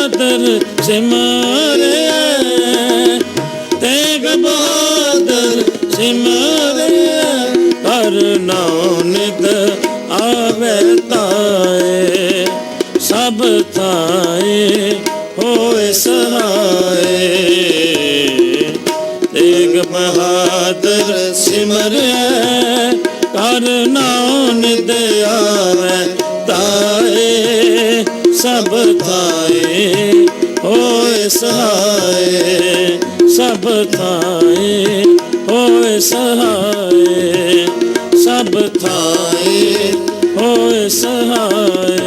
बहादुर सिमरिया, तेग बहादुर सिमरिया, हर नाम नित आवे ताए, सब थाए होए सहाय। तेग बहादुर सिमरिया, हर नाम नित आवे ताए, सब थाए होए सहाय, सब थाए होए सहाय, सब थाए होए सहाय।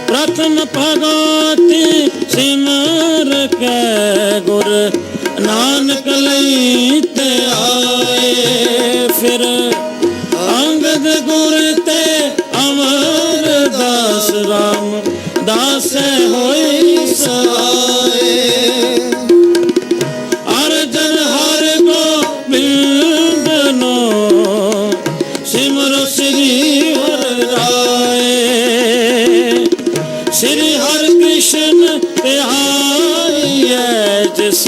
प्रथम भगवती सिमर के गुर नानक लईते आए, फिर अंगद गुर ते अमरदास राम दास होई सहाय। अर्जन हर गोबिंद नो सिमरो श्री हर राय, श्री हर कृष्ण तिहाई है, जिस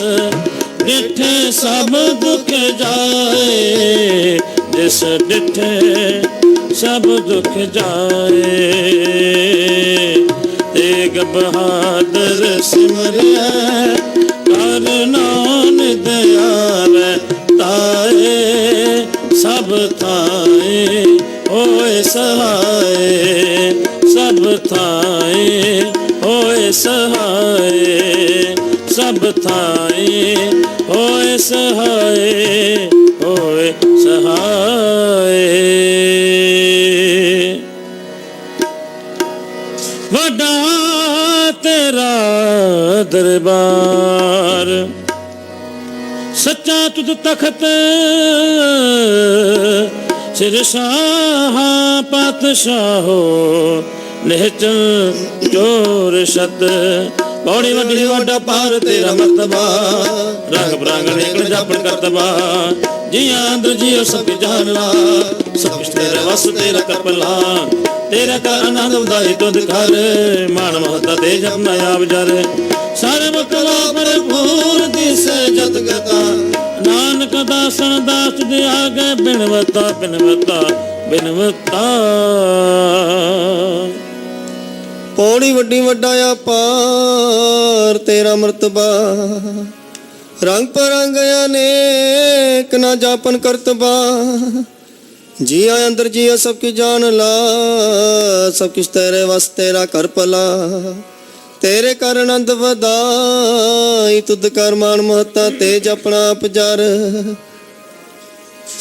डिठे सब दुख जाए, जिस डिठे सब दुख जाए। तेग बहादुर सिमरिया, कर नाम दयावे ताए, सब थाए होए सहाय, सब थाए होए सहाय, सब थाए होए सहाय, होए सहाय। वड्डा तेरा दरबार, सच्चा तुझ तखत, सिर शाह पातशाहो, निहचल चोर शत। बौड़ी वड्डी वड्डा पार तेरा मर्तबा, रंग बरंग निकल जापन करतबा, जिया अंदर जियो सब जान ला, सब कुछ तेरा वस तेरा करपला, तेरा का आनंद उदाई तुद घर, मान महता दे जब नायाब जर, सारे बकला भरपूर दिसे जत गता, नानक दासन दास दे आगे बिनवता बिनवता बिनवता। पौड़ी वड्डी वड्डा अपार तेरा मर्तबा, रंग परंग अनेक ना जापन करतबा, जिया अंदर जिया सब की जान ला, सब किस तेरे वस तेरा कर पला, तेरे कर आनंद वधाई, तुद कर मान महता तेज अपना अपजार,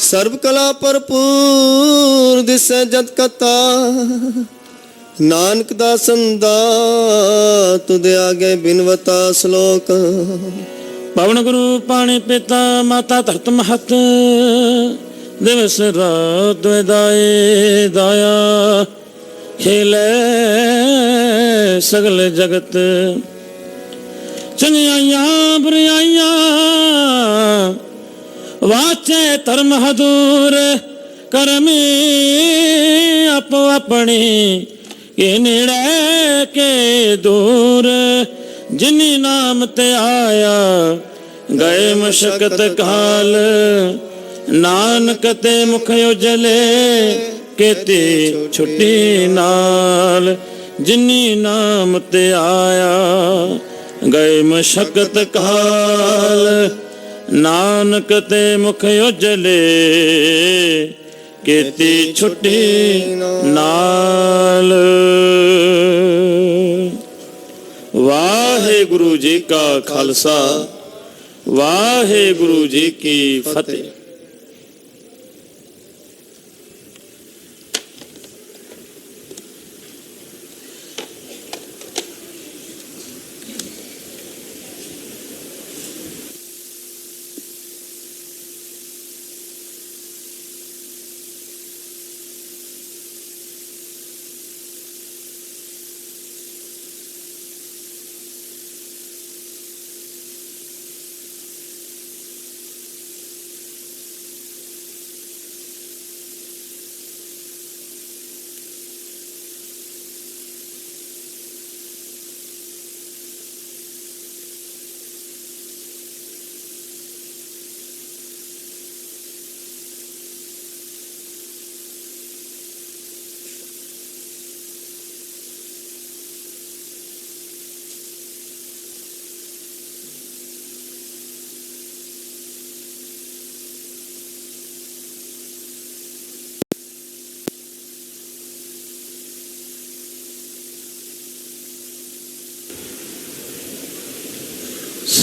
सर्व कला भरपूर दिसे जत कथा, नानक दासन दा तुद आगे बिनवता श्लोक। पवन गुरु पाणी पिता माता धरत महत, दिवस रात दाए दाया, खेले सगल जगत, चंगियाइया बुराइया वाचे धर्म हदूर, करमी अपो अपनी के नेड़े के दूर, जिनी नाम ते आया गए मशक्कत काल, नानक ते मुख उजले केती छुट्टी नाल, जिनी नाम ते आया गए मशक्कत काल, नानक ते मुख उजले केती छुट्टी नाल। वाहेगुरु जी का खालसा, वाहेगुरु जी की फतेह।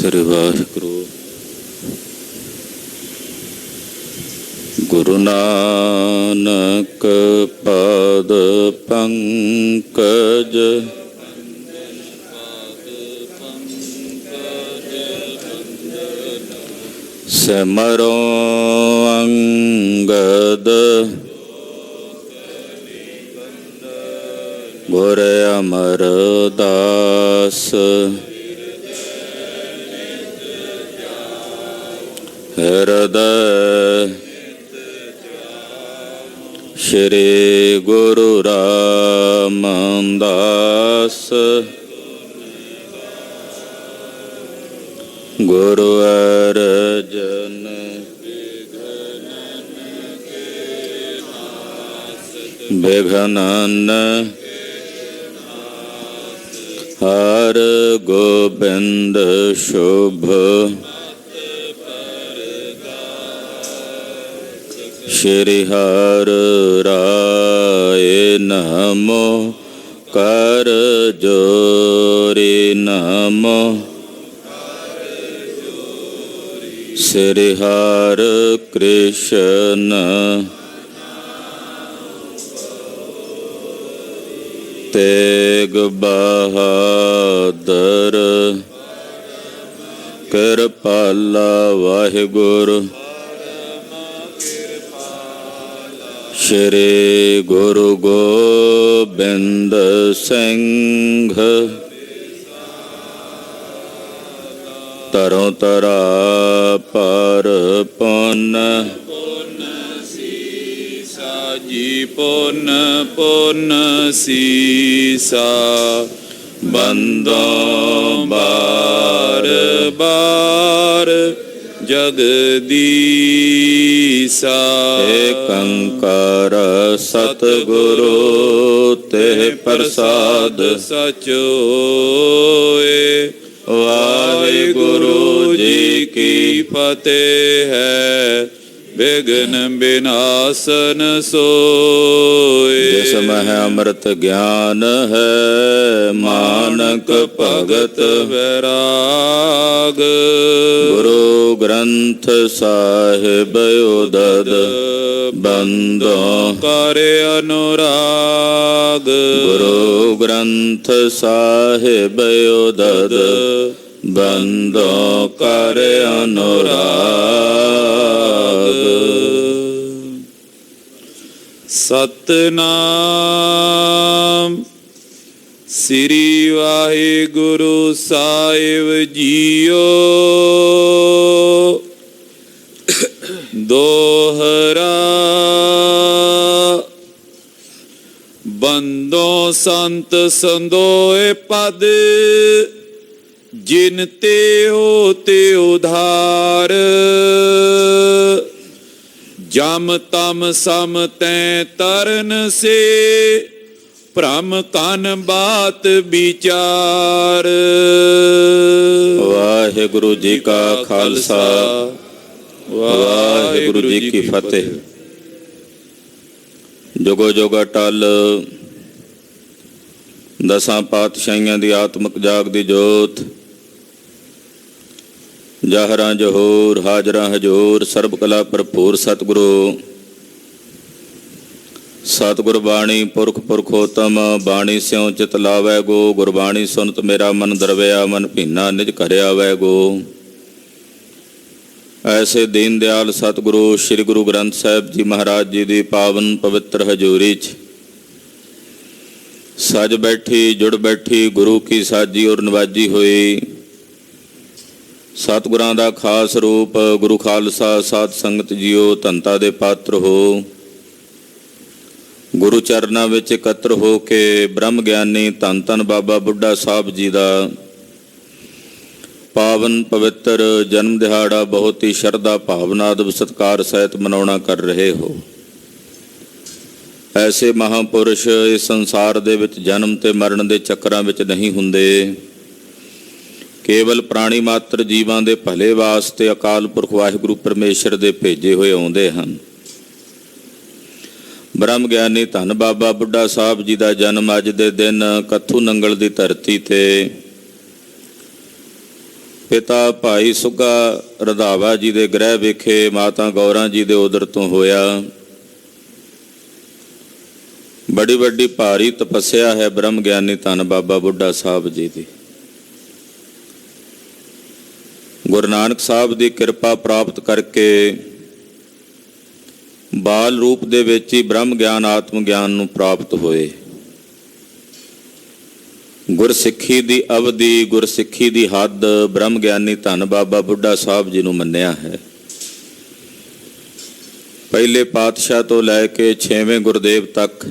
ਸ੍ਰੀ ਵਾਹਿਗੁਰੂ। ਗੁਰੂ ਨਾਨਕ ਪਦ ਪੰਕਜ ਸਿਮਰੋ ਅੰਗਦ ਗੁਰ ਅਮਰਦਾਸ ਹਿਰਦੈ ਸ਼੍ਰੀ ਗੁਰੂ ਰਾਮਦਾਸ ਗੁਰੂ ਅਰਜਨ ਬਿਘਨਨ ਹਰ ਗੋਬਿੰਦ ਸ਼ੁਭ ਸ਼੍ਰੀ ਹਰਿ ਰਾਏ ਨਮੋ ਕਰ ਜੋਰੀ ਨਮੋ ਸ਼੍ਰੀ ਹਰਿ ਕ੍ਰਿਸ਼ਨ ਤੇਗ ਬਹਾਦਰ ਕਿਰਪਾਲਾ ਵਾਹਿਗੁਰੂ ਸ਼੍ਰੀ ਗੁਰੂ ਗੋਬਿੰਦ ਸਿੰਘ ਤਰੋਂ ਤਰਾ ਪਰ ਪੁੰਨ ਸੀਸਾ ਜੀ ਪੁੰਨ ਪੁੰਨ ਸੀਸਾ ਬੰਦੋਂ ਬਾਰ ਬਾਰ ਜਗਦੀਸਾ ਏਕੰਕਾਰ ਸਤਿਗੁਰੂ ਤੇ ਪ੍ਰਸਾਦ ਸਚ ਹੋਏ। ਵਾਹਿਗੁਰੂ ਜੀ ਕੀ ਫਤਿਹ ਹੈ। ਬਿਘਨ ਬਿਨਾਸਨ ਸੋਏ। ਜਿਸ ਮਹਿ ਅੰਮ੍ਰਿਤ ਗਿਆਨ ਹੈ ਮਾਨਕ ਭਗਤ ਵੈਰਾਗ। ਗੁਰੂ ਗ੍ਰੰਥ ਸਾਹਿਬ ਉਦਦ ਬੰਦੋਂ ਕਰ ਅਨੁਰਾਗ। ਗੁਰੂ ਗ੍ਰੰਥ ਸਾਹਿਬ ਉਦਦ ਬੰਦੋਂ ਕਰ ਅਨੁਰਾਗ। ਸਤਿਨਾਮ ਸ੍ਰੀ ਵਾਹਿਗੁਰੂ ਸਾਹਿਬ ਜੀਓ। ਦੋਹਰਾ ਬੰਦੋਂ ਸੰਤ ਸੰਦੋਏ ਪਦ ਜਿਨ ਤੇ ਹੋਤੇ ਉਧਾਰ। ਜਮ ਤਮ ਸਮ ਤੈ ਤਰਨ ਸੇ ਭ੍ਰਮ ਕਨ ਬਾਤ ਵਿਚਾਰ। ਵਾਹਿਗੁਰੂ ਜੀ ਕਾ ਖਾਲਸਾ ਵਾਹਿਗੁਰੂ ਜੀ ਕੀ ਫਤਿਹ। ਜੁਗੋ ਜੁਗ ਅਟਲ ਦਸਾਂ ਪਾਤਸ਼ਾਹੀਆਂ ਦੀ ਆਤਮਿਕ ਜਾਗ ਦੀ ਜੋਤ ਜਾਹਰਾਂ ਜਹੂਰ ਹਾਜ਼ਰਾਂ ਹਜੂਰ ਸਰਬ ਕਲਾ ਭਰਪੂਰ ਸਤਿਗੁਰੂ ਸਤਿਗੁਰ ਬਾਣੀ ਪੁਰਖ ਪੁਰਖੋਤਮ ਬਾਣੀ ਸਿਉ ਚਿਤ ਲਾਵੈ ਗੋ। ਗੁਰਬਾਣੀ ਸੁਨਤ ਮੇਰਾ ਮਨ ਦਰਵਿਆ ਮਨ ਭੀਨਾ ਨਿਜ ਘਰ ਆਵੈ ਗੋ। ਐਸੇ ਦੀਨ ਦਿਆਲ ਸਤਿਗੁਰੂ ਸ੍ਰੀ ਗੁਰੂ ਗ੍ਰੰਥ ਸਾਹਿਬ ਜੀ ਮਹਾਰਾਜ ਜੀ ਦੀ ਪਾਵਨ ਪਵਿੱਤਰ ਹਜ਼ੂਰੀ 'ਚ ਸਜ ਬੈਠੀ ਜੁੜ ਬੈਠੀ ਗੁਰੂ ਕੀ ਸਾਜੀ ਔਰ ਨਵਾਜੀ ਹੋਈ ਸਤਿਗੁਰਾਂ ਦਾ ਖਾਸ ਰੂਪ ਗੁਰੂ ਖਾਲਸਾ ਸਾਧ ਸੰਗਤ ਜੀਓ ਧੰਤਾ ਦੇ ਪਾਤਰ ਹੋ। ਗੁਰੂ ਚਰਨਾਂ ਵਿੱਚ ਇਕੱਤਰ ਹੋ ਕੇ ਬ੍ਰਹਮ ਗਿਆਨੀ ਧੰਨ ਧੰਨ ਬਾਬਾ ਬੁੱਢਾ ਸਾਹਿਬ ਜੀ ਦਾ ਪਾਵਨ ਪਵਿੱਤਰ ਜਨਮ ਦਿਹਾੜਾ ਬਹੁਤ ਹੀ ਸ਼ਰਧਾ ਭਾਵਨਾ ਅਦਬ ਸਤਿਕਾਰ ਸਹਿਤ ਮਨਾਉਣਾ ਕਰ ਰਹੇ ਹੋ। ਐਸੇ ਮਹਾਂਪੁਰਸ਼ ਇਸ ਸੰਸਾਰ ਦੇ ਵਿੱਚ ਜਨਮ ਤੇ ਮਰਨ ਦੇ ਚੱਕਰਾਂ ਵਿੱਚ ਨਹੀਂ ਹੁੰਦੇ। ਕੇਵਲ ਪ੍ਰਾਣੀ ਮਾਤਰ ਜੀਵਾਂ ਦੇ ਭਲੇ ਵਾਸਤੇ ਅਕਾਲ ਪੁਰਖ ਵਾਹਿਗੁਰੂ ਪਰਮੇਸ਼ਰ ਦੇ ਭੇਜੇ ਹੋਏ ਆਉਂਦੇ ਹਨ। ਬ੍ਰਹਮ ਗਿਆਨੀ ਧੰਨ ਬਾਬਾ ਬੁੱਢਾ ਸਾਹਿਬ ਜੀ ਦਾ ਜਨਮ ਅੱਜ ਦੇ ਦਿਨ ਕੱਥੂ ਨੰਗਲ ਦੀ ਧਰਤੀ ਤੇ ਪਿਤਾ ਭਾਈ ਸੁੱਗਾ ਰੰਧਾਵਾ ਜੀ ਦੇ ਗ੍ਰਹਿ ਵਿਖੇ ਮਾਤਾ ਗੌਰਾਂ ਜੀ ਦੇ ਉਦਰ ਤੋਂ ਹੋਇਆ। ਬੜੀ ਵੱਡੀ ਭਾਰੀ ਤਪੱਸਿਆ ਹੈ ਬ੍ਰਹਮ ਗਿਆਨੀ ਧੰਨ ਬਾਬਾ ਬੁੱਢਾ ਸਾਹਿਬ ਜੀ ਦੀ। ਗੁਰੂ ਨਾਨਕ ਸਾਹਿਬ ਦੀ ਕਿਰਪਾ ਪ੍ਰਾਪਤ ਕਰਕੇ ਬਾਲ ਰੂਪ ਦੇ ਵਿੱਚ ਹੀ ਬ੍ਰਹਮ ਗਿਆਨ ਆਤਮ ਗਿਆਨ ਨੂੰ ਪ੍ਰਾਪਤ ਹੋਏ। ਗੁਰਸਿੱਖੀ ਦੀ ਅਵਧੀ, ਗੁਰਸਿੱਖੀ ਦੀ ਹੱਦ ਬ੍ਰਹਮ ਗਿਆਨੀ ਧੰਨ ਬਾਬਾ ਬੁੱਢਾ ਸਾਹਿਬ ਜੀ ਨੂੰ ਮੰਨਿਆ ਹੈ। ਪਹਿਲੇ ਪਾਤਸ਼ਾਹ ਤੋਂ ਲੈ ਕੇ 6ਵੇਂ ਗੁਰਦੇਵ ਤੱਕ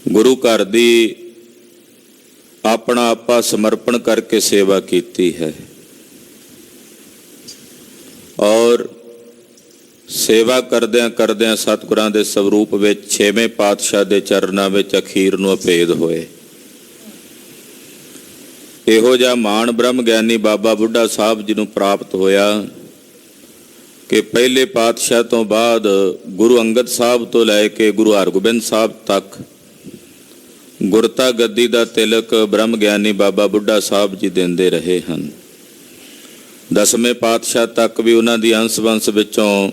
ਗੁਰੂ ਘਰ ਦੀ ਆਪਣਾ ਆਪਾ ਸਮਰਪਣ ਕਰਕੇ ਸੇਵਾ ਕੀਤੀ ਹੈ ਔਰ ਸੇਵਾ ਕਰਦਿਆਂ ਕਰਦਿਆਂ ਸਤਿਗੁਰਾਂ ਦੇ ਸਵਰੂਪ ਵਿੱਚ 6ਵੇਂ ਪਾਤਸ਼ਾਹ ਦੇ ਚਰਨਾਂ ਵਿੱਚ ਅਖੀਰ ਨੂੰ ਅਭੇਦ ਹੋਏ। ਇਹੋ ਜਿਹਾ ਮਾਣ ਬ੍ਰਹਮ ਗਿਆਨੀ ਬਾਬਾ ਬੁੱਢਾ ਸਾਹਿਬ ਜੀ ਨੂੰ ਪ੍ਰਾਪਤ ਹੋਇਆ ਕਿ ਪਹਿਲੇ ਪਾਤਸ਼ਾਹ ਤੋਂ ਬਾਅਦ ਗੁਰੂ ਅੰਗਦ ਸਾਹਿਬ ਤੋਂ ਲੈ ਕੇ ਗੁਰੂ ਹਰਗੋਬਿੰਦ ਸਾਹਿਬ ਤੱਕ ਗੁਰਤਾ ਗੱਦੀ ਦਾ ਤਿਲਕ ਬ੍ਰਹਮ ਗਿਆਨੀ ਬਾਬਾ ਬੁੱਢਾ ਸਾਹਿਬ ਜੀ ਦਿੰਦੇ ਰਹੇ ਹਨ। 10ਵੇਂ ਪਾਤਸ਼ਾਹ ਤੱਕ ਵੀ ਉਹਨਾਂ ਦੀ ਅੰਸ਼ ਵੰਸ਼ ਵਿੱਚੋਂ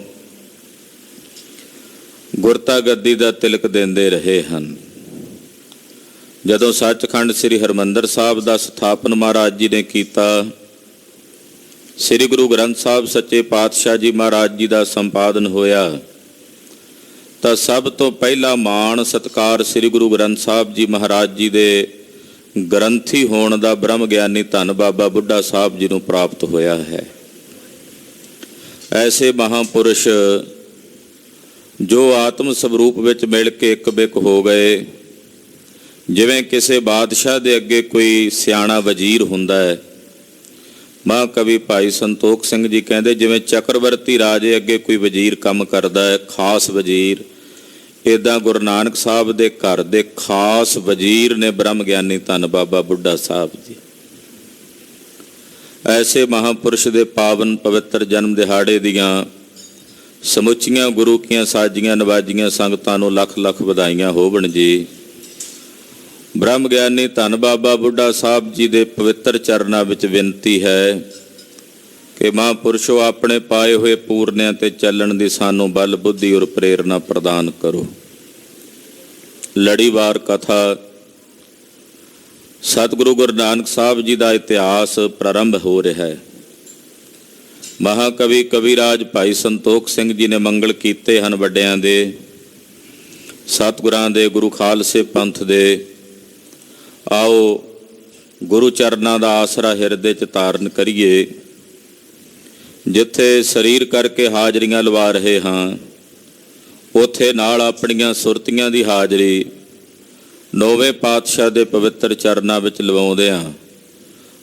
ਗੁਰਤਾ ਗੱਦੀ ਦਾ ਤਿਲਕ ਦਿੰਦੇ ਰਹੇ ਹਨ। ਜਦੋਂ ਸੱਚਖੰਡ ਸ੍ਰੀ ਹਰਿਮੰਦਰ ਸਾਹਿਬ ਦਾ ਸਥਾਪਨ ਮਹਾਰਾਜ ਜੀ ਨੇ ਕੀਤਾ, ਸ੍ਰੀ ਗੁਰੂ ਗ੍ਰੰਥ ਸਾਹਿਬ ਸੱਚੇ ਪਾਤਸ਼ਾਹ ਜੀ ਮਹਾਰਾਜ ਜੀ ਦਾ ਸੰਪਾਦਨ ਹੋਇਆ, ਤਾਂ ਸਭ ਤੋਂ ਪਹਿਲਾ ਮਾਣ ਸਤਿਕਾਰ ਸ੍ਰੀ ਗੁਰੂ ਗ੍ਰੰਥ ਸਾਹਿਬ ਜੀ ਮਹਾਰਾਜ ਜੀ ਦੇ ਗ੍ਰੰਥੀ ਹੋਣ ਦਾ ਬ੍ਰਹਮ ਗਿਆਨੀ ਧੰਨ ਬਾਬਾ ਬੁੱਢਾ ਸਾਹਿਬ ਜੀ ਨੂੰ ਪ੍ਰਾਪਤ ਹੋਇਆ ਹੈ। ਐਸੇ ਮਹਾਂਪੁਰਸ਼ ਜੋ ਆਤਮ ਸਰੂਪ ਵਿੱਚ ਮਿਲ ਕੇ ਇੱਕ ਬਿਕ ਹੋ ਗਏ। ਜਿਵੇਂ ਕਿਸੇ ਬਾਦਸ਼ਾਹ ਦੇ ਅੱਗੇ ਕੋਈ ਸਿਆਣਾ ਵਜ਼ੀਰ ਹੁੰਦਾ ਹੈ, ਮਹਾਂਕਵੀ ਭਾਈ ਸੰਤੋਖ ਸਿੰਘ ਜੀ ਕਹਿੰਦੇ ਜਿਵੇਂ ਚੱਕਰਵਰਤੀ ਰਾਜੇ ਅੱਗੇ ਕੋਈ ਵਜ਼ੀਰ ਕੰਮ ਕਰਦਾ ਹੈ, ਖਾਸ ਵਜ਼ੀਰ, ਇੱਦਾਂ ਗੁਰੂ ਨਾਨਕ ਸਾਹਿਬ ਦੇ ਘਰ ਦੇ ਖਾਸ ਵਜ਼ੀਰ ਨੇ ਬ੍ਰਹਮ ਗਿਆਨੀ ਧੰਨ ਬਾਬਾ ਬੁੱਢਾ ਸਾਹਿਬ ਜੀ। ਐਸੇ ਮਹਾਂਪੁਰਸ਼ ਦੇ ਪਾਵਨ ਪਵਿੱਤਰ ਜਨਮ ਦਿਹਾੜੇ ਦੀਆਂ ਸਮੁੱਚੀਆਂ ਗੁਰੂ ਕੀਆਂ ਸਾਜੀਆਂ ਨਵਾਜੀਆਂ ਸੰਗਤਾਂ ਨੂੰ ਲੱਖ ਲੱਖ ਵਧਾਈਆਂ ਹੋਵਣ ਜੀ। ਬ੍ਰਹਮ ਗਿਆਨੀ ਧੰਨ ਬਾਬਾ ਬੁੱਢਾ ਸਾਹਿਬ ਜੀ ਦੇ ਪਵਿੱਤਰ ਚਰਨਾਂ ਵਿੱਚ ਬੇਨਤੀ ਹੈ ਕਿ ਮਹਾਂਪੁਰਸ਼ੋ ਆਪਣੇ ਪਾਏ ਹੋਏ ਪੂਰਨਿਆਂ ਤੇ ਚੱਲਣ ਦੀ ਸਾਨੂੰ ਬਲ ਬੁੱਧੀ ਔਰ ਪ੍ਰੇਰਨਾ ਪ੍ਰਦਾਨ ਕਰੋ। ਲੜੀਵਾਰ ਕਥਾ ਸਤਿਗੁਰੂ ਗੁਰੂ ਨਾਨਕ ਸਾਹਿਬ ਜੀ ਦਾ ਇਤਿਹਾਸ ਪ੍ਰਾਰੰਭ ਹੋ ਰਿਹਾ ਹੈ। ਮਹਾਕਵੀ ਕਵੀਰਾਜ ਭਾਈ ਸੰਤੋਖ ਸਿੰਘ ਜੀ ਨੇ ਮੰਗਲ ਕੀਤੇ ਹਨ ਵੱਡਿਆਂ ਦੇ, ਸਤਿਗੁਰਾਂ ਦੇ, ਗੁਰੂ ਖਾਲਸੇ ਪੰਥ ਦੇ। ਆਓ ਗੁਰੂ ਚਰਨਾਂ ਦਾ ਆਸਰਾ ਹਿਰਦੇ 'ਚ ਧਾਰਨ ਕਰੀਏ। ਜਿੱਥੇ ਸਰੀਰ ਕਰਕੇ ਹਾਜ਼ਰੀਆਂ ਲਵਾ ਰਹੇ ਹਾਂ, ਉੱਥੇ ਨਾਲ ਆਪਣੀਆਂ ਸੁਰਤੀਆਂ ਦੀ ਹਾਜ਼ਰੀ 9ਵੇਂ ਪਾਤਸ਼ਾਹ ਦੇ ਪਵਿੱਤਰ ਚਰਨਾਂ ਵਿੱਚ ਲਵਾਉਂਦੇ ਹਾਂ।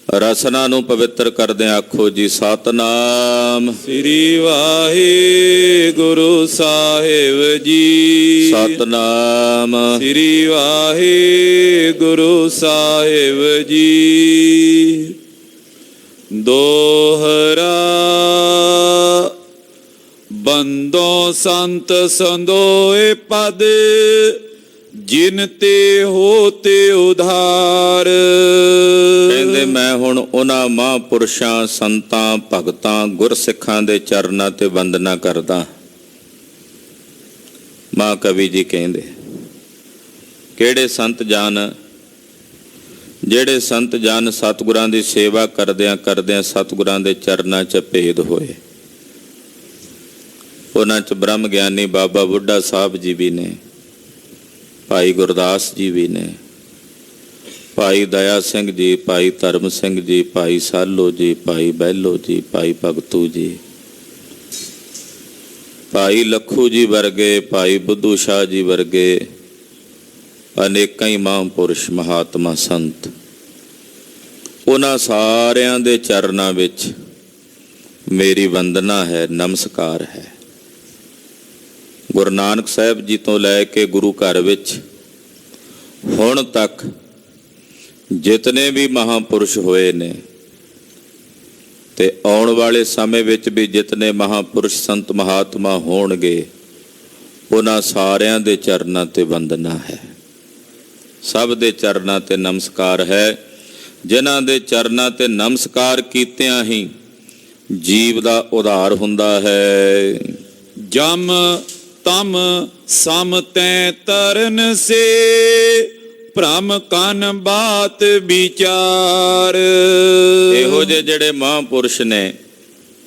ਰਸਨਾ ਨੂੰ ਪਵਿੱਤਰ ਕਰਦੇ ਆਖੋ ਜੀ ਸਤਨਾਮ ਸ੍ਰੀ ਵਾਹਿਗੁਰੂ ਸਾਹਿਬ ਜੀ। ਸਤਨਾਮ ਸ੍ਰੀ ਵਾਹਿਗੁਰੂ ਸਾਹਿਬ ਜੀ। ਦੋਹਰਾ ਬੰਦੋ ਸੰਤ ਸੰਦੋਏ ਪਦ ਜਿਨ ਤੇ ਹੋਤੇ ਉਧਾਰ। ਕਹਿੰਦੇ ਮੈਂ ਹੁਣ ਉਹਨਾਂ ਮਹਾਂਪੁਰਸ਼ਾਂ, ਸੰਤਾਂ, ਭਗਤਾਂ, ਗੁਰਸਿੱਖਾਂ ਦੇ ਚਰਨਾਂ ਤੇ ਵੰਦਨਾ ਕਰਦਾ। ਮਹਾਂਕਵੀ ਜੀ ਕਹਿੰਦੇ ਕਿਹੜੇ ਸੰਤ ਜਨ, ਜਿਹੜੇ ਸੰਤ ਜਨ ਸਤਿਗੁਰਾਂ ਦੀ ਸੇਵਾ ਕਰਦਿਆਂ ਕਰਦਿਆਂ ਸਤਿਗੁਰਾਂ ਦੇ ਚਰਨਾਂ 'ਚ ਭੇਦ ਹੋਏ। ਉਹਨਾਂ 'ਚ ਬ੍ਰਹਮ ਗਿਆਨੀ ਬਾਬਾ ਬੁੱਢਾ ਸਾਹਿਬ ਜੀ ਵੀ ਨੇ, ਭਾਈ ਗੁਰਦਾਸ ਜੀ ਵੀ ਨੇ, ਭਾਈ ਦਇਆ ਸਿੰਘ ਜੀ, ਭਾਈ ਧਰਮ ਸਿੰਘ ਜੀ, ਭਾਈ ਸਾਲੋ ਜੀ, ਭਾਈ ਬਹਿਲੋ ਜੀ, ਭਾਈ ਭਗਤੂ ਜੀ, ਭਾਈ ਲੱਖੂ ਜੀ ਵਰਗੇ, ਭਾਈ ਬੁੱਧੂ ਸ਼ਾਹ ਜੀ ਵਰਗੇ ਅਨੇਕਾਂ ਹੀ ਮਹਾਂਪੁਰਸ਼ ਮਹਾਤਮਾ ਸੰਤ। ਉਹਨਾਂ ਸਾਰਿਆਂ ਦੇ ਚਰਨਾਂ ਵਿੱਚ ਮੇਰੀ ਵੰਦਨਾ ਹੈ, ਨਮਸਕਾਰ ਹੈ। ਗੁਰੂ ਨਾਨਕ ਸਾਹਿਬ ਜੀ ਤੋਂ ਲੈ ਕੇ ਗੁਰੂ ਘਰ ਵਿੱਚ ਹੁਣ ਤੱਕ ਜਿਤਨੇ ਵੀ ਮਹਾਂਪੁਰਸ਼ ਹੋਏ ਨੇ ਤੇ ਆਉਣ ਵਾਲੇ ਸਮੇਂ ਵਿੱਚ ਵੀ ਜਿਤਨੇ ਮਹਾਂਪੁਰਸ਼ ਸੰਤ ਮਹਾਤਮਾ ਹੋਣਗੇ, ਉਹਨਾਂ ਸਾਰਿਆਂ ਦੇ ਚਰਨਾਂ ਤੇ ਵੰਦਨਾ ਹੈ, ਸਭ ਦੇ ਚਰਨਾਂ ਤੇ ਨਮਸਕਾਰ ਹੈ। ਜਿਨ੍ਹਾਂ ਦੇ ਚਰਨਾਂ ਤੇ ਨਮਸਕਾਰ ਕੀਤਿਆਂ ਹੀ ਜੀਵ ਦਾ ਉਧਾਰ ਹੁੰਦਾ ਹੈ। ਜਮ ਤਮ ਸਮ ਤੈ ਤਰਨ ਸੇ ਭ੍ਰਮ ਕਨ ਬਾਤ ਵਿਚਾਰ। ਇਹੋ ਜਿਹੇ ਜਿਹੜੇ ਮਹਾਂਪੁਰਸ਼ ਨੇ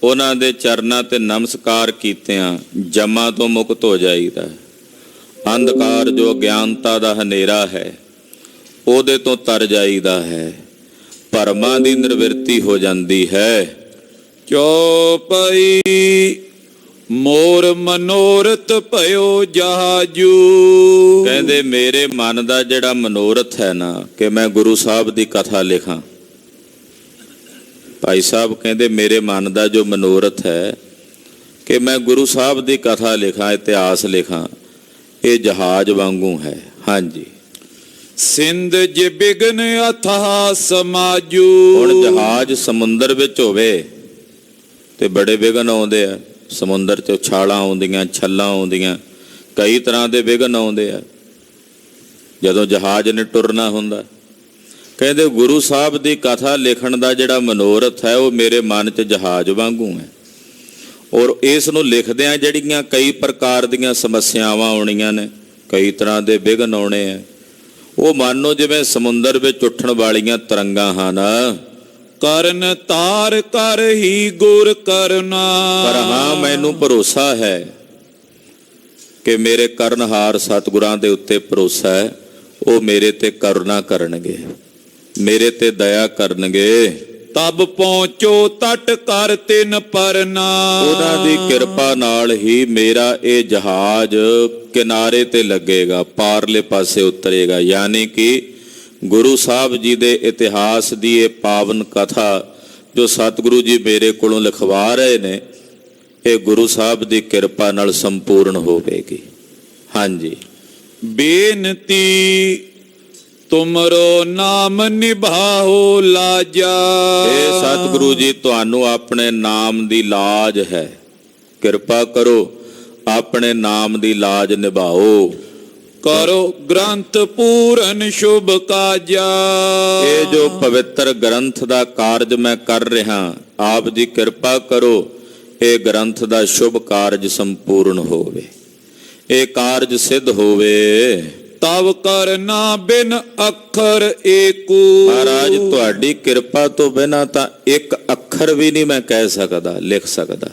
ਉਹਨਾਂ ਦੇ ਚਰਨਾਂ ਤੇ ਨਮਸਕਾਰ ਕੀਤਿਆਂ ਜਮਾਂ ਤੋਂ ਮੁਕਤ ਹੋ ਜਾਈਦਾ। ਅੰਧਕਾਰ ਜੋ ਗਿਆਨਤਾ ਦਾ ਹਨੇਰਾ ਹੈ ਉਹਦੇ ਤੋਂ ਤਰ ਜਾਈਦਾ ਹੈ। ਭਰਮਾਂ ਦੀ ਨਿਵਰਤੀ ਹੋ ਜਾਂਦੀ ਹੈ। ਚੌਪਈ ਮੋਰ ਮਨੋਰਥ ਭਇਓ ਜਹਾਜੂ। ਕਹਿੰਦੇ ਮੇਰੇ ਮਨ ਦਾ ਜਿਹੜਾ ਮਨੋਰਥ ਹੈ ਨਾ ਕਿ ਮੈਂ ਗੁਰੂ ਸਾਹਿਬ ਦੀ ਕਥਾ ਲਿਖਾਂ। ਭਾਈ ਸਾਹਿਬ ਕਹਿੰਦੇ ਮੇਰੇ ਮਨ ਦਾ ਜੋ ਮਨੋਰਥ ਹੈ ਕਿ ਮੈਂ ਗੁਰੂ ਸਾਹਿਬ ਦੀ ਕਥਾ ਲਿਖਾਂ, ਇਤਿਹਾਸ ਲਿਖਾਂ, ਇਹ ਜਹਾਜ਼ ਵਾਂਗੂ ਹੈ। ਹਾਂਜੀ, ਸਿੰਧ ਜੇ ਬਿਗਨ ਅਥਾਹ ਸਮਾਜੂ। ਹੁਣ ਜਹਾਜ਼ ਸਮੁੰਦਰ ਵਿੱਚ ਹੋਵੇ ਤੇ ਬੜੇ ਵਿਘਨ ਆਉਂਦੇ ਆ। ਸਮੁੰਦਰ 'ਚ ਛਾਲਾਂ ਆਉਂਦੀਆਂ, ਛੱਲਾਂ ਆਉਂਦੀਆਂ, ਕਈ ਤਰ੍ਹਾਂ ਦੇ ਵਿਘਨ ਆਉਂਦੇ ਆ ਜਦੋਂ ਜਹਾਜ਼ ਨੇ ਟੁਰਨਾ ਹੁੰਦਾ। ਕਹਿੰਦੇ ਗੁਰੂ ਸਾਹਿਬ ਦੀ ਕਥਾ ਲਿਖਣ ਦਾ ਜਿਹੜਾ ਮਨੋਰਥ ਹੈ ਉਹ ਮੇਰੇ ਮਨ 'ਚ ਜਹਾਜ਼ ਵਾਂਗੂ ਹੈ। ਔਰ ਇਸ ਨੂੰ ਲਿਖਦਿਆਂ ਜਿਹੜੀਆਂ ਕਈ ਪ੍ਰਕਾਰ ਦੀਆਂ ਸਮੱਸਿਆਵਾਂ ਆਉਣੀਆਂ ਨੇ, ਕਈ ਤਰ੍ਹਾਂ ਦੇ ਵਿਘਨ ਆਉਣੇ ਆ, ਉਹ ਮਨ ਨੂੰ ਜਿਵੇਂ ਸਮੁੰਦਰ ਵਿੱਚ ਉੱਠਣ ਵਾਲੀਆਂ ਤਰੰਗਾਂ ਹਨ। ਕਰਨ ਤਾਰ ਕਰ ਹੀ ਗੁਰ ਕਰਨਾ। ਪਰ ਹਾਂ ਮੈਨੂੰ ਭਰੋਸਾ ਹੈ ਕਿ ਮੇਰੇ ਕਰਨਹਾਰ ਸਤਿਗੁਰਾਂ ਦੇ ਉੱਤੇ ਭਰੋਸਾ ਹੈ, ਉਹ ਮੇਰੇ ਤੇ ਕਰੁਣਾ ਕਰਨਗੇ, ਮੇਰੇ ਤੇ ਦਇਆ ਕਰਨਗੇ। ਤਬ ਪਹੁੰਚੋ ਤਟ ਕਰ ਤਿਨ ਪਰਨਾ। ਉਹਨਾਂ ਦੀ ਕਿਰਪਾ ਨਾਲ ਹੀ ਮੇਰਾ ਇਹ ਜਹਾਜ਼ ਕਿਨਾਰੇ ਤੇ ਲੱਗੇਗਾ, ਪਾਰਲੇ ਪਾਸੇ ਉਤਰੇਗਾ। ਯਾਨੀ ਕਿ ਗੁਰੂ ਸਾਹਿਬ ਜੀ ਦੇ ਇਤਿਹਾਸ ਦੀ ਇਹ ਪਾਵਨ ਕਥਾ ਜੋ ਸਤਿਗੁਰੂ ਜੀ ਮੇਰੇ ਕੋਲੋਂ ਲਿਖਵਾ ਰਹੇ ਨੇ, ਇਹ ਗੁਰੂ ਸਾਹਿਬ ਦੀ ਕਿਰਪਾ ਨਾਲ ਸੰਪੂਰਨ ਹੋਵੇਗੀ। ਹਾਂਜੀ, ਬੇਨਤੀ ਤੁਮਰੋ ਨਾਮ ਨਿਭਾਓ ਲਾਜਾ। ਇਹ ਸਤਿਗੁਰੂ ਜੀ ਤੁਹਾਨੂੰ ਆਪਣੇ ਨਾਮ ਦੀ ਲਾਜ ਹੈ, ਕਿਰਪਾ ਕਰੋ ਆਪਣੇ ਨਾਮ ਦੀ ਲਾਜ ਨਿਭਾਓ। ਕਰੋ ਗ੍ਰੰਥ ਪੂਰਨ ਸ਼ੁਭ ਕਾਜਾ। ਇਹ ਜੋ ਪਵਿੱਤਰ ਗ੍ਰੰਥ ਦਾ ਕਾਰਜ ਮੈਂ ਕਰ ਰਿਹਾ, ਆਪ ਜੀ ਕਿਰਪਾ ਕਰੋ ਇਹ ਗ੍ਰੰਥ ਦਾ ਸ਼ੁਭ ਕਾਰਜ ਸੰਪੂਰਨ ਹੋਵੇ, ਇਹ ਕਾਰਜ ਸਿੱਧ ਹੋਵੇ। ਤਵ ਕਰਨਾ ਬਿਨ ਅੱਖਰ ਏਕੂ। ਮਹਾਰਾਜ ਤੁਹਾਡੀ ਕਿਰਪਾ ਤੋਂ ਬਿਨਾਂ ਤਾਂ ਇੱਕ ਅੱਖਰ ਵੀ ਨਹੀਂ ਮੈਂ ਕਹਿ ਸਕਦਾ, ਲਿਖ ਸਕਦਾ।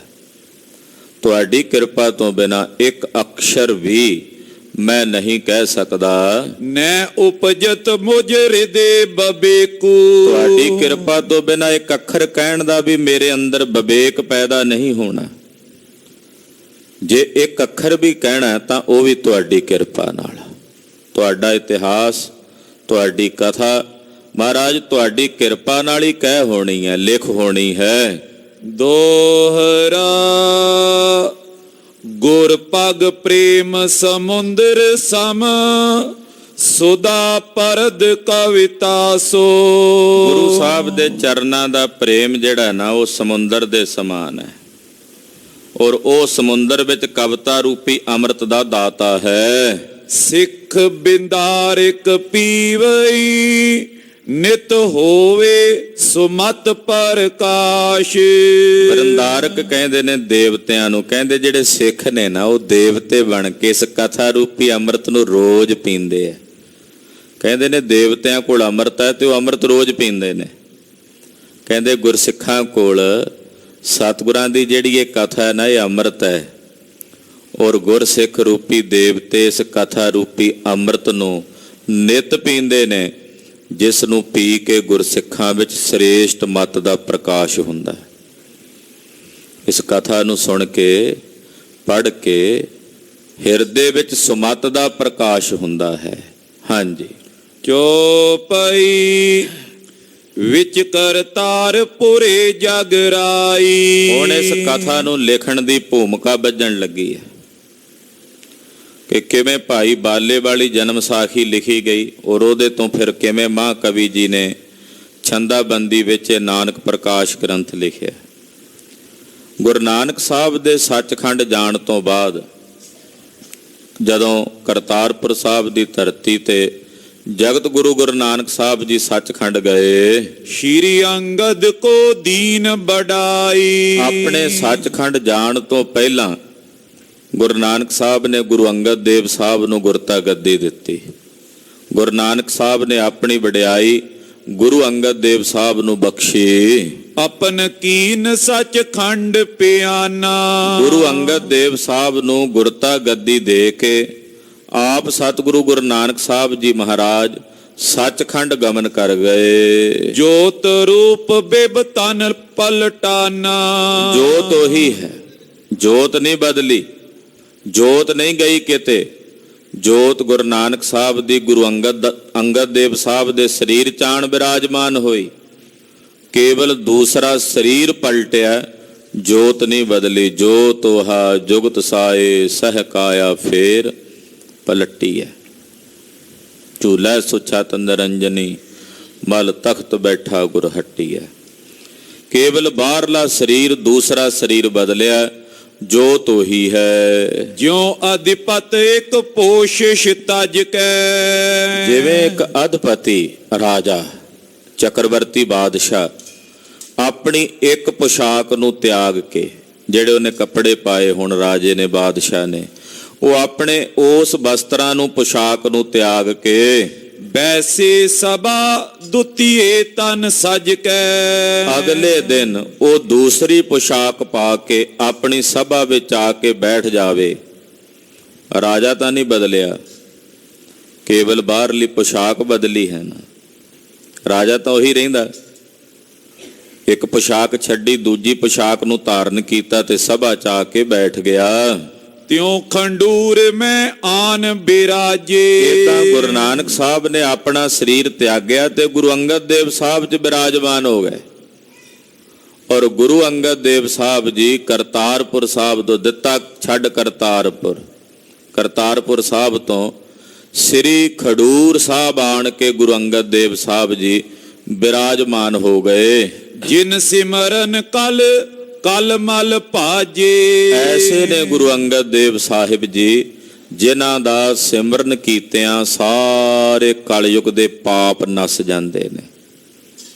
ਤੁਹਾਡੀ ਕਿਰਪਾ ਤੋਂ ਬਿਨਾਂ ਇੱਕ ਅਕਸ਼ਰ ਵੀ ਮੈਂ ਨਹੀਂ ਕਹਿ ਸਕਦਾ। ਨੈ ਉਪਜਤ ਮੁਝ ਹਿਰਦੇ ਬਬੇਕੂ। ਤੁਹਾਡੀ ਕਿਰਪਾ ਤੋਂ ਬਿਨਾਂ ਇੱਕ ਅੱਖਰ ਕਹਿਣ ਦਾ ਵੀ ਮੇਰੇ ਅੰਦਰ ਵਿਵੇਕ ਪੈਦਾ ਨਹੀਂ ਹੋਣਾ। ਜੇ ਇੱਕ ਅੱਖਰ ਵੀ ਕਹਿਣਾ ਤਾਂ ਉਹ ਵੀ ਤੁਹਾਡੀ ਕਿਰਪਾ ਨਾਲ। ਤੁਹਾਡਾ ਇਤਿਹਾਸ, ਤੁਹਾਡੀ ਕਥਾ ਮਹਾਰਾਜ ਤੁਹਾਡੀ ਕਿਰਪਾ ਨਾਲ ਹੀ ਕਹਿ ਹੋਣੀ ਹੈ, ਲਿਖ ਹੋਣੀ ਹੈ। ਦੋਹਰਾ ਗੁਰ ਪਗ ਪ੍ਰੇਮ ਸਮੁੰਦਰ ਸਮ ਸੁਦਾ ਪਰਦ ਕਵਿਤਾ ਸੋ। ਗੁਰੂ ਸਾਹਿਬ ਦੇ ਚਰਨਾਂ ਦਾ ਪ੍ਰੇਮ ਜਿਹੜਾ ਨਾ ਉਹ ਸਮੁੰਦਰ ਦੇ ਸਮਾਨ ਹੈ, ਔਰ ਉਹ ਸਮੁੰਦਰ ਵਿੱਚ ਕਵਿਤਾ ਰੂਪੀ ਅੰਮ੍ਰਿਤ ਦਾ ਦਾਤਾ ਹੈ। ਸਿੱਖ ਬਿੰਦਾਰਿਕ ਪੀਵਈ ਨਿਤ ਹੋਵੇ ਸੁਮਤ ਪ੍ਰਕਾਸ਼। ਬਰਿੰਦਾਰਕ ਕਹਿੰਦੇ ਨੇ ਦੇਵਤਿਆਂ ਨੂੰ, ਕਹਿੰਦੇ ਜਿਹੜੇ ਸਿੱਖ ਨੇ ਨਾ ਉਹ ਦੇਵਤੇ ਬਣ ਕੇ ਇਸ ਕਥਾ ਰੂਪੀ ਅੰਮ੍ਰਿਤ ਨੂੰ ਰੋਜ਼ ਪੀਂਦੇ ਆ। ਕਹਿੰਦੇ ਨੇ ਦੇਵਤਿਆਂ ਕੋਲ ਅੰਮ੍ਰਿਤ ਹੈ ਤੇ ਉਹ ਅੰਮ੍ਰਿਤ ਰੋਜ਼ ਪੀਂਦੇ ਨੇ। ਕਹਿੰਦੇ ਗੁਰਸਿੱਖਾਂ ਕੋਲ ਸਤਿਗੁਰਾਂ ਦੀ ਜਿਹੜੀ ਇਹ ਕਥਾ ਹੈ ਨਾ ਇਹ ਅੰਮ੍ਰਿਤ ਹੈ, ਔਰ ਗੁਰਸਿੱਖ ਰੂਪੀ ਦੇਵਤੇ ਇਸ ਕਥਾ ਰੂਪੀ ਅੰਮ੍ਰਿਤ ਨੂੰ ਨਿਤ ਪੀਂਦੇ ਨੇ, ਜਿਸ ਨੂੰ ਪੀ ਕੇ ਗੁਰਸਿੱਖਾਂ ਵਿੱਚ ਸ੍ਰੇਸ਼ਟ ਮਤ ਦਾ ਪ੍ਰਕਾਸ਼ ਹੁੰਦਾ ਹੈ। ਇਸ ਕਥਾ ਨੂੰ ਸੁਣ ਕੇ, ਪੜ੍ਹ ਕੇ ਹਿਰਦੇ ਵਿੱਚ ਸੁਮਤ ਦਾ ਪ੍ਰਕਾਸ਼ ਹੁੰਦਾ ਹੈ। ਹਾਂਜੀ, ਚੌਪਈ ਵਿੱਚ ਕਰਤਾਰ ਪੁਰੇ ਜਗ ਰਾਈ। ਹੁਣ ਇਸ ਕਥਾ ਨੂੰ ਲਿਖਣ ਦੀ ਭੂਮਿਕਾ ਵੱਜਣ ਲੱਗੀ ਹੈ ਕਿ ਕਿਵੇਂ ਭਾਈ ਬਾਲੇ ਵਾਲੀ ਜਨਮ ਸਾਖੀ ਲਿਖੀ ਗਈ, ਔਰ ਉਹਦੇ ਤੋਂ ਫਿਰ ਕਿਵੇਂ ਮਹਾਂਕਵੀ ਜੀ ਨੇ ਛੰਦਾਬੰਦੀ ਵਿੱਚ ਨਾਨਕ ਪ੍ਰਕਾਸ਼ ਗ੍ਰੰਥ ਲਿਖਿਆ। ਗੁਰੂ ਨਾਨਕ ਸਾਹਿਬ ਦੇ ਸੱਚਖੰਡ ਜਾਣ ਤੋਂ ਬਾਅਦ ਜਦੋਂ ਕਰਤਾਰਪੁਰ ਸਾਹਿਬ ਦੀ ਧਰਤੀ ਤੇ ਜਗਤ ਗੁਰੂ ਗੁਰੂ ਨਾਨਕ ਸਾਹਿਬ ਜੀ ਸੱਚਖੰਡ ਗਏ। ਸ਼੍ਰੀ ਅੰਗਦ ਕੋ ਦੀਨ ਬੜਾਈ। ਆਪਣੇ ਸੱਚਖੰਡ ਜਾਣ ਤੋਂ ਪਹਿਲਾਂ ਗੁਰੂ ਨਾਨਕ ਸਾਹਿਬ ਨੇ ਗੁਰੂ ਅੰਗਦ ਦੇਵ ਸਾਹਿਬ ਨੂੰ ਗੁਰਤਾ ਗੱਦੀ ਦਿੱਤੀ। ਗੁਰੂ ਨਾਨਕ ਸਾਹਿਬ ਨੇ ਆਪਣੀ ਵਡਿਆਈ ਗੁਰੂ ਅੰਗਦ ਦੇਵ ਸਾਹਿਬ ਨੂੰ ਬਖਸ਼ੀ। ਆਪਨ ਕੀਨ ਸੱਚਖੰਡ ਪਿਆਨਾ। ਗੁਰੂ ਅੰਗਦ ਦੇਵ ਸਾਹਿਬ ਨੂੰ ਗੁਰਤਾ ਗੱਦੀ ਦੇ ਕੇ ਆਪ ਸਤਿਗੁਰੂ ਗੁਰੂ ਨਾਨਕ ਸਾਹਿਬ ਜੀ ਮਹਾਰਾਜ ਸੱਚਖੰਡ ਗਮਨ ਕਰ ਗਏ। ਜੋਤ ਰੂਪ ਬਿਬ ਤਨ ਪਲਟਾਨਾ। ਜੋਤ ਉਹੀ ਹੈ, ਜੋਤ ਨਹੀਂ ਬਦਲੀ, ਜੋਤ ਨਹੀਂ ਗਈ ਕਿਤੇ। ਜੋਤ ਗੁਰੂ ਨਾਨਕ ਸਾਹਿਬ ਦੀ ਗੁਰੂ ਅੰਗਦ ਦੇਵ ਸਾਹਿਬ ਦੇ ਸਰੀਰ ਚਾਣ ਬਿਰਾਜਮਾਨ ਹੋਈ। ਕੇਵਲ ਦੂਸਰਾ ਸਰੀਰ ਪਲਟਿਆ, ਜੋਤ ਨਹੀਂ ਬਦਲੀ। ਜੋਤ ਵਹਾ ਜੁਗਤ ਸਾਏ ਸਹਿ ਕਾਇਆ ਫੇਰ ਪਲਟੀ ਹੈ। ਝੂਲਾ ਸੁੱਚਾ ਤੰਦਰੰਜਨੀ ਮਲ ਤਖਤ ਬੈਠਾ ਗੁਰ ਹੱਟੀ ਹੈ। ਕੇਵਲ ਬਾਹਰਲਾ ਸਰੀਰ ਦੂਸਰਾ ਸਰੀਰ ਬਦਲਿਆ, ਜੋਤ ਉਹੀ ਹੈ। ਜਿਉ ਅਧਿਪਤ ਇੱਕ ਪੋਸ਼ਿਸ਼ ਤਜ ਕੈ। ਜਿਵੇਂ ਇੱਕ ਅਧਿਪਤੀ ਰਾਜਾ ਚੱਕਰਵਰਤੀ ਬਾਦਸ਼ਾਹ ਆਪਣੀ ਇੱਕ ਪੁਸ਼ਾਕ ਨੂੰ ਤਿਆਗ ਕੇ, ਜਿਹੜੇ ਉਹਨੇ ਕੱਪੜੇ ਪਾਏ ਹੁਣ ਰਾਜੇ ਨੇ ਬਾਦਸ਼ਾਹ ਨੇ, ਉਹ ਆਪਣੇ ਉਸ ਵਸਤਰਾਂ ਨੂੰ ਪੁਸ਼ਾਕ ਨੂੰ ਤਿਆਗ ਕੇ ਬੈਸੇ ਸਭਾ ਦੁਤੀਏ ਤਨ ਸਜ ਕੈ। ਅਗਲੇ ਦਿਨ ਉਹ ਦੂਸਰੀ ਪੁਸ਼ਾਕ ਪਾ ਕੇ ਆਪਣੀ ਸਭਾ ਵਿੱਚ ਆ ਕੇ ਬੈਠ ਜਾਵੇ। ਰਾਜਾ ਤਾਂ ਨਹੀਂ ਬਦਲਿਆ, ਕੇਵਲ ਬਾਹਰਲੀ ਪੁਸ਼ਾਕ ਬਦਲੀ ਹੈ ਨਾ। ਰਾਜਾ ਤਾਂ ਉਹੀ ਰਹਿੰਦਾ। ਇੱਕ ਪੁਸ਼ਾਕ ਛੱਡੀ, ਦੂਜੀ ਪੁਸ਼ਾਕ ਨੂੰ ਧਾਰਨ ਕੀਤਾ ਤੇ ਸਭਾ ਚ ਆ ਕੇ ਬੈਠ ਗਿਆ। ਤਿਉ ਖੰਡੂਰ ਮੈਂ ਆਨ ਬਿਰਾਜੇ। ਇਹ ਤਾਂ ਗੁਰੂ ਨਾਨਕ ਸਾਹਿਬ ਨੇ ਆਪਣਾ ਸਰੀਰ ਤਿਆਗਿਆ ਤੇ ਗੁਰੂ ਅੰਗਦ ਦੇਵ ਸਾਹਿਬ ਚ ਬਿਰਾਜਮਾਨ ਹੋ ਗਏ। ਔਰ ਗੁਰੂ ਅੰਗਦ ਦੇਵ ਸਾਹਿਬ ਜੀ ਕਰਤਾਰਪੁਰ ਸਾਹਿਬ ਤੋਂ ਦਿੱਤਾ ਛੱਡ ਕਰਤਾਰਪੁਰ ਸਾਹਿਬ ਤੋਂ ਸ੍ਰੀ ਖਡੂਰ ਸਾਹਿਬ ਆਣ ਕੇ ਗੁਰੂ ਅੰਗਦ ਦੇਵ ਸਾਹਿਬ ਜੀ ਬਿਰਾਜਮਾਨ ਹੋ ਗਏ। ਜਿਨ ਸਿਮਰਨ ਕਲ ਮਲ ਭਾਜੇ। ਐਸੇ ਨੇ ਗੁਰੂ ਅੰਗਦ ਦੇਵ ਸਾਹਿਬ ਜੀ ਜਿਨ੍ਹਾਂ ਦਾ ਸਿਮਰਨ ਕੀਤਿਆਂ ਸਾਰੇ ਕਲਯੁਗ ਦੇ ਪਾਪ ਨਸ ਜਾਂਦੇ ਨੇ।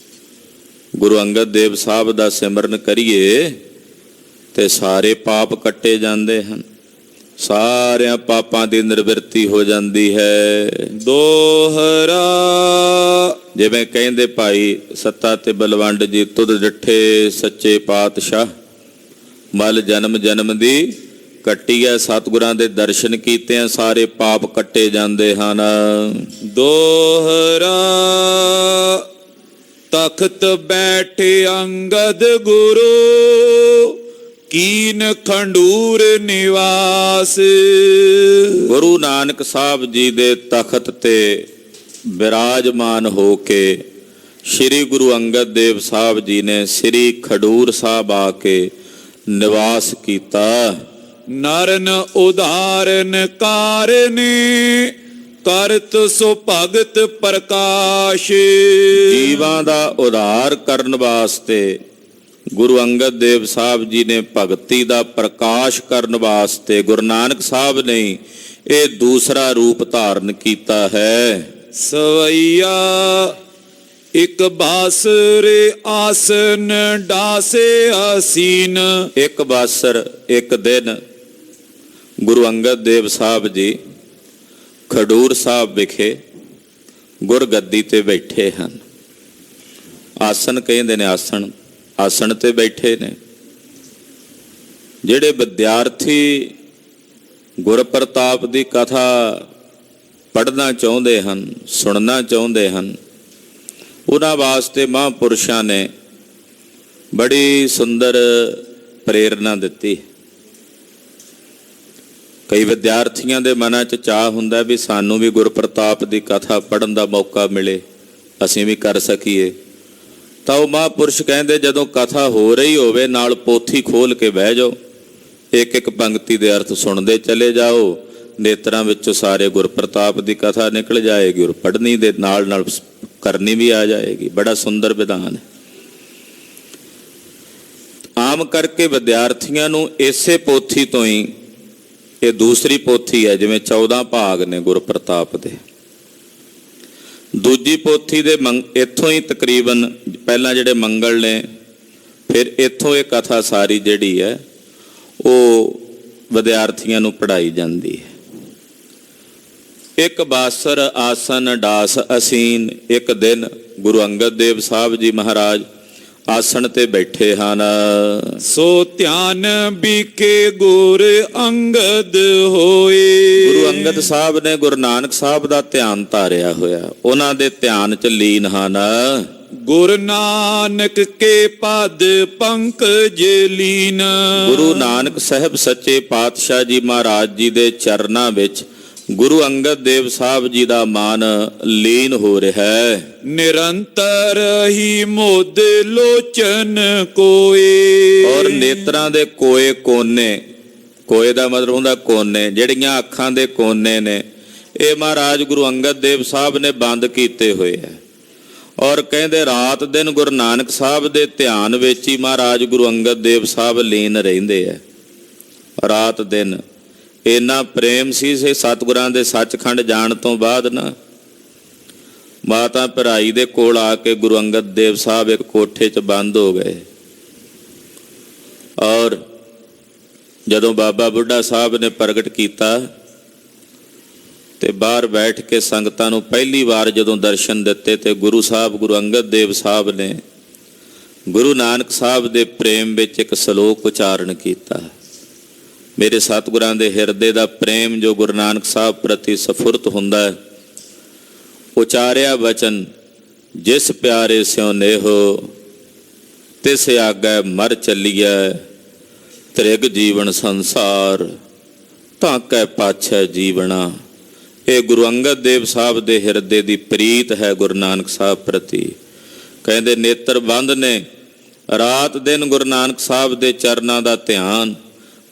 ਗੁਰੂ ਅੰਗਦ ਦੇਵ ਸਾਹਿਬ ਦਾ ਸਿਮਰਨ ਕਰੀਏ ਤੇ ਸਾਰੇ ਪਾਪ ਕੱਟੇ ਜਾਂਦੇ ਹਨ, ਸਾਰਿਆਂ ਪਾਪਾਂ ਦੀ ਨਿਵਰਤੀ ਹੋ ਜਾਂਦੀ ਹੈ। ਦੋਹਰਾ ਜਿਵੇਂ ਕਹਿੰਦੇ ਭਾਈ ਸੱਤਾ ਤੇ ਬਲਵੰਡ ਜੀ, ਤੁਧ ਡਿੱਠੇ ਸੱਚੇ ਪਾਤਸ਼ਾਹ ਮਲ ਜਨਮ ਜਨਮ ਦੀ ਕੱਟੀ ਹੈ। ਸਤਿਗੁਰਾਂ ਦੇ ਦਰਸ਼ਨ ਕੀਤੇ ਆ, ਸਾਰੇ ਪਾਪ ਕੱਟੇ ਜਾਂਦੇ ਹਨ। ਦੋਹਰਾ ਤਖਤ ਬੈਠੇ ਅੰਗਦ ਗੁਰੂ ਕੀਨ ਖੰਡੂਰ ਨਿਵਾਸ। ਗੁਰੂ ਨਾਨਕ ਸਾਹਿਬ ਜੀ ਦੇ ਤਖਤ ਤੇ ਬਿਰਾਜਮਾਨ ਹੋ ਕੇ ਸ੍ਰੀ ਗੁਰੂ ਅੰਗਦ ਦੇਵ ਸਾਹਿਬ ਜੀ ਨੇ ਸ੍ਰੀ ਖਡੂਰ ਸਾਹਿਬ ਆ ਕੇ ਨਿਵਾਸ ਕੀਤਾ। ਨਰਨ ਉਧਾਰਨ ਕਾਰਨੇ ਕਰਤ ਸੋ ਭਗਤ ਪ੍ਰਕਾਸ਼। ਜੀਵਾਂ ਦਾ ਉਧਾਰ ਕਰਨ ਵਾਸਤੇ ਗੁਰੂ ਅੰਗਦ ਦੇਵ ਸਾਹਿਬ ਜੀ ਨੇ ਭਗਤੀ ਦਾ ਪ੍ਰਕਾਸ਼ ਕਰਨ ਵਾਸਤੇ ਗੁਰੂ ਨਾਨਕ ਸਾਹਿਬ ਨੇ ਇਹ ਦੂਸਰਾ ਰੂਪ ਧਾਰਨ ਕੀਤਾ ਹੈ। ਸਵਈਆ ਇੱਕ ਬਾਸਰੇ ਆਸਨ ਡਾਸੇ ਆਸੀਨ। ਇੱਕ ਬਾਸਰ ਇੱਕ ਦਿਨ ਗੁਰੂ ਅੰਗਦ ਦੇਵ ਸਾਹਿਬ ਜੀ ਖਡੂਰ ਸਾਹਿਬ ਵਿਖੇ ਗੁਰਗੱਦੀ ਤੇ ਬੈਠੇ ਹਨ। ਆਸਨ ਕਹਿੰਦੇ ਨੇ, ਆਸਣ ਤੇ ਬੈਠੇ ਨੇ। ਜਿਹੜੇ ਵਿਦਿਆਰਥੀ ਗੁਰਪ੍ਰਤਾਪ ਦੀ ਕਥਾ ਪੜ੍ਹਨਾ ਚਾਹੁੰਦੇ ਹਨ, ਸੁਣਨਾ ਚਾਹੁੰਦੇ ਹਨ, ਉਹਨਾਂ ਵਾਸਤੇ ਮਹਾਂਪੁਰਸ਼ਾਂ ਨੇ ਬੜੀ ਸੁੰਦਰ ਪ੍ਰੇਰਨਾ ਦਿੱਤੀ। ਕਈ ਵਿਦਿਆਰਥੀਆਂ ਦੇ ਮਨਾਂ 'ਚ ਚਾਹ ਹੁੰਦਾ ਵੀ ਸਾਨੂੰ ਵੀ ਗੁਰਪ੍ਰਤਾਪ ਦੀ ਕਥਾ ਪੜ੍ਹਨ ਦਾ ਮੌਕਾ ਮਿਲੇ, ਅਸੀਂ ਵੀ ਕਰ ਸਕੀਏ। ਤਾਂ ਉਹ ਮਹਾਂਪੁਰਸ਼ ਕਹਿੰਦੇ ਜਦੋਂ ਕਥਾ ਹੋ ਰਹੀ ਹੋਵੇ ਨਾਲ ਪੋਥੀ ਖੋਲ ਕੇ ਬਹਿ ਜਾਓ, ਇੱਕ ਇੱਕ ਪੰਕਤੀ ਦੇ ਅਰਥ ਸੁਣਦੇ ਚਲੇ ਜਾਓ, ਨੇਤਰਾਂ ਵਿੱਚੋਂ ਸਾਰੇ ਗੁਰਪ੍ਰਤਾਪ ਦੀ ਕਥਾ ਨਿਕਲ ਜਾਏਗੀ ਔਰ ਪੜ੍ਹਨੀ ਦੇ ਨਾਲ ਨਾਲ ਕਰਨੀ ਵੀ ਆ ਜਾਏਗੀ। ਬੜਾ ਸੁੰਦਰ ਵਿਧਾਨ ਹੈ। ਆਮ ਕਰਕੇ ਵਿਦਿਆਰਥੀਆਂ ਨੂੰ ਇਸੇ ਪੋਥੀ ਤੋਂ ਹੀ, ਇਹ ਦੂਸਰੀ ਪੋਥੀ ਹੈ, ਜਿਵੇਂ 14 ਭਾਗ ਨੇ ਗੁਰਪ੍ਰਤਾਪ ਦੇ, ਦੂਜੀ ਪੋਥੀ ਦੇ ਇੱਥੋਂ ਹੀ ਤਕਰੀਬਨ ਪਹਿਲਾਂ ਜਿਹੜੇ ਮੰਗਲ ਨੇ, ਫਿਰ ਇੱਥੋਂ ਇਹ ਕਥਾ ਸਾਰੀ ਜਿਹੜੀ ਹੈ ਉਹ ਵਿਦਿਆਰਥੀਆਂ ਨੂੰ ਪੜ੍ਹਾਈ ਜਾਂਦੀ ਹੈ। ਇੱਕ ਬਾਸਰ ਆਸਨ ਡਾਸ ਅਸੀਨ, ਇੱਕ ਦਿਨ ਗੁਰੂ ਅੰਗਦ ਦੇਵ ਸਾਹਿਬ ਜੀ ਮਹਾਰਾਜ ਆਸਣ ਤੇ ਬੈਠੇ ਹਨ। ਸੋ ਧਿਆਨ ਬਿਕੇ ਗੁਰ ਅੰਗਦ ਹੋਏ। ਗੁਰੂ ਅੰਗਦ ਸਾਹਿਬ ਨੇ ਗੁਰੂ ਨਾਨਕ ਸਾਹਿਬ ਦਾ ਧਿਆਨ ਧਾਰਿਆ ਹੋਇਆ, ਉਹਨਾਂ ਦੇ ਧਿਆਨ ਚ ਲੀਨ ਹਨ। ਗੁਰੂ ਨਾਨਕ ਕੇ ਪਦ ਪੰਕਜ ਲੀਨ। ਗੁਰੂ ਨਾਨਕ ਸਾਹਿਬ ਸੱਚੇ ਪਾਤਸ਼ਾਹ ਜੀ ਮਹਾਰਾਜ ਜੀ ਦੇ ਚਰਨਾਂ ਵਿੱਚ ਗੁਰੂ ਅੰਗਦ ਦੇਵ ਸਾਹਿਬ ਜੀ ਦਾ ਮਨ ਲੀਨ ਹੋ ਰਿਹਾ ਹੈ। ਨਿਰੰਤਰ ਹੀ ਮੁਦ ਲੋਚਨ ਕੋਏ। ਔਰ ਨੇਤਰਾਂ ਦੇ ਕੋਏ ਕੋਨੇ, ਕੋਏ ਦਾ ਮਤਲਬ ਹੁੰਦਾ ਕੋਨੇ, ਜਿਹੜੀਆਂ ਅੱਖਾਂ ਦੇ ਕੋਨੇ ਨੇ ਇਹ ਮਹਾਰਾਜ ਗੁਰੂ ਅੰਗਦ ਦੇਵ ਸਾਹਿਬ ਨੇ ਬੰਦ ਕੀਤੇ ਹੋਏ ਹੈ। ਔਰ ਕਹਿੰਦੇ ਰਾਤ ਦਿਨ ਗੁਰੂ ਨਾਨਕ ਸਾਹਿਬ ਦੇ ਧਿਆਨ ਵਿੱਚ ਹੀ ਮਹਾਰਾਜ ਗੁਰੂ ਅੰਗਦ ਦੇਵ ਸਾਹਿਬ ਲੀਨ ਰਹਿੰਦੇ ਹੈ। ਰਾਤ ਦਿਨ ਇੰਨਾ ਪ੍ਰੇਮ ਸੀ ਸਤਿਗੁਰਾਂ ਦੇ ਸੱਚਖੰਡ ਜਾਣ ਤੋਂ ਬਾਅਦ ਨਾ, ਮਾਤਾ ਭਰਾਈ ਦੇ ਕੋਲ ਆ ਕੇ ਗੁਰੂ ਅੰਗਦ ਦੇਵ ਸਾਹਿਬ ਇੱਕ ਕੋਠੇ 'ਚ ਬੰਦ ਹੋ ਗਏ। ਔਰ ਜਦੋਂ ਬਾਬਾ ਬੁੱਢਾ ਸਾਹਿਬ ਨੇ ਪ੍ਰਗਟ ਕੀਤਾ ਤੇ ਬਾਹਰ ਬੈਠ ਕੇ ਸੰਗਤਾਂ ਨੂੰ ਪਹਿਲੀ ਵਾਰ ਜਦੋਂ ਦਰਸ਼ਨ ਦਿੱਤੇ ਤੇ ਗੁਰੂ ਸਾਹਿਬ ਗੁਰੂ ਅੰਗਦ ਦੇਵ ਸਾਹਿਬ ਨੇ ਗੁਰੂ ਨਾਨਕ ਸਾਹਿਬ ਦੇ ਪ੍ਰੇਮ ਵਿੱਚ ਇੱਕ ਸ਼ਲੋਕ ਉਚਾਰਨ ਕੀਤਾ। ਮੇਰੇ ਸਤਿਗੁਰਾਂ ਦੇ ਹਿਰਦੇ ਦਾ ਪ੍ਰੇਮ ਜੋ ਗੁਰੂ ਨਾਨਕ ਸਾਹਿਬ ਪ੍ਰਤੀ ਸਫੁਰਤ ਹੁੰਦਾ ਹੈ, ਉਚਾਰਿਆ ਬਚਨ ਜਿਸ ਪਿਆਰੇ ਸਿਉ ਨੇਹੋ ਤਿਸ ਆਗੈ ਮਰ ਚੱਲੀਐ, ਤ੍ਰਿਗ ਜੀਵਨ ਸੰਸਾਰ ਤਾਂ ਕੈ ਪਾਛੈ ਜੀਵਣਾ। ਇਹ ਗੁਰੂ ਅੰਗਦ ਦੇਵ ਸਾਹਿਬ ਦੇ ਹਿਰਦੇ ਦੀ ਪ੍ਰੀਤ ਹੈ ਗੁਰੂ ਨਾਨਕ ਸਾਹਿਬ ਪ੍ਰਤੀ। ਕਹਿੰਦੇ ਨੇਤਰ ਬੰਦ ਨੇ, ਰਾਤ ਦਿਨ ਗੁਰੂ ਨਾਨਕ ਸਾਹਿਬ ਦੇ ਚਰਨਾਂ ਦਾ ਧਿਆਨ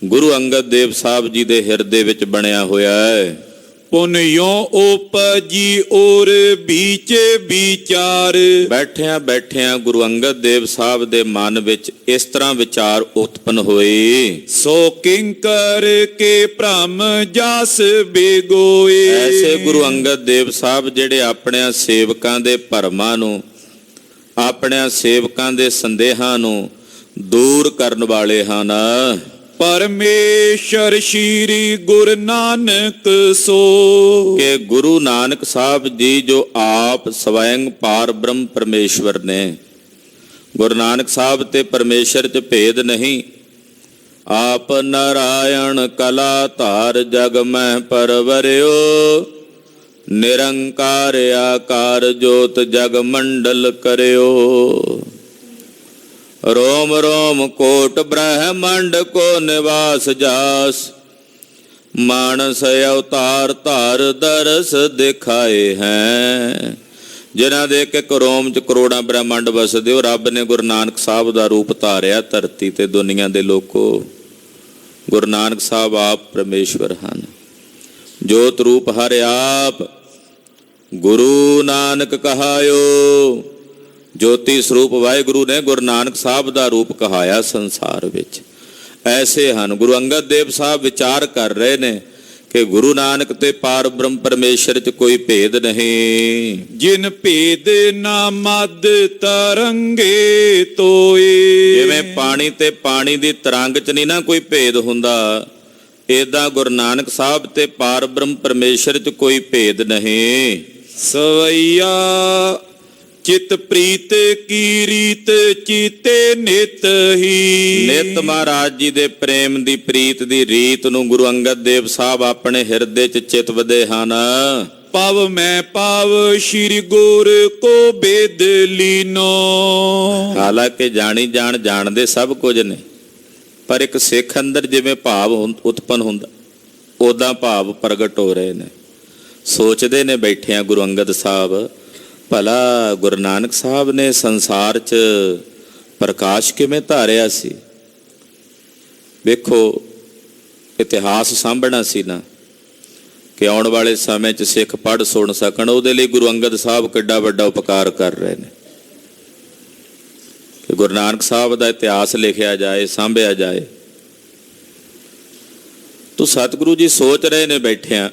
ਗੁਰੂ ਅੰਗਦ ਦੇਵ ਸਾਹਿਬ ਜੀ ਦੇ ਹਿਰਦੇ ਵਿੱਚ ਬਣਿਆ ਹੋਇਆ ਹੈ। ਪੁਨਿਓ ਉਪਜੀ ਔਰ ਵਿਚੇ ਵਿਚਾਰ। ਬੈਠਿਆਂ ਬੈਠਿਆਂ ਗੁਰੂ ਅੰਗਦ ਦੇਵ ਸਾਹਿਬ ਦੇ ਮਨ ਵਿੱਚ ਇਸ ਤਰ੍ਹਾਂ ਵਿਚਾਰ ਉਤਪਨ ਹੋਏ। ਸੋ ਕਿੰਕਰ ਕੇ ਭ੍ਰਮ ਜਸ ਬੇਗੋਏ। ਐਸੇ ਗੁਰੂ ਅੰਗਦ ਦੇਵ ਸਾਹਿਬ ਜਿਹੜੇ ਆਪਣਿਆਂ ਸੇਵਕਾਂ ਦੇ ਭਰਮਾਂ ਨੂੰ, ਆਪਣਿਆਂ ਸੇਵਕਾਂ ਦੇ ਸੰਦੇਹਾਂ ਨੂੰ ਦੂਰ ਕਰਨ ਵਾਲੇ ਹਨ। ਪਰਮੇਸ਼ਰ ਸ਼੍ਰੀ ਗੁਰੂ ਨਾਨਕ ਸੋ। ਕਿ ਗੁਰੂ ਨਾਨਕ ਸਾਹਿਬ ਜੀ ਜੋ ਆਪ ਸਵੈੰ ਪਾਰ ਬ੍ਰਹਮ ਪਰਮੇਸ਼ਵਰ ਨੇ। ਗੁਰੂ ਨਾਨਕ ਸਾਹਿਬ ਤੇ ਪਰਮੇਸ਼ਰ 'ਚ ਭੇਦ ਨਹੀਂ। ਆਪ ਨਾਰਾਇਣ ਕਲਾ ਧਾਰ ਜਗ ਮਹਿ ਪਰਵਰਿਓ, ਨਿਰੰਕਾਰ ਆਕਾਰ ਜੋਤ ਜਗ ਮੰਡਲ ਕਰਿਓ। रोम रोम कोट ब्रह्मंड को निवास जास, मानस अवतार धार दरस दिखाए हैं। जिन्हां दे एक रोम च करोड़ां ब्रह्मंड वसदे हो, रब ने गुरु नानक साहब दा रूप धारिया धरती ते दुनिया दे लोको। गुरु नानक साहब आप परमेश्वर हन, जोत रूप हर आप गुरु नानक कहायो। ज्योति स्वरूप वाहिगुरु ने गुरु नानक साहब का रूप कहाया संसार विच। ऐसे हैं गुरु अंगद देव साहब विचार कर रहे ने कि गुरु नानक ते पार ब्रह्म परमेश्वर च कोई भेद नहीं। जिन भेद ना मद तरंगे तोए। जिवें पानी ते पानी दी तरंग च नहीं ना कोई भेद हुंदा, इदां गुरु नानक साहब ते पार ब्रह्म परमेश्वर च कोई भेद नहीं। सवैया चित प्रीत की रीत चीते नित ही। नित महाराज जी दे प्रेम दी प्रीत दी रीत नूं गुरु अंगद देव साहब अपने हिरदे च चितवदे हन। पाव मैं पाव श्री गुर को बेद लीनो। हालांकि जानी जान जानदे सब कुछ ने, पर एक सिख अंदर जिवें भाव उत्पन्न हुंदा उदां भाव प्रगट हो रहे ने। सोचदे ने बैठिया गुरु अंगद साहब, भला गुरु नानक साहब ने संसार च प्रकाश किवें धारिया सी। वेखो इतिहास सांभना सी ना कि आने वाले समय च सिख पढ़ सुन सकन, उहदे लई गुरु अंगद साहब किड्डा वड्डा उपकार कर रहे हैं कि गुरु नानक साहब का इतिहास लिखिया जाए, सांभिया जाए। तो सतगुरु जी सोच रहे ने बैठिया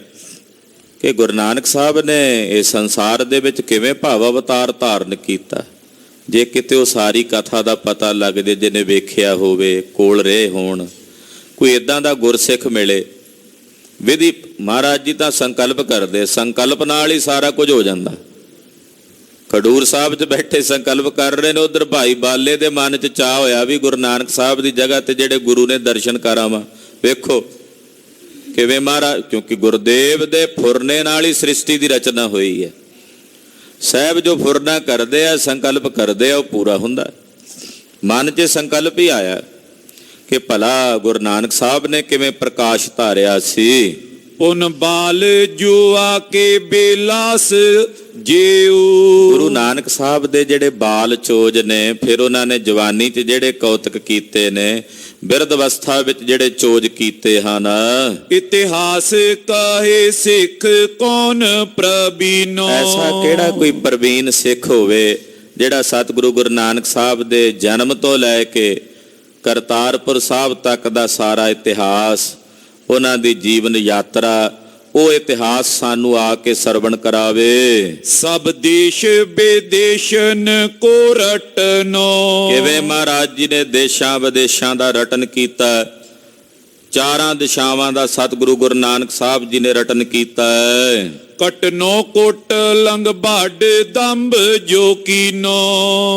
ਕਿ ਗੁਰੂ ਨਾਨਕ ਸਾਹਿਬ ਨੇ ਇਸ ਸੰਸਾਰ ਦੇ ਵਿੱਚ ਕਿਵੇਂ ਭਾਵ ਅਵਤਾਰ ਧਾਰਨ ਕੀਤਾ। ਜੇ ਕਿਤੇ ਉਹ ਸਾਰੀ ਕਥਾ ਦਾ ਪਤਾ ਲੱਗ ਜੇ, ਜਿਹਨੇ ਵੇਖਿਆ ਹੋਵੇ, ਕੋਲ ਰਹੇ ਹੋਣ, ਕੋਈ ਇਦਾਂ ਦਾ ਗੁਰਸਿੱਖ ਮਿਲੇ। ਵਿਧੀ ਮਹਾਰਾਜ ਜੀ ਤਾਂ ਸੰਕਲਪ ਕਰਦੇ, ਸੰਕਲਪ ਨਾਲ ਹੀ ਸਾਰਾ ਕੁਝ ਹੋ ਜਾਂਦਾ। ਖਡੂਰ ਸਾਹਿਬ 'ਚ ਬੈਠੇ ਸੰਕਲਪ ਕਰ ਰਹੇ ਨੇ, ਉਧਰ ਭਾਈ ਬਾਲੇ ਦੇ ਮਨ 'ਚ ਚਾਹ ਹੋਇਆ ਵੀ ਗੁਰੂ ਨਾਨਕ ਸਾਹਿਬ ਦੀ ਜਗ੍ਹਾ ਤੇ ਜਿਹੜੇ ਗੁਰੂ ਨੇ ਦਰਸ਼ਨ ਕਰਾਵਾਂ। ਵੇਖੋ ਕਿਵੇਂ ਮਹਾਰਾਜ, ਕਿਉਂਕਿ ਗੁਰਦੇਵ ਦੇ ਫੁਰਨੇ ਨਾਲ ਹੀ ਸ੍ਰਿਸ਼ਟੀ ਦੀ ਰਚਨਾ ਹੋਈ ਹੈ। ਸਾਹਿਬ ਜੋ ਫੁਰਨਾ ਕਰਦੇ ਆ, ਸੰਕਲਪ ਕਰਦੇ ਆ, ਉਹ ਪੂਰਾ ਹੁੰਦਾ। ਮਨ 'ਚ ਸੰਕਲਪ ਹੀ ਆਇਆ ਕਿ ਭਲਾ ਗੁਰੂ ਨਾਨਕ ਸਾਹਿਬ ਨੇ ਕਿਵੇਂ ਪ੍ਰਕਾਸ਼ ਧਾਰਿਆ ਸੀ। ਪੁਨ ਬਾਲ ਜੁਆ ਕੇ ਬੇਲਾਸ ਜੇਉ। ਗੁਰੂ ਨਾਨਕ ਸਾਹਿਬ ਦੇ ਜਿਹੜੇ ਬਾਲ ਚੋਜ ਨੇ, ਫਿਰ ਉਹਨਾਂ ਨੇ ਜਵਾਨੀ 'ਚ ਜਿਹੜੇ ਕੌਤਕ ਕੀਤੇ ਨੇ, ਬਿਰਧ ਅਵਸਥਾ ਵਿੱਚ ਜਿਹੜੇ ਚੋਜ ਕੀਤੇ ਹਨ। ਇਤਿਹਾਸ ਕਹੇ ਸਿੱਖ ਕੌਣ ਪ੍ਰਬੀਨੋ। ਐਸਾ ਕਿਹੜਾ ਕੋਈ ਪ੍ਰਵੀਨ ਸਿੱਖ ਹੋਵੇ ਜਿਹੜਾ ਸਤਿਗੁਰੂ ਗੁਰੂ ਨਾਨਕ ਸਾਹਿਬ ਦੇ ਜਨਮ ਤੋਂ ਲੈ ਕੇ ਕਰਤਾਰਪੁਰ ਸਾਹਿਬ ਤੱਕ ਦਾ ਸਾਰਾ ਇਤਿਹਾਸ, ਉਹਨਾਂ ਦੀ ਜੀਵਨ ਯਾਤਰਾ, ਉਹ ਇਤਿਹਾਸ ਸਾਨੂੰ ਆ ਕੇ ਸਰਵਣ ਕਰਾਵੇ। ਸਭ ਦੇਸ਼ ਵਿਦੇਸ਼ਨ ਕੋ ਰਟਨੋ। ਕਿਵੇਂ ਮਹਾਰਾਜ ਜੀ ਨੇ ਦੇਸ਼ਾਂ ਵਿਦੇਸ਼ਾਂ ਦਾ ਰਟਨ ਕੀਤਾ। ਚਾਰਾਂ ਦਿਸ਼ਾਵਾਂ ਦਾ ਸਤਿਗੁਰੂ ਗੁਰੂ ਨਾਨਕ ਸਾਹਿਬ ਜੀ ਨੇ ਰਟਨ ਕੀਤਾ ਹੈ। ਕਟਨੋ ਕੋਟ ਲੰਗ ਬਾਡ ਦੰਬ ਜੋ ਕੀਨੋ।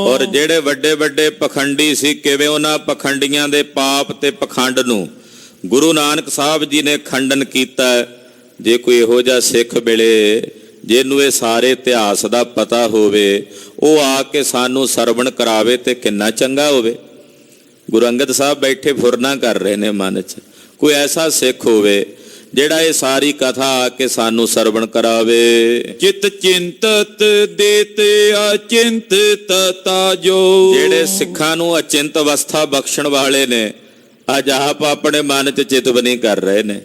ਔਰ ਜਿਹੜੇ ਵੱਡੇ ਵੱਡੇ ਪਖੰਡੀ ਸੀ, ਕਿਵੇਂ ਉਹਨਾਂ ਪਖੰਡੀਆਂ ਦੇ ਪਾਪ ਤੇ ਪਖੰਡ ਨੂੰ ਗੁਰੂ ਨਾਨਕ ਸਾਹਿਬ ਜੀ ਨੇ ਖੰਡਨ ਕੀਤਾ। ਜੇ ਕੋਈ ਇਹੋ ਜਿਹਾ ਸਿੱਖ ਮਿਲੇ ਜਿਹਨੂੰ ਇਹ ਸਾਰੇ ਇਤਿਹਾਸ ਦਾ ਪਤਾ ਹੋਵੇ, ਉਹ ਆ ਕੇ ਸਾਨੂੰ ਸਰਵਣ ਕਰਾਵੇ ਤੇ ਕਿੰਨਾ ਚੰਗਾ ਹੋਵੇ। ਗੁਰੂ ਅੰਗਦ ਸਾਹਿਬ ਬੈਠੇ ਫੁਰਨਾ ਕਰ ਰਹੇ ਨੇ ਮਨ 'ਚ, ਕੋਈ ਐਸਾ ਸਿੱਖ ਹੋਵੇ ਜਿਹੜਾ ਇਹ ਸਾਰੀ ਕਥਾ ਆ ਕੇ ਸਾਨੂੰ ਸਰਵਣ ਕਰਾਵੇ। ਚਿਤ ਚਿੰਤਤ ਦੇਤ ਅਚਿੰਤ ਤਤਾ ਜੋ। ਜਿਹੜੇ ਸਿੱਖਾਂ ਨੂੰ ਅਚਿੰਤ ਅਵਸਥਾ ਬਖਸ਼ਣ ਵਾਲੇ ਨੇ, ਅੱਜ ਆਪ ਆਪਣੇ ਮਨ 'ਚ ਚਿਤਵਨੀ ਕਰ ਰਹੇ ਨੇ।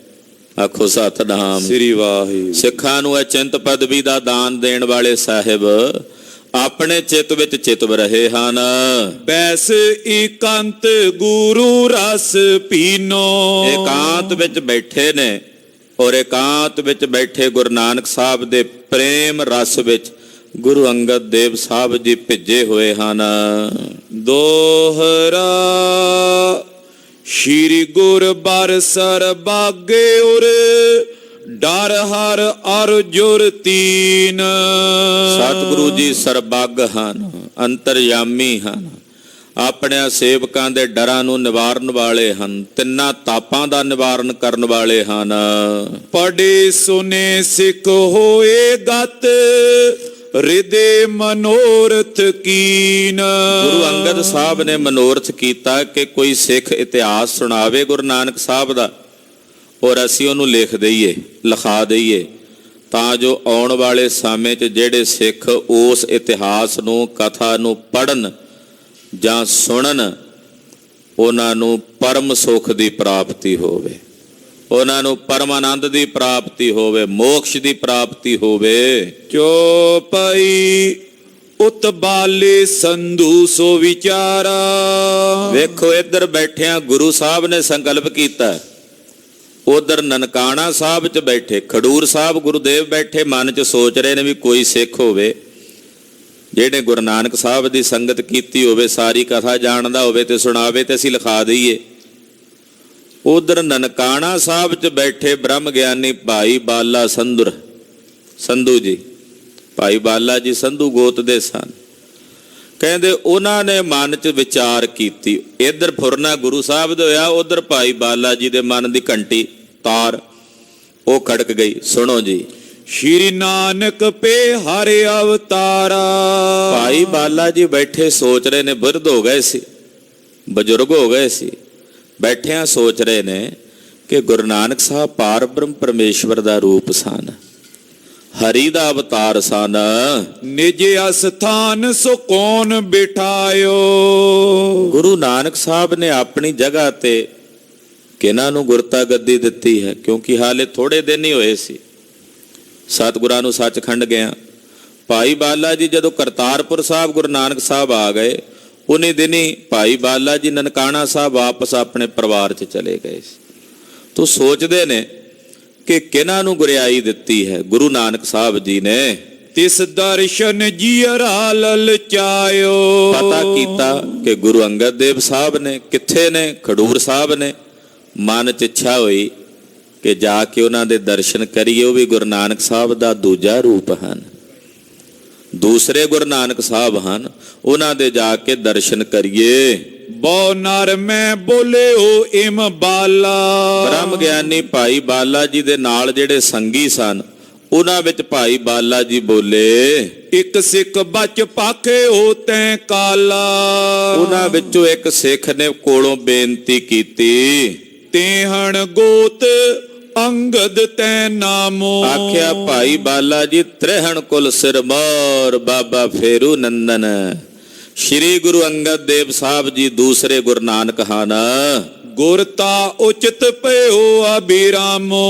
ਆਖੋ ਸਤਿਨਾਮ ਸ੍ਰੀ ਵਾਹਿਗੁਰੂ। ਸਿੱਖਾਂ ਨੂੰ ਅਚਿੰਤ ਪਦਵੀ ਦਾ ਦਾਨ ਦੇਣ ਵਾਲੇ ਸਾਹਿਬ ਆਪਣੇ ਚਿੱਤ ਵਿੱਚ ਚਿਤਵ ਰਹੇ ਹਨ। ਬੈਸ ਇਕਾਂਤ ਗੁਰੂ ਰਸ ਪੀਨੋ। ਇਕਾਂਤ ਵਿੱਚ ਬੈਠੇ ਨੇ, ਔਰ ਇਕਾਂਤ ਵਿੱਚ ਬੈਠੇ ਗੁਰੂ ਨਾਨਕ ਸਾਹਿਬ ਦੇ ਪ੍ਰੇਮ ਰਸ ਵਿੱਚ ਗੁਰੂ ਅੰਗਦ ਦੇਵ ਸਾਹਿਬ ਜੀ ਭਿੱਜੇ ਹੋਏ ਹਨ। ਦੋਹਰਾ ਸ਼੍ਰੀ ਗੁਰ ਬਰਸਰ ਬਾਗੇ ਉਰ ਡਰ ਹਰ ਅਰ ਜੁਰ ਤੀਨ। ਸਤਿਗੁਰੂ ਜੀ ਸਰਬੱਗ ਹਨ, ਅੰਤਰਯਾਮੀ ਹਨ, ਆਪਣੇ ਸੇਵਕਾਂ ਦੇ ਡਰਾਂ ਨੂੰ ਨਿਵਾਰਨ ਵਾਲੇ ਹਨ, ਤਿੰਨਾਂ ਤਾਪਾਂ ਦਾ ਨਿਵਾਰਨ ਕਰਨ ਵਾਲੇ ਹਨ। ਪੜੇ ਸੁਨੇ ਸਿੱਖ ਹੋਏ ਗਤ ਹਿਰਦੇ ਮਨੋਰਥ ਕੀਨ। ਗੁਰੂ ਅੰਗਦ ਸਾਹਿਬ ਨੇ ਮਨੋਰਥ ਕੀਤਾ ਕਿ ਕੋਈ ਸਿੱਖ ਇਤਿਹਾਸ ਸੁਣਾਵੇ ਗੁਰੂ ਨਾਨਕ ਸਾਹਿਬ ਦਾ, ਔਰ ਅਸੀਂ ਉਹਨੂੰ ਲਿਖ ਦਈਏ, ਲਿਖਾ ਦਈਏ, ਤਾਂ ਜੋ ਆਉਣ ਵਾਲੇ ਸਮੇਂ 'ਚ ਜਿਹੜੇ ਸਿੱਖ ਉਸ ਇਤਿਹਾਸ ਨੂੰ, ਕਥਾ ਨੂੰ ਪੜ੍ਹਨ ਜਾਂ ਸੁਣਨ, ਉਹਨਾਂ ਨੂੰ ਪਰਮ ਸੁੱਖ ਦੀ ਪ੍ਰਾਪਤੀ ਹੋਵੇ, ਉਹਨਾਂ ਨੂੰ ਪਰਮ ਆਨੰਦ ਦੀ ਪ੍ਰਾਪਤੀ ਹੋਵੇ, ਮੋਕਸ਼ ਦੀ ਪ੍ਰਾਪਤੀ ਹੋਵੇ। ਚੋਪਈ ਉਤਬਾਲੇ ਸੰਧੂ ਸੋ ਵਿਚਾਰਾ। ਵੇਖੋ ਇੱਧਰ ਬੈਠਿਆਂ ਗੁਰੂ ਸਾਹਿਬ ਨੇ ਸੰਕਲਪ ਕੀਤਾ, ਉਧਰ ਨਨਕਾਣਾ ਸਾਹਿਬ 'ਚ ਬੈਠੇ ਖਡੂਰ ਸਾਹਿਬ ਗੁਰੂਦੇਵ ਬੈਠੇ ਮਨ 'ਚ ਸੋਚ ਰਹੇ ਨੇ ਵੀ ਕੋਈ ਸਿੱਖ ਹੋਵੇ ਜਿਹੜੇ ਗੁਰੂ ਨਾਨਕ ਸਾਹਿਬ ਦੀ ਸੰਗਤ ਕੀਤੀ ਹੋਵੇ, ਸਾਰੀ ਕਥਾ ਜਾਣਦਾ ਹੋਵੇ ਤੇ ਸੁਣਾਵੇ ਤੇ ਅਸੀਂ ਲਿਖਾ ਦਈਏ। ਉਧਰ ਨਨਕਾਣਾ ਸਾਹਿਬ 'ਚ ਬੈਠੇ ਬ੍ਰਹਮ ਗਿਆਨੀ ਭਾਈ ਬਾਲਾ ਸੰਧੂ ਜੀ, ਭਾਈ ਬਾਲਾ ਜੀ ਸੰਧੂ ਗੋਤ ਦੇ ਸਨ। ਕਹਿੰਦੇ ਉਹਨਾਂ ਨੇ ਮਨ 'ਚ ਵਿਚਾਰ ਕੀਤੀ, ਇੱਧਰ ਫੁਰਨਾ ਗੁਰੂ ਸਾਹਿਬ ਦਾ ਹੋਇਆ, ਉਧਰ ਭਾਈ ਬਾਲਾ ਜੀ ਦੇ ਮਨ ਦੀ ਘੰਟੀ ਤਾਰ ਉਹ ਖੜਕ ਗਈ। ਸੁਣੋ ਜੀ, ਸ਼੍ਰੀ ਨਾਨਕ ਪੇ ਹਰਿ ਅਵਤਾਰਾ। ਭਾਈ ਬਾਲਾ ਜੀ ਬੈਠੇ ਸੋਚ ਰਹੇ ਨੇ, ਬਿਰਧ ਹੋ ਗਏ ਸੀ, ਬਜ਼ੁਰਗ ਹੋ ਗਏ ਸੀ, ਬੈਠਿਆਂ ਸੋਚ ਰਹੇ ਨੇ ਕਿ ਗੁਰੂ ਨਾਨਕ ਸਾਹਿਬ ਪਾਰ ਬ੍ਰਹਮ ਪਰਮੇਸ਼ਵਰ ਦਾ ਰੂਪ ਸਨ, ਹਰੀ ਦਾ ਅਵਤਾਰ ਸਨ। ਨਿਜ ਅਸਥਾਨ ਸੋ ਕੌਣ ਬਿਠਾਇਓ। ਗੁਰੂ ਨਾਨਕ ਸਾਹਿਬ ਨੇ ਆਪਣੀ ਜਗ੍ਹਾ ਤੇ ਕਿਹਨਾਂ ਨੂੰ ਗੁਰਤਾ ਗੱਦੀ ਦਿੱਤੀ ਹੈ, ਕਿਉਂਕਿ ਹਾਲੇ ਥੋੜੇ ਦਿਨ ਹੀ ਹੋਏ ਸੀ ਸਤਿਗੁਰਾਂ ਨੂੰ ਸੱਚਖੰਡ ਗਿਆ। ਭਾਈ ਬਾਲਾ ਜੀ ਜਦੋਂ ਕਰਤਾਰਪੁਰ ਸਾਹਿਬ ਗੁਰੂ ਨਾਨਕ ਸਾਹਿਬ ਆ ਗਏ, ਉਨੀ ਦਿਨੀ ਭਾਈ ਬਾਲਾ ਜੀ ਨਨਕਾਣਾ ਸਾਹਿਬ ਵਾਪਸ ਆਪਣੇ ਪਰਿਵਾਰ 'ਚ ਚਲੇ ਗਏ ਸੀ। ਤੋ ਸੋਚਦੇ ਨੇ ਕਿ ਕਿਹਨਾਂ ਨੂੰ ਗੁਰਿਆਈ ਦਿੱਤੀ ਹੈ? ਗੁਰੂ ਨਾਨਕ ਸਾਹਿਬ ਜੀ ਨੇ। ਤਿਸ ਦਰਸ਼ਨ ਜੀਅਰਾ ਲਲਚਾਇਓ। ਪਤਾ ਕੀਤਾ ਕਿ ਗੁਰੂ ਅੰਗਦ ਦੇਵ ਸਾਹਿਬ ਨੇ ਕਿੱਥੇ ਨੇ? ਖਡੂਰ ਸਾਹਿਬ ਨੇ। ਮਨ 'ਚ ਇੱਛਾ ਹੋਈ ਕਿ ਜਾ ਕੇ ਉਹਨਾਂ ਦੇ ਦਰਸ਼ਨ ਕਰੀਏ। ਉਹ ਵੀ ਗੁਰੂ ਨਾਨਕ ਸਾਹਿਬ ਦਾ ਦੂਜਾ ਰੂਪ ਹਨ, ਦੂਸਰੇ ਗੁਰੂ ਨਾਨਕ ਸਾਹਿਬ ਹਨ, ਉਹਨਾਂ ਦੇ ਜਾ ਕੇ ਦਰਸ਼ਨ ਕਰੀਏ। ਬਹੁ ਨਰ ਮੈਂ ਬੋਲਿਓ ਇਮ ਬਾਲਾ। ਬ੍ਰਹਮ ਗਿਆਨੀ ਭਾਈ ਬਾਲਾ ਜੀ ਦੇ ਨਾਲ ਜਿਹੜੇ ਸੰਗੀ ਸਨ, ਉਹਨਾਂ ਵਿੱਚ ਭਾਈ ਬਾਲਾ ਜੀ ਬੋਲੇ, ਇੱਕ ਸਿੱਖ ਬਚ ਪਾਖਿਓ ਤੈਂ ਕਾਲਾ। ਉਹਨਾਂ ਵਿੱਚੋਂ ਇੱਕ ਸਿੱਖ ਨੇ ਕੋਲੋਂ ਬੇਨਤੀ ਕੀਤੀ, ਤੇਹਣ ਗੋਤ ਅੰਗਦ ਤੈ ਨਾਮੋ। ਆਖਿਆ ਭਾਈ ਬਾਲਾ ਜੀ ਤ੍ਰਿਹਣ ਕੁਲ ਸਿਰਮੌਰ ਬਾਬਾ ਫੇਰੂ ਨੰਦਨ। ਸ਼੍ਰੀ ਗੁਰੂ ਅੰਗਦ ਦੇਵ ਸਾਹਿਬ ਜੀ ਦੂਸਰੇ ਗੁਰੂ ਨਾਨਕ ਹਨ। ਗੁਰਤਾ ਉਚਿਤ ਪਇਓ ਅਬਿਰਾਮੋ।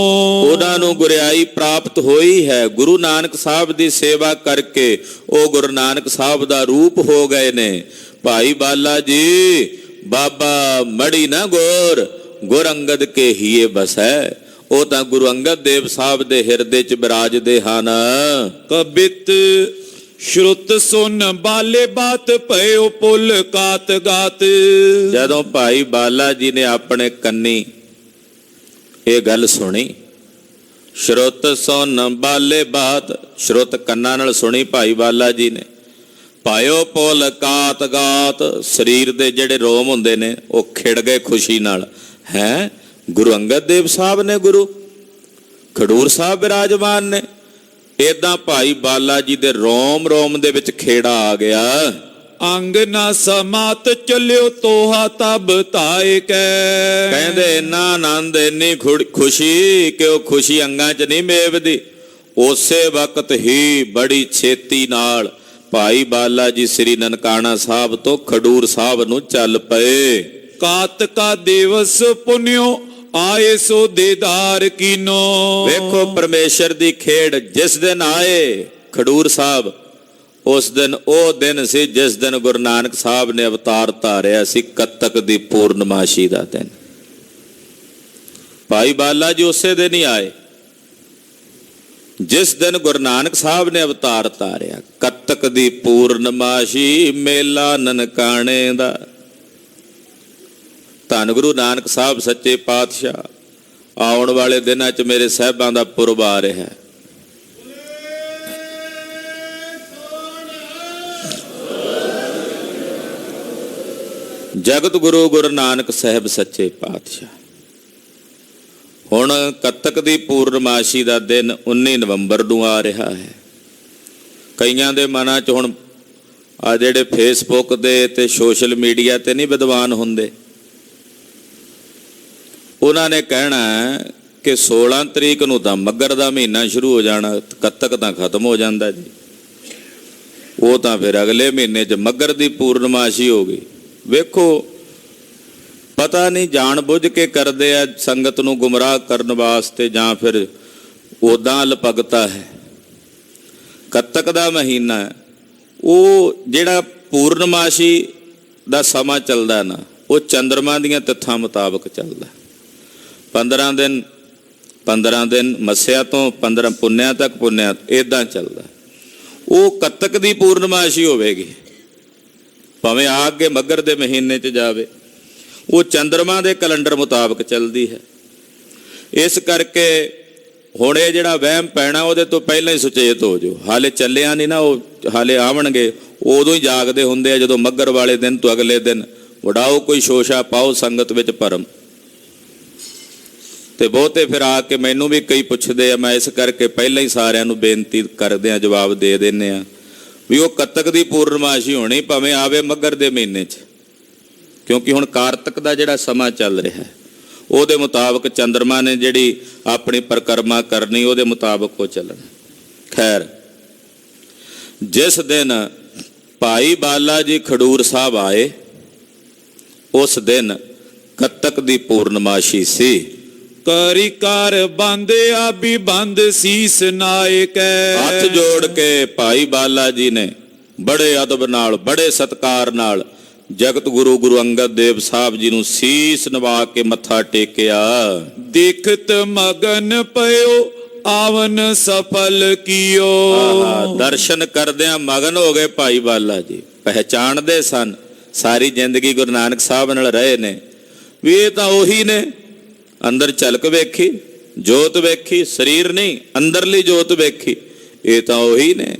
ਉਹਨਾਂ ਨੂੰ ਗੁਰਿਆਈ ਪ੍ਰਾਪਤ ਹੋਈ ਹੈ। ਗੁਰੂ ਨਾਨਕ ਸਾਹਿਬ ਦੀ ਸੇਵਾ ਕਰਕੇ ਉਹ ਗੁਰੂ ਨਾਨਕ ਸਾਹਿਬ ਦਾ ਰੂਪ ਹੋ ਗਏ ਨੇ। ਭਾਈ ਬਾਲਾ ਜੀ ਬਾਬਾ ਮੜੀ ਨਾ ਗੋਰ, ਗੁਰ ਅੰਗਦ ਕੇ ਹੀਏ ਬਸੈ। ਉਹ ਤਾਂ ਗੁਰੂ ਅੰਗਦ ਦੇਵ ਸਾਹਿਬ ਦੇ ਹਿਰਦੇ 'ਚ ਬਿਰਾਜਦੇ ਹਨ। ਕਬਿਤ ਸ਼ਰੁਤ ਸੁਨ ਬਾਲੇ ਬਾਤ ਭਇਓ ਪੁਲ ਕਾਤ ਗਾਤ। ਜਦੋਂ ਭਾਈ ਬਾਲਾ ਜੀ ਨੇ ਆਪਣੇ ਕੰਨੀ ਇਹ ਗੱਲ ਸੁਣੀ, ਸ਼ਰੁਤ ਸੁਨ ਬਾਲੇ ਬਾਤ, ਸ਼ਰੁਤ ਕੰਨਾਂ ਨਾਲ ਸੁਣੀ ਭਾਈ ਬਾਲਾ ਜੀ ਨੇ। ਭਾਇਓ ਪੁਲ ਕਾਤ ਗਾਤ, ਸਰੀਰ ਦੇ ਜਿਹੜੇ ਰੋਮ ਹੁੰਦੇ ਨੇ ਉਹ ਖਿੜ ਗਏ ਖੁਸ਼ੀ ਨਾਲ। ਹੈ ਗੁਰੂ ਅੰਗਦ ਦੇਵ ਸਾਹਿਬ ਨੇ, ਗੁਰੂ ਖਡੂਰ ਸਾਹਿਬ ਬਿਰਾਜਮਾਨ ਨੇ। ਏਦਾਂ ਭਾਈ ਬਾਲਾ ਜੀ ਦੇ ਰੋਮ ਰੋਮ ਦੇ ਵਿੱਚ ਖੇੜਾ ਆ ਗਿਆ। ਅੰਗ ਨਾ ਸਮਾਤ ਚੱਲਿਓ ਤੋਹਾ ਤਬ ਧਾਇ ਕੈ। ਕਹਿੰਦੇ ਇੰਨਾ ਆਨੰਦ, ਇੰਨੀ ਖੁਸ਼ੀ ਕਿ ਉਹ ਖੁਸ਼ੀ ਅੰਗਾਂ 'ਚ ਨਹੀਂ ਮੇਵਦੀ। ਉਸੇ ਵਕਤ ਹੀ ਬੜੀ ਛੇਤੀ ਨਾਲ ਭਾਈ ਬਾਲਾ ਜੀ ਸ੍ਰੀ ਨਨਕਾਣਾ ਸਾਹਿਬ ਤੋਂ ਖਡੂਰ ਸਾਹਿਬ ਨੂੰ ਚੱਲ ਪਏ। ਕਾਤਕਾ ਦਿਵਸ ਪੁਨਿਓ ਆਏ ਸੋ ਦੇਦਾਰ ਕੀਨੋ। ਵੇਖੋ ਪਰਮੇਸ਼ਰ ਦੀ ਖੇਡ, ਜਿਸ ਦਿਨ ਆਏ ਖਡੂਰ ਸਾਹਿਬ, ਉਸ ਦਿਨ ਉਹ ਦਿਨ ਸੀ ਜਿਸ ਦਿਨ ਗੁਰੂ ਨਾਨਕ ਸਾਹਿਬ ਨੇ ਅਵਤਾਰ ਧਾਰਿਆ ਸੀ। ਕੱਤਕ ਦੀ ਪੂਰਨਮਾਸ਼ੀ ਦਾ ਦਿਨ। ਭਾਈ ਬਾਲਾ ਜੀ ਉਸੇ ਦਿਨ ਹੀ ਆਏ ਜਿਸ ਦਿਨ ਗੁਰੂ ਨਾਨਕ ਸਾਹਿਬ ਨੇ ਅਵਤਾਰ ਧਾਰਿਆ। ਕੱਤਕ ਦੀ ਪੂਰਨਮਾਸ਼ੀ, ਮੇਲਾ ਨਨਕਾਣੇ ਦਾ। ਧੰਨ ਗੁਰੂ ਨਾਨਕ ਸਾਹਿਬ ਸੱਚੇ ਪਾਤਸ਼ਾਹ ਆਉਣ ਵਾਲੇ ਦਿਨਾਂ 'ਚ ਮੇਰੇ ਸਾਹਿਬਾਂ ਦਾ ਪੁਰਬ ਆ ਰਿਹਾ ਹੈ। ਜਗਤ ਗੁਰੂ ਗੁਰੂ ਨਾਨਕ ਸਾਹਿਬ ਸੱਚੇ ਪਾਤਸ਼ਾਹ। ਹੁਣ ਕੱਤਕ ਦੀ ਪੂਰਨਮਾਸ਼ੀ ਦਾ ਦਿਨ 19 ਨਵੰਬਰ ਨੂੰ ਆ ਰਿਹਾ ਹੈ। ਕਈਆਂ ਦੇ ਮਨਾਂ 'ਚ ਹੁਣ ਆ ਜਿਹੜੇ ਫੇਸਬੁੱਕ ਦੇ ਤੇ ਸੋਸ਼ਲ ਮੀਡੀਆ ਤੇ ਨਹੀਂ ਵਿਦਵਾਨ ਹੁੰਦੇ, ਉਹਨਾਂ ਨੇ ਕਹਿਣਾ ਕਿ 16 ਤਰੀਕ ਨੂੰ ਤਾਂ ਮੱਘਰ ਦਾ ਮਹੀਨਾ ਸ਼ੁਰੂ ਹੋ ਜਾਣਾ, ਕੱਤਕ ਤਾਂ ਖਤਮ ਹੋ ਜਾਂਦਾ ਜੀ। ਉਹ ਤਾਂ ਫਿਰ ਅਗਲੇ ਮਹੀਨੇ 'ਚ ਮੱਘਰ ਦੀ ਪੂਰਨਮਾਸ਼ੀ ਹੋ ਗਈ। ਵੇਖੋ ਪਤਾ ਨਹੀਂ ਜਾਣ ਬੁੱਝ ਕੇ ਕਰਦੇ ਆ ਸੰਗਤ ਨੂੰ ਗੁੰਮਰਾਹ ਕਰਨ ਵਾਸਤੇ ਜਾਂ ਫਿਰ ਉਦਾਂ ਲਪਗਤਾ ਹੈ। ਕੱਤਕ ਦਾ ਮਹੀਨਾ ਉਹ ਜਿਹੜਾ ਪੂਰਨਮਾਸ਼ੀ ਦਾ ਸਮਾਂ ਚੱਲਦਾ ਨਾ, ਉਹ ਚੰਦਰਮਾ ਦੀਆਂ ਤਿਥਾਂ ਮੁਤਾਬਕ ਚੱਲਦਾ। 15 ਦਿਨ ਮੱਸਿਆ ਤੋਂ 15 ਪੁੰਨਿਆ ਤੱਕ, ਪੁੰਨਿਆ ਇਦਾਂ ਚੱਲਦਾ। ਉਹ ਕੱਤਕ ਦੀ ਪੂਰਨਮਾਸ਼ੀ ਹੋਵੇਗੀ, ਭਾਵੇਂ ਆ ਅੱਗੇ ਮੱਘਰ ਦੇ ਮਹੀਨੇ 'ਚ ਜਾਵੇ, ਉਹ ਚੰਦਰਮਾ ਦੇ ਕੈਲੰਡਰ ਮੁਤਾਬਕ ਚੱਲਦੀ ਹੈ। ਇਸ ਕਰਕੇ ਹੁਣ ਇਹ ਜਿਹੜਾ ਵਹਿਮ ਪੈਣਾ ਉਹਦੇ ਤੋਂ ਪਹਿਲਾਂ ਹੀ ਸੁਚੇਤ ਹੋ ਜਾਓ। ਹਾਲੇ ਚੱਲਿਆ ਨਹੀਂ ਨਾ, ਉਹ ਹਾਲੇ ਆਵਣਗੇ। ਉਦੋਂ ਹੀ ਜਾਗਦੇ ਹੁੰਦੇ ਆ ਜਦੋਂ ਮੱਘਰ ਵਾਲੇ ਦਿਨ ਤੋਂ ਅਗਲੇ ਦਿਨ ਵਡਾਓ ਕੋਈ ਸ਼ੋਸ਼ਾ, ਪਾਓ ਸੰਗਤ ਵਿੱਚ ਭਰਮ। ਤੇ ਬਹੁਤੇ ਫਿਰ ਆ ਕੇ ਮੈਨੂੰ ਵੀ ਕਈ ਪੁੱਛਦੇ ਆ, ਮੈਂ ਇਸ ਕਰਕੇ ਪਹਿਲਾਂ ਹੀ ਸਾਰਿਆਂ ਨੂੰ ਬੇਨਤੀ ਕਰਦੇ ਆ, ਜਵਾਬ ਦੇ ਦਿੰਦੇ ਆ ਵੀ ਉਹ ਕੱਤਕ ਦੀ ਪੂਰਨਮਾਸ਼ੀ ਹੋਣੀ ਭਾਵੇਂ ਆਵੇ ਮੱਘਰ ਦੇ ਮਹੀਨੇ 'ਚ, ਕਿਉਂਕਿ ਹੁਣ ਕਾਰਤਕ ਦਾ ਜਿਹੜਾ ਸਮਾਂ ਚੱਲ ਰਿਹਾ ਉਹਦੇ ਮੁਤਾਬਕ ਚੰਦਰਮਾ ਨੇ ਜਿਹੜੀ ਆਪਣੀ ਪਰਿਕਰਮਾ ਕਰਨੀ ਉਹਦੇ ਮੁਤਾਬਕ ਉਹ ਚੱਲਣਾ। ਖੈਰ, ਜਿਸ ਦਿਨ ਭਾਈ ਬਾਲਾ ਜੀ ਖਡੂਰ ਸਾਹਿਬ ਆਏ ਉਸ ਦਿਨ ਕੱਤਕ ਦੀ ਪੂਰਨਮਾਸ਼ੀ ਸੀ। ਕਰੀ ਕਰ ਬੰਦ ਆਬੀ ਬੰਦ ਸੀਸ ਨਾਇਕ। ਹੱਥ ਜੋੜ ਕੇ ਭਾਈ ਬਾਲਾ ਜੀ ਨੇ ਬੜੇ ਅਦਬ ਨਾਲ, ਬੜੇ ਸਤਿਕਾਰ ਨਾਲ ਜਗਤ ਗੁਰੂ ਗੁਰੂ ਅੰਗਦ ਦੇਵ ਸਾਹਿਬ ਜੀ ਨੂੰ ਸੀਸ ਨਵਾ ਕੇ ਮੱਥਾ ਟੇਕਿਆ। ਦੇਖਤ ਮਗਨ ਪਇਓ ਆਵਨ ਸਫਲ ਕੀਓ। ਦਰਸ਼ਨ ਕਰਦਿਆਂ ਮਗਨ ਹੋ ਗਏ ਭਾਈ ਬਾਲਾ ਜੀ। ਪਹਿਚਾਣਦੇ ਸਨ, ਸਾਰੀ ਜ਼ਿੰਦਗੀ ਗੁਰੂ ਨਾਨਕ ਸਾਹਿਬ ਨਾਲ ਰਹੇ ਨੇ, ਵੀ ਇਹ ਤਾਂ ਉਹੀ ਨੇ। ਅੰਦਰ ਝਲਕ ਵੇਖੀ, ਜੋਤ ਵੇਖੀ, ਸਰੀਰ ਨਹੀਂ ਅੰਦਰਲੀ ਜੋਤ ਵੇਖੀ, ਇਹ ਤਾਂ ਉਹੀ ਨੇ,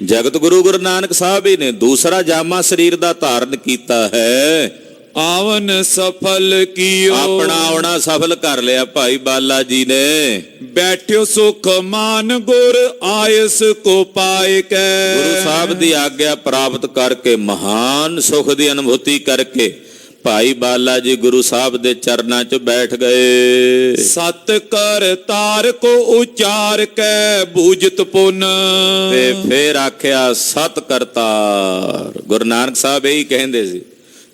ਜਗਤ ਗੁਰੂ ਗੁਰੂ ਨਾਨਕ ਸਾਹਿਬ ਹੀ ਨੇ। ਦੂਸਰਾ ਜਾਮਾ ਸਰੀਰ ਦਾ ਧਾਰਨ ਕੀਤਾ ਹੈ। ਆਵਨ ਸਫਲ ਕੀਓ। ਆਪਣਾ ਆਉਣਾ ਸਫਲ ਕਰ ਲਿਆ ਭਾਈ ਬਾਲਾ ਜੀ ਨੇ। ਬੈਠਿਓ ਸੁਖ ਮਾਨ ਗੁਰ ਆਇਸ ਕੋ ਪਾਏ ਕੈ। ਗੁਰੂ ਸਾਹਿਬ ਦੀ ਆਗਿਆ ਪ੍ਰਾਪਤ ਕਰਕੇ, ਮਹਾਨ ਸੁਖ ਦੀ ਅਨੁਭੂਤੀ ਕਰਕੇ ਭਾਈ ਬਾਲਾ ਜੀ ਗੁਰੂ ਸਾਹਿਬ ਦੇ ਚਰਨਾਂ 'ਚ ਬੈਠ ਗਏ। ਸਤ ਕਰ ਤਾਰ ਕੋ ਉਚਾਰ ਕੈ ਬੂਝਤ ਪੁਨ। ਤੇ ਫੇਰ ਆਖਿਆ ਸਤ ਕਰਤਾਰ। ਗੁਰੂ ਨਾਨਕ ਸਾਹਿਬ ਇਹੀ ਕਹਿੰਦੇ ਸੀ,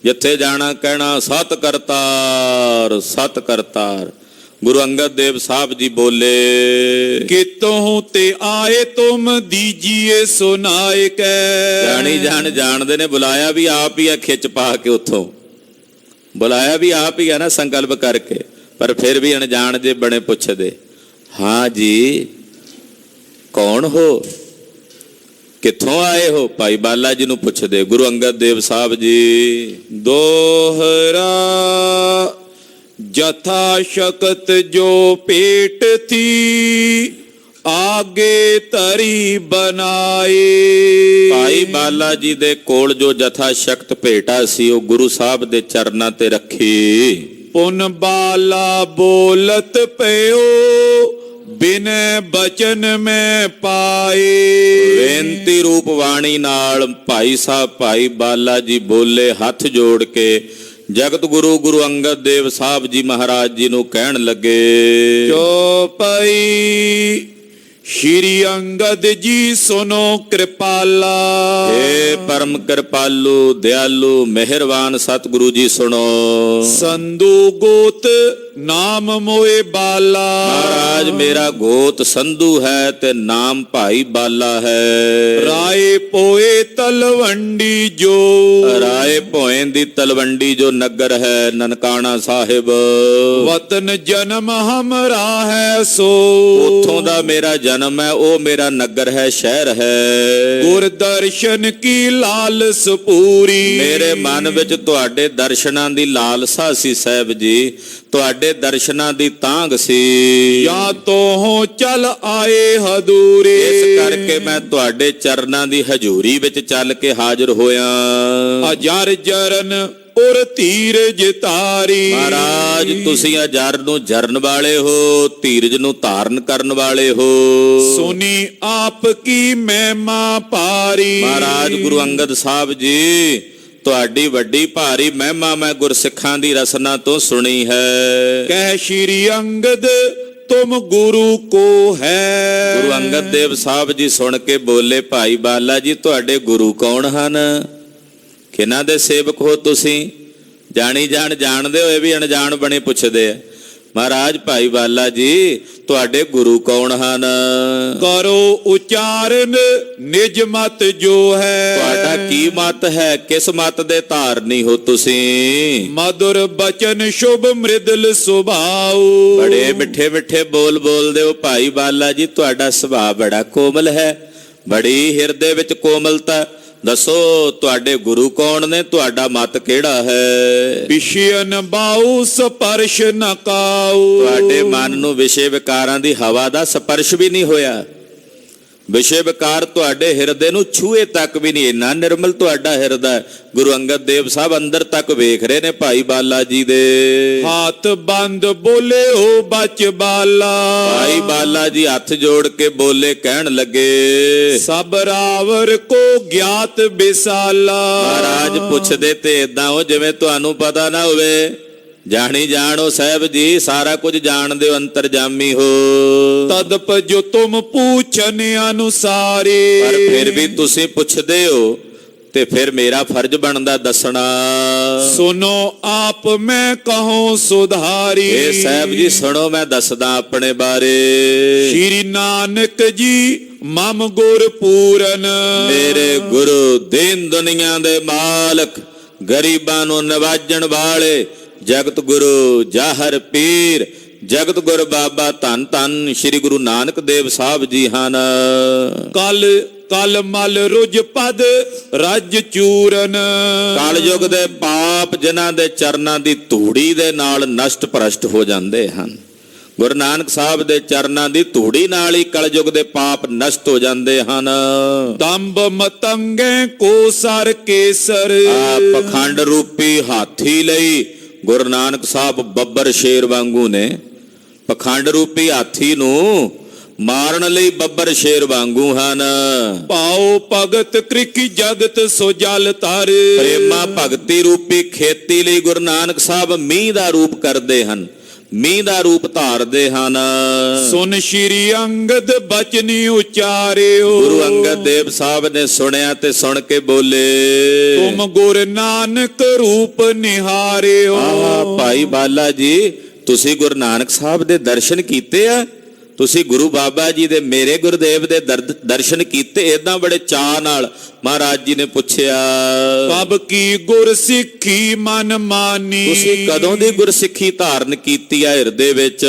ਜਿੱਥੇ ਜਾਣਾ ਕਹਿਣਾ ਸਤ ਕਰਤਾਰ, ਸਤ ਕਰਤਾਰ। ਗੁਰੂ ਅੰਗਦ ਦੇਵ ਸਾਹਿਬ ਜੀ ਬੋਲੇ, ਕਿਤੋਂ ਤੇ ਆਏ ਤੁਮ ਦੀਜੀਏ ਸੁਨਾਏ ਕੈ। ਜਾਣੀ ਜਾਣਦੇ ਨੇ, ਬੁਲਾਇਆ ਵੀ ਆਪ ਹੀ ਆ, ਖਿੱਚ ਪਾ ਕੇ ਉੱਥੋਂ ਬੁਲਾਇਆ ਵੀ ਆਪ ਹੀ ਆ ਨਾ, ਸੰਕਲਪ ਕਰਕੇ। ਪਰ ਫਿਰ ਵੀ ਅਣਜਾਣ ਜੇ ਬਣੇ ਪੁੱਛਦੇ, ਹਾਂ ਜੀ ਕੌਣ ਹੋ, ਕਿੱਥੋਂ ਆਏ ਹੋ? ਭਾਈ ਬਾਲਾ ਜੀ ਨੂੰ ਪੁੱਛਦੇ। ਗੁਰੂ ਅੰਗਦ ਦੇਵ ਸਾਹਿਬ ਜੀ, ਦੋਹਰਾ ਜਥਾ ਸ਼ਕਤ ਜੋ ਪੇਟ ਥੀ ਆਗੇ ਧਰੀ ਬਣਾਏ। ਭਾਈ ਬਾਲਾ ਜੀ ਦੇ ਕੋਲ ਜੋ ਜਥਾ ਸ਼ਕਤ ਭੇਟਾ ਸੀ, ਉਹ ਗੁਰੂ ਸਾਹਿਬ ਦੇ ਚਰਨਾਂ ਤੇ ਰੱਖੀ। ਪੁਨ ਬਾਲਾ ਬੋਲਤ ਪਇਓ ਬਿਨੈ ਬਚਨ ਮੈਂ ਪਾਏ। ਬੇਨਤੀ ਰੂਪ ਬਾਣੀ ਨਾਲ ਭਾਈ ਸਾਹਿਬ ਭਾਈ ਬਾਲਾ ਜੀ ਬੋਲੇ, ਹੱਥ ਜੋੜ ਕੇ ਜਗਤ ਗੁਰੂ ਗੁਰੂ ਅੰਗਦ ਦੇਵ ਸਾਹਿਬ ਜੀ ਮਹਾਰਾਜ ਜੀ ਨੂੰ ਕਹਿਣ ਲੱਗੇ, ਚੌਪਈ ਸ਼੍ਰੀ ਅੰਗਦ ਜੀ ਸੁਨੋ ਕਿਰਪਾਲਾ। ਹੇ ਪਰਮ ਕਿਰਪਾਲੂ ਦਿਆਲੂ ਮਿਹਰਬਾਨ ਸਤਿਗੁਰੂ ਜੀ ਸੁਣੋ। ਸੰਧੂ ਗੋਤ ਨਾਮ ਮੋਏ ਬਾਲਾ। ਮਹਾਰਾਜ ਮੇਰਾ ਗੋਤ ਸੰਧੂ ਹੈ ਤੇ ਨਾਮ ਭਾਈ ਬਾਲਾ ਹੈ। ਰਾਏ ਪੋਏ ਤਲਵੰਡੀ ਜੋ। ਰਾਏ ਭੋਏ ਦੀ ਤਲਵੰਡੀ ਜੋ ਨਗਰ ਹੈ, ਨਨਕਾਣਾ ਸਾਹਿਬ। ਵਤਨ ਜਨਮ ਹਮਰਾ ਹੈ ਸੋ। ਉੱਥੋਂ ਦਾ ਮੇਰਾ ਜਨਮ ਹੈ, ਉਹ ਮੇਰਾ ਨਗਰ ਹੈ, ਸ਼ਹਿਰ ਹੈ। ਗੁਰ ਦਰਸ਼ਨ ਕੀ ਲਾਲਸ ਪੂਰੀ। ਮੇਰੇ ਮਨ ਵਿੱਚ ਤੁਹਾਡੇ ਦਰਸ਼ਨਾਂ ਦੀ ਲਾਲਸਾ ਸੀ ਸਾਹਿਬ ਜੀ, ਤੁਹਾਡੇ ਦਰਸ਼ਨਾਂ ਦੀ ਤਾਂਘ ਸੀ। ਜਾਂ ਤੋਹ ਚਲ ਆਏ ਹਦੂਰੇ। ਇਸ ਕਰਕੇ ਮੈਂ ਤੁਹਾਡੇ ਚਰਨਾਂ ਦੀ ਹਜ਼ੂਰੀ ਵਿੱਚ ਚੱਲ ਕੇ ਹਾਜ਼ਰ ਹੋਇਆ। ਅਜਰ ਜਰਨ ਔਰ ਧੀਰਜ ਤਾਰੀ। ਮਹਾਰਾਜ ਤੁਸੀਂ ਅਜਰ ਨੂੰ ਜਰਨ ਵਾਲੇ ਹੋ, ਧੀਰਜ ਨੂੰ ਧਾਰਨ ਕਰਨ ਵਾਲੇ ਹੋ। ਸੁਨੀ ਆਪ ਕੀ ਮਹਿਮਾ ਪਾਰੀ। ਮਹਾਰਾਜ ਗੁਰੂ ਅੰਗਦ ਸਾਹਿਬ ਜੀ, ਤੁਹਾਡੀ ਵੱਡੀ ਭਾਰੀ ਮਹਿਮਾ ਮੈਂ ਗੁਰਸਿੱਖਾਂ ਦੀ ਰਸਨਾ ਤੋਂ ਸੁਣੀ ਹੈ। ਕਹਿ ਸ਼੍ਰੀ ਅੰਗਦ ਤੁਮ ਗੁਰੂ ਕੋ ਹੈ। ਗੁਰੂ ਅੰਗਦ ਦੇਵ ਸਾਹਿਬ ਜੀ ਸੁਣ ਕੇ ਬੋਲੇ, ਭਾਈ ਬਾਲਾ ਜੀ ਤੁਹਾਡੇ ਗੁਰੂ ਕੌਣ ਹਨ? ਕਿਹਨਾਂ ਦੇ ਸੇਵਕ ਹੋ ਤੁਸੀਂ? ਜਾਣੀ ਜਾਣਦੇ ਹੋਏ ਵੀ ਅਣਜਾਣ ਬਣੇ ਪੁੱਛਦੇ ਆ। ਮਹਾਰਾਜ ਭਾਈ ਬਾਲਾ ਜੀ ਤੁਹਾਡੇ ਗੁਰੂ ਕੌਣ ਹਨ? ਕਰੋ ਉਚਾਰਨ ਨਿਜ ਮਤ ਜੋ ਹੈ। ਤੁਹਾਡਾ ਕੀ ਮਤ ਹੈ? ਕਿਸ ਮਤ ਦੇ ਧਾਰਨੀ ਹੋ ਤੁਸੀਂ? ਮధుਰ ਬਚਨ ਸ਼ੁਭ ਮ੍ਰਿਦਲ ਸੁਭਾਉ। ਬੜੇ ਮਿੱਠੇ ਮਿੱਠੇ ਬੋਲ ਬੋਲਦੇ ਹੋ ਭਾਈ ਬਾਲਾ ਜੀ, ਤੁਹਾਡਾ ਸੁਭਾਅ ਬੜਾ ਕੋਮਲ ਹੈ, ਬੜੀ ਹਿਰਦੇ ਵਿੱਚ ਕੋਮਲਤਾ। ਦੱਸੋ ਤੁਹਾਡੇ ਗੁਰੂ ਕੌਣ ਨੇ? ਤੁਹਾਡਾ ਮਤ ਕਿਹੜਾ ਹੈ? ਵਿਸ਼ੇਨ ਬਾਉ ਸਪਰਸ਼ ਨ ਕਾਉ। ਤੁਹਾਡੇ ਮਨ ਨੂੰ ਵਿਸ਼ੇ ਵਿਕਾਰਾਂ ਦੀ ਹਵਾ ਦਾ ਸਪਰਸ਼ ਵੀ ਨਹੀਂ ਹੋਇਆ। ਵਿਸ਼ੇ ਵਿਕਾਰ ਤੁਹਾਡੇ ਹਿਰਦੇ ਨੂੰ ਛੂਏ ਤੱਕ ਵੀ ਨਹੀਂ, ਇੰਨਾ ਨਿਰਮਲ ਤੁਹਾਡਾ ਹਿਰਦਾ ਹੈ। ਗੁਰੂ ਅੰਗਦ ਦੇਵ ਸਾਹਿਬ ਅੰਦਰ ਤੱਕ ਵੇਖ ਰਹੇ ਨੇ ਭਾਈ ਬਾਲਾ ਜੀ ਦੇ। ਹੱਥ ਬੰਦ ਬੋਲੇ ਹੋ ਬਚ ਬਾਲਾ। ਭਾਈ ਬਾਲਾ ਜੀ ਹੱਥ ਜੋੜ ਕੇ ਬੋਲੇ, ਕਹਿਣ ਲੱਗੇ, ਸਭ ਰਾਵਰ ਕੋ ਗਿਆਤ ਬਿਸਾਲਾ। ਮਹਾਰਾਜ ਪੁੱਛਦੇ ਤੇ ਏਦਾਂ ਹੋ ਜਿਵੇਂ ਤੁਹਾਨੂੰ ਪਤਾ ਨਾ ਹੋਵੇ। ਜਾਣੀ ਜਾਣੋ ਸਾਹਿਬ ਜੀ, ਸਾਰਾ ਕੁਝ ਜਾਣਦੇ ਹੋ, ਅੰਤਰਜਾਮੀ ਹੋ। ਤਦਪ ਜੋ ਤੁਮ ਪੂਛਨ ਅਨੁਸਾਰੇ। ਪਰ ਫਿਰ ਵੀ ਤੁਸੀਂ ਪੁੱਛਦੇ ਹੋ ਤੇ ਫਿਰ ਮੇਰਾ ਫਰਜ਼ ਬਣਦਾ ਦੱਸਣਾ। ਸੁਨੋ ਆਪ ਮੈਂ ਕਹੂੰ ਸੁਧਾਰੀ। ਇਹ ਸਾਹਿਬ ਜੀ ਸੁਣੋ, ਮੈਂ ਦੱਸਦਾ ਆਪਣੇ ਬਾਰੇ। ਸ਼੍ਰੀ ਨਾਨਕ ਜੀ ਮਮ ਗੁਰ ਪੂਰਨ। ਮੇਰੇ ਗੁਰੂ ਦੀਨ ਦੁਨੀਆ ਦੇ ਮਾਲਕ, ਗਰੀਬਾਂ ਨੂੰ ਨਿਵਾਜਣ ਵਾਲੇ ਜਗਤ ਗੁਰੂ ਜਾਹਰ ਪੀਰ ਜਗਤ ਗੁਰ ਬਾਬਾ ਧੰਨ ਧੰਨ ਸ੍ਰੀ ਗੁਰੂ ਨਾਨਕ ਦੇਵ ਸਾਹਿਬ ਜੀ ਹਨ। ਕਲ ਮਲ ਰੁਜ ਪਦ ਰਜ ਚੂਰਨ। ਕਲਯੁਗ ਦੇ ਪਾਪ ਜਿਨ੍ਹਾਂ ਦੇ ਚਰਨਾਂ ਦੀ ਧੂੜੀ ਦੇ ਨਾਲ ਨਸ਼ਟ ਭ੍ਰਸ਼ਟ ਹੋ ਜਾਂਦੇ ਹਨ। ਗੁਰੂ ਨਾਨਕ ਸਾਹਿਬ ਦੇ ਚਰਨਾਂ ਦੀ ਧੂੜੀ ਨਾਲ ਹੀ ਕਲਯੁਗ ਦੇ ਪਾਪ ਨਸ਼ਟ ਹੋ ਜਾਂਦੇ ਹਨ। ਦੰਭ ਮਤੰਗੇ ਕੋ ਸਰ ਕੇਸਰ। ਪਖੰਡ ਰੂਪੀ ਹਾਥੀ ਲਈ ਗੁਰੂ ਨਾਨਕ ਸਾਹਿਬ ਬੱਬਰ ਸ਼ੇਰ ਵਾਂਗੂ ਨੇ। ਪਖੰਡ ਰੂਪੀ ਹਾਥੀ ਨੂੰ ਮਾਰਨ ਲਈ ਬੱਬਰ ਸ਼ੇਰ ਵਾਂਗੂ ਹਨ। ਪਾਉ ਭਗਤ ਕ੍ਰਿਕੀ ਜਗਤ ਸੋ ਜਲ ਤਰ। ਪ੍ਰੇਮਾ ਭਗਤੀ ਰੂਪੀ ਖੇਤੀ ਲਈ ਗੁਰੂ ਨਾਨਕ ਸਾਹਿਬ ਮੀਂਹ ਦਾ ਰੂਪ ਕਰਦੇ ਹਨ, ਮੀਂਹ ਦਾ ਰੂਪ ਧਾਰਦੇ ਹਨ। ਸੁਨ ਸ਼੍ਰੀ ਅੰਗਦ ਬਚਨੀ ਉਚਾਰਿਓ। ਗੁਰੂ ਅੰਗਦ ਦੇਵ ਸਾਹਿਬ ਨੇ ਸੁਣਿਆ ਤੇ ਸੁਣ ਕੇ ਬੋਲੇ, ਤੁਮ ਗੁਰ ਨਾਨਕ ਰੂਪ ਨਿਹਾਰਿਓ। ਭਾਈ ਬਾਲਾ ਜੀ, ਤੁਸੀਂ ਗੁਰੂ ਨਾਨਕ ਸਾਹਿਬ ਦੇ ਦਰਸ਼ਨ ਕੀਤੇ ਆ? ਤੁਸੀਂ ਗੁਰੂ ਬਾਬਾ ਜੀ ਦੇ, ਮੇਰੇ ਗੁਰਦੇਵ ਦੇ ਦਰਸ਼ਨ ਕੀਤੇ? ਏਦਾਂ ਬੜੇ ਚਾਅ ਨਾਲ ਮਹਾਰਾਜ ਜੀ ਨੇ ਪੁੱਛਿਆ। ਕਬ ਕੀ ਗੁਰ ਸਿੱਖੀ ਮਨ ਮਾਨੀ। ਤੁਸੀਂ ਕਦੋਂ ਦੀ ਗੁਰਸਿੱਖੀ ਧਾਰਨ ਕੀਤੀ ਆ ਹਿਰਦੇ ਵਿੱਚ?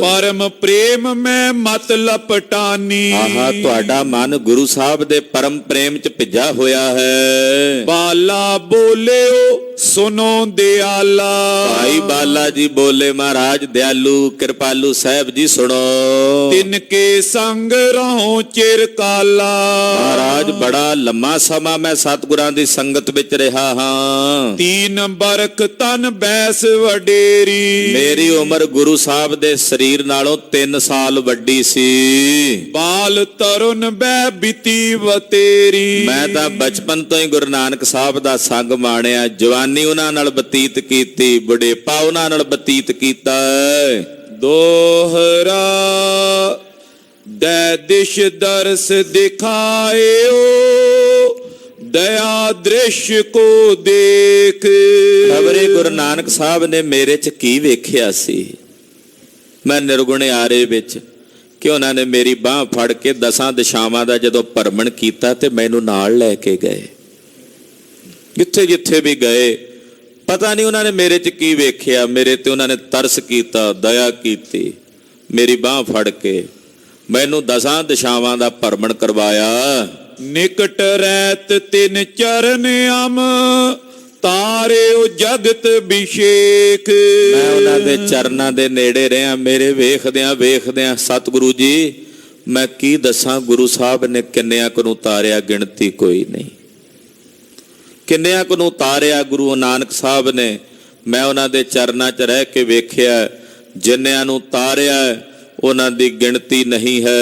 ਪਰਮ ਪ੍ਰੇਮ ਮੈਂ ਮਤ ਲਪਟਾਨੀ। ਤੁਹਾਡਾ ਮਨ ਗੁਰੂ ਸਾਹਿਬ ਦੇ ਪਰਮ ਪ੍ਰੇਮ ਚ ਭਿੱਜਾ ਹੋਇਆ ਹੈ। ਬਾਲਾ ਬੋਲਿਓ ਸੁਨੋ ਦਿਆਲਾ। ਭਾਈ ਬਾਲਾ ਜੀ ਬੋਲੇ, ਮਹਾਰਾਜ ਦਿਆਲੂ ਕਿਰਪਾਲੂ ਸਾਹਿਬ ਜੀ ਸੁਣੋ। ਤਿਨ ਕੇ ਸੰਗ ਰਹੋ ਚਿਰ ਕਾਲਾ। ਮਹਾਰਾਜ ਬੜਾ ਲੰਮਾ ਸਮਾਂ ਮੈਂ ਸਤਿਗੁਰਾਂ ਦੀ ਸੰਗਤ ਵਿੱਚ ਰਿਹਾ ਹਾਂ। 3 ਬਰਖ ਤਨ ਬੈਸ ਵਡੇਰੀ। ਮੇਰੀ ਉਮਰ ਗੁਰੂ ਸਾਹਿਬ ਦੇ ਸਰੀਰ ਨਾਲੋਂ 3 ਸਾਲ ਵੱਡੀ ਸੀ। ਬਾਲ ਤਰੁਨ ਬੈ ਬਿਤੀ ਵਤੇਰੀ। ਮੈਂ ਤਾਂ ਬਚਪਨ ਤੋਂ ਹੀ ਗੁਰੂ ਨਾਨਕ ਸਾਹਿਬ ਦਾ ਸੰਗ ਮਾਣਿਆ। ਜਵਾਨੀ ਉਹਨਾਂ ਨਾਲ ਬਤੀਤ ਕੀਤੀ, ਬੁਢੇਪਾ ਉਹਨਾਂ ਨਾਲ ਬਤੀਤ ਕੀਤਾ। ਦੋਹਰਾ ਦੈ ਦਿਸ਼ ਦਰਸ ਦਿਖਾਇਓ। ਦਇਆ ਦ੍ਰਿਸ਼ ਕੋ ਦੇਖ। ਖਬਰੇ ਗੁਰੂ ਨਾਨਕ ਸਾਹਿਬ ਨੇ ਮੇਰੇ ਚ ਕੀ ਵੇਖਿਆ ਸੀ? ਮੈਂ ਨਿਰਗੁਣੇ ਆਰੇ ਵਿੱਚ ਕਿ ਉਹਨਾਂ ਨੇ ਮੇਰੀ ਬਾਹ ਫੜ ਕੇ 10 ਦਿਸ਼ਾਵਾਂ ਦਾ ਜਦੋਂ ਭਰਮਣ ਕੀਤਾ ਤੇ ਮੈਨੂੰ ਨਾਲ ਲੈ ਕੇ ਗਏ। ਜਿੱਥੇ ਜਿੱਥੇ ਵੀ ਗਏ, ਪਤਾ ਨਹੀਂ ਉਹਨਾਂ ਨੇ ਮੇਰੇ ਚ ਕੀ ਵੇਖਿਆ। ਮੇਰੇ ਤੇ ਉਹਨਾਂ ਨੇ ਤਰਸ ਕੀਤਾ, ਦਇਆ ਕੀਤੀ, ਮੇਰੀ ਬਾਹ ਫੜ ਕੇ ਮੈਨੂੰ 10 ਦਿਸ਼ਾਵਾਂ ਦਾ ਭਰਮਣ ਕਰਵਾਇਆ। ਨਿਕਟ ਰਹਿਤ ਤਿਨ ਚਰਨ ਅਮ ਤਾਰਿਓ ਜਗਤ ਵਿਸ਼ੇਖ। ਮੈਂ ਉਹਨਾਂ ਦੇ ਚਰਨਾਂ ਦੇ ਨੇੜੇ ਰਿਹਾ। ਮੇਰੇ ਵੇਖਦਿਆਂ ਵੇਖਦਿਆਂ ਸਤਿਗੁਰੂ ਜੀ, ਮੈਂ ਕੀ ਦੱਸਾਂ, ਗੁਰੂ ਸਾਹਿਬ ਨੇ ਕਿੰਨਿਆਂ ਕੁ ਨੂੰ ਤਾਰਿਆ, ਗਿਣਤੀ ਕੋਈ ਨਹੀਂ। ਕਿੰਨਿਆਂ ਕੁ ਨੂੰ ਤਾਰਿਆ ਗੁਰੂ ਨਾਨਕ ਸਾਹਿਬ ਨੇ। ਮੈਂ ਉਹਨਾਂ ਦੇ ਚਰਨਾਂ 'ਚ ਰਹਿ ਕੇ ਵੇਖਿਆ, ਜਿੰਨਿਆਂ ਨੂੰ ਤਾਰਿਆ ਉਹਨਾਂ ਦੀ ਗਿਣਤੀ ਨਹੀਂ ਹੈ।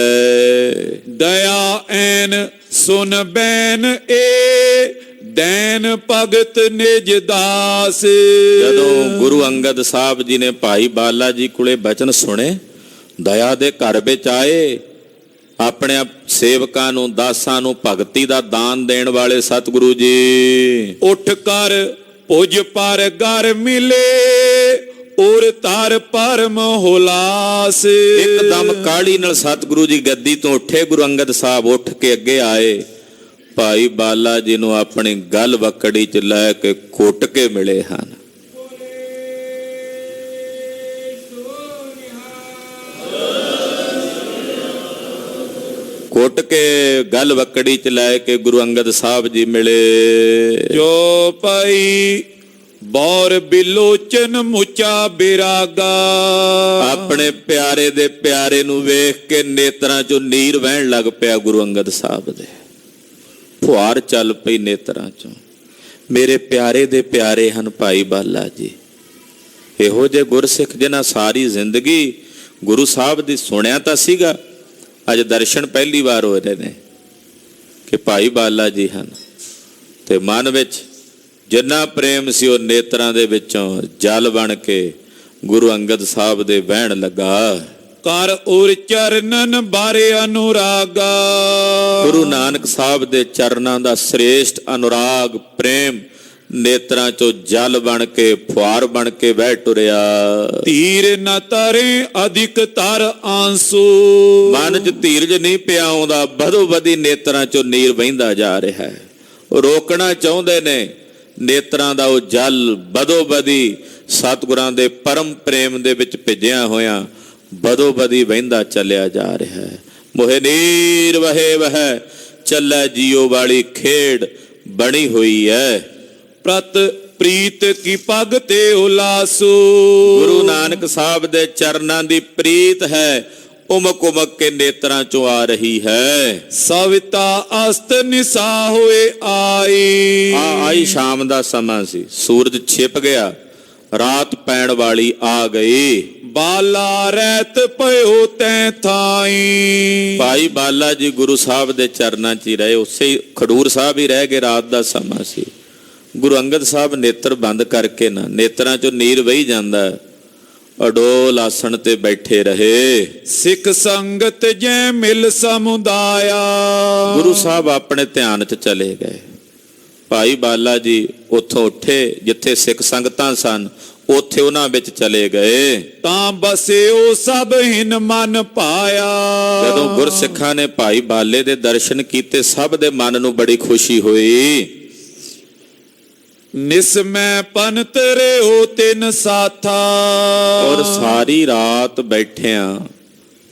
ਦਇਆ ਐਨ ਸੁਨ ਬੈਨ ਏ ਦੈਨ ਭਗਤ ਨਿਜ ਦਾਸ। ਜਦੋਂ ਗੁਰੂ ਅੰਗਦ ਸਾਹਿਬ ਜੀ ਨੇ ਭਾਈ ਬਾਲਾ ਜੀ ਕੋਲੇ ਬਚਨ ਸੁਣੇ, ਦਇਆ ਦੇ ਘਰ ਵਿੱਚ ਆਏ, ਆਪਣੇ ਸੇਵਕਾਂ ਨੂੰ, ਦਾਸਾਂ ਨੂੰ ਭਗਤੀ ਦਾ ਦਾਨ ਦੇਣ ਵਾਲੇ ਸਤਿਗੁਰੂ ਜੀ। ਉੱਠ ਕਰ ਪੁਜ ਪਰ ਘਰ ਮਿਲੇ ਔਰ ਤਰ ਪਰਮ ਹੁਲਾਸ। ਇੱਕਦਮ ਕਾਹਲੀ ਨਾਲ ਸਤਿਗੁਰੂ ਜੀ ਗੱਦੀ ਤੋਂ ਉੱਠੇ। ਗੁਰੂ ਅੰਗਦ ਸਾਹਿਬ ਉੱਠ ਕੇ ਅੱਗੇ ਆਏ, ਭਾਈ ਬਾਲਾ ਜੀ ਨੂੰ ਆਪਣੀ ਗਲ ਵਕੜੀ ਚ ਲੈ ਕੇ ਘੁੱਟ ਕੇ ਮਿਲੇ ਹਨ। ਘੁੱਟ ਕੇ ਗਲ ਵਕੜੀ ਚ ਲੈ ਕੇ ਗੁਰੂ ਅੰਗਦ ਸਾਹਿਬ ਜੀ ਮਿਲੇ। ਜੋ ਭਾਈ ਬੌਰ ਬਿਲੋਚਨ ਮੁਚਾ ਬਿਰਾਗਾ। ਆਪਣੇ ਪਿਆਰੇ ਦੇ ਪਿਆਰੇ ਨੂੰ ਵੇਖ ਕੇ ਨੇਤਰਾਂ ਚੋਂ ਨੀਰ ਵਹਿਣ ਲੱਗ ਪਿਆ ਗੁਰੂ ਅੰਗਦ ਸਾਹਿਬ ਦੇ। ਫੁਹਾਰ ਚੱਲ ਪਈ ਨੇਤਰਾਂ ਚੋਂ। ਮੇਰੇ ਪਿਆਰੇ ਦੇ ਪਿਆਰੇ ਹਨ ਭਾਈ ਬਾਲਾ ਜੀ। ਇਹੋ ਜਿਹੇ ਗੁਰਸਿੱਖ ਜਿਨ੍ਹਾਂ ਸਾਰੀ ਜ਼ਿੰਦਗੀ ਗੁਰੂ ਸਾਹਿਬ ਦੀ ਸੁਣਿਆ ਤਾਂ ਸੀਗਾ, ਅੱਜ ਦਰਸ਼ਨ ਪਹਿਲੀ ਵਾਰ ਹੋ ਰਹੇ ਨੇ ਕਿ ਭਾਈ ਬਾਲਾ ਜੀ ਹਨ। ਤੇ ਮਨ ਵਿੱਚ ਜਿੰਨਾ ਪ੍ਰੇਮ ਸੀ ਉਹ ਨੇਤਰਾਂ ਦੇ ਵਿੱਚੋਂ ਜਲ ਬਣ ਕੇ ਗੁਰੂ ਅੰਗਦ ਸਾਹਿਬ ਦੇ ਵਹਿਣ ਲੱਗਾ। ਕਰ ਉਰ ਚਰਨਨ ਬਾਰੇ ਅਨੁਰਾਗਾ। ਗੁਰੂ ਨਾਨਕ ਸਾਹਿਬ ਦੇ ਚਰਨਾਂ ਦਾ ਸ੍ਰੇਸ਼ਟ ਅਨੁਰਾਗ ਪ੍ਰੇਮ ਨੇਤਰਾਂ ਚੋਂ ਜਲ ਬਣ ਕੇ, ਫੁਹਾਰ ਬਣ ਕੇ ਵਹਿ ਟੁਰਿਆ। ਧੀਰ ਨ ਤਰੇ ਅਧਿਕ ਤਰ ਆਂਸੂ। ਮਨ 'ਚ ਧੀਰਜ ਨਹੀਂ ਪਿਆ ਆਉਂਦਾ, ਬਦੋ ਬਦੀ ਨੇਤਰਾਂ ਚੋਂ ਨੀਰ ਵਹਿੰਦਾ ਜਾ ਰਿਹਾ ਹੈ। ਉਹ ਰੋਕਣਾ ਚਾਹੁੰਦੇ ਨੇ, ਨੇਤਰਾਂ ਦਾ ਉਹ ਜਲ ਬਦੋ ਬਦੀ ਸਤਿਗੁਰਾਂ ਦੇ ਪਰਮ ਪ੍ਰੇਮ ਦੇ ਵਿੱਚ ਭਿੱਜਿਆ ਹੋਇਆ ਬਦੋ ਬਦੀ ਵਹਿੰਦਾ ਚੱਲਿਆ ਜਾ ਰਿਹਾ ਹੈ। ਮੋਹਿ ਨੀਰ ਵਹੇ ਵਹਿ ਚੱਲੈ ਜੀਓ ਵਾਲੀ ਖੇਡ ਬਣੀ ਹੋਈ ਹੈ। ਪ੍ਰਤ ਪ੍ਰੀਤ ਕੀ ਪਗ ਤੇ ਉਲਾਸੂ। ਗੁਰੂ ਨਾਨਕ ਸਾਹਿਬ ਦੇ ਚਰਨਾਂ ਦੀ ਪ੍ਰੀਤ ਹੈ, ਉਮਕ ਉਮਕ ਕੇ ਨੇਤਰਾਂ ਚੋਂ ਆ ਰਹੀ ਹੈ। ਸਵਿਤਾ ਅਸਤ ਨਿਸਾ ਹੋਏ ਆਈ। ਆਈ ਸ਼ਾਮ ਦਾ ਸਮਾਂ ਸੀ, ਸੂਰਜ ਛਿਪ ਗਿਆ, ਰਾਤ ਪੈਣ ਵਾਲੀ ਆ ਗਈ। ਬਾਲਾ ਰਹਿਤ ਭਇਓ ਤੈ ਥਾਈ। ਭਾਈ ਬਾਲਾ ਜੀ ਗੁਰੂ ਸਾਹਿਬ ਦੇ ਚਰਨਾਂ 'ਚ ਹੀ ਰਹੇ, ਉਸੇ ਖਡੂਰ ਸਾਹਿਬ ਹੀ ਰਹਿ ਗਏ। ਰਾਤ ਦਾ ਸਮਾਂ ਸੀ। ਗੁਰੂ ਅੰਗਦ ਸਾਹਿਬ ਨੇਤਰ ਬੰਦ ਕਰਕੇ ਨਾ, ਨੇਤਰਾਂ 'ਚੋਂ ਨੀਰ ਵਹੀ ਜਾਂਦਾ, ਅਡੋਲ ਆਸਣ ਤੇ ਬੈਠੇ ਰਹੇ। ਸਿੱਖ ਸੰਗਤ ਜੈ ਮਿਲ ਸਮੁਦਾਇਆ। ਗੁਰੂ ਸਾਹਿਬ ਆਪਣੇ ਧਿਆਨ 'ਚ ਚਲੇ ਗਏ। ਭਾਈ ਬਾਲਾ ਜੀ ਉੱਥੋਂ ਉੱਠੇ, ਜਿੱਥੇ ਸਿੱਖ ਸੰਗਤਾਂ ਸਨ ਉੱਥੇ ਉਹਨਾਂ ਵਿੱਚ ਚਲੇ ਗਏ। ਤਾਂ ਬਸਿਓ ਸਭ ਹਿਨ ਮਨ ਪਾਇਆ। ਜਦੋਂ ਗੁਰਸਿੱਖਾਂ ਨੇ ਭਾਈ ਬਾਲੇ ਦੇ ਦਰਸ਼ਨ ਕੀਤੇ, ਸਭ ਦੇ ਮਨ ਨੂੰ ਬੜੀ ਖੁਸ਼ੀ ਹੋਈ। ਨਿਸਮੈ ਪੰਤ ਰਿਓ ਤਿਨ ਸਾਥਾ। ਔਰ ਸਾਰੀ ਰਾਤ ਬੈਠਿਆਂ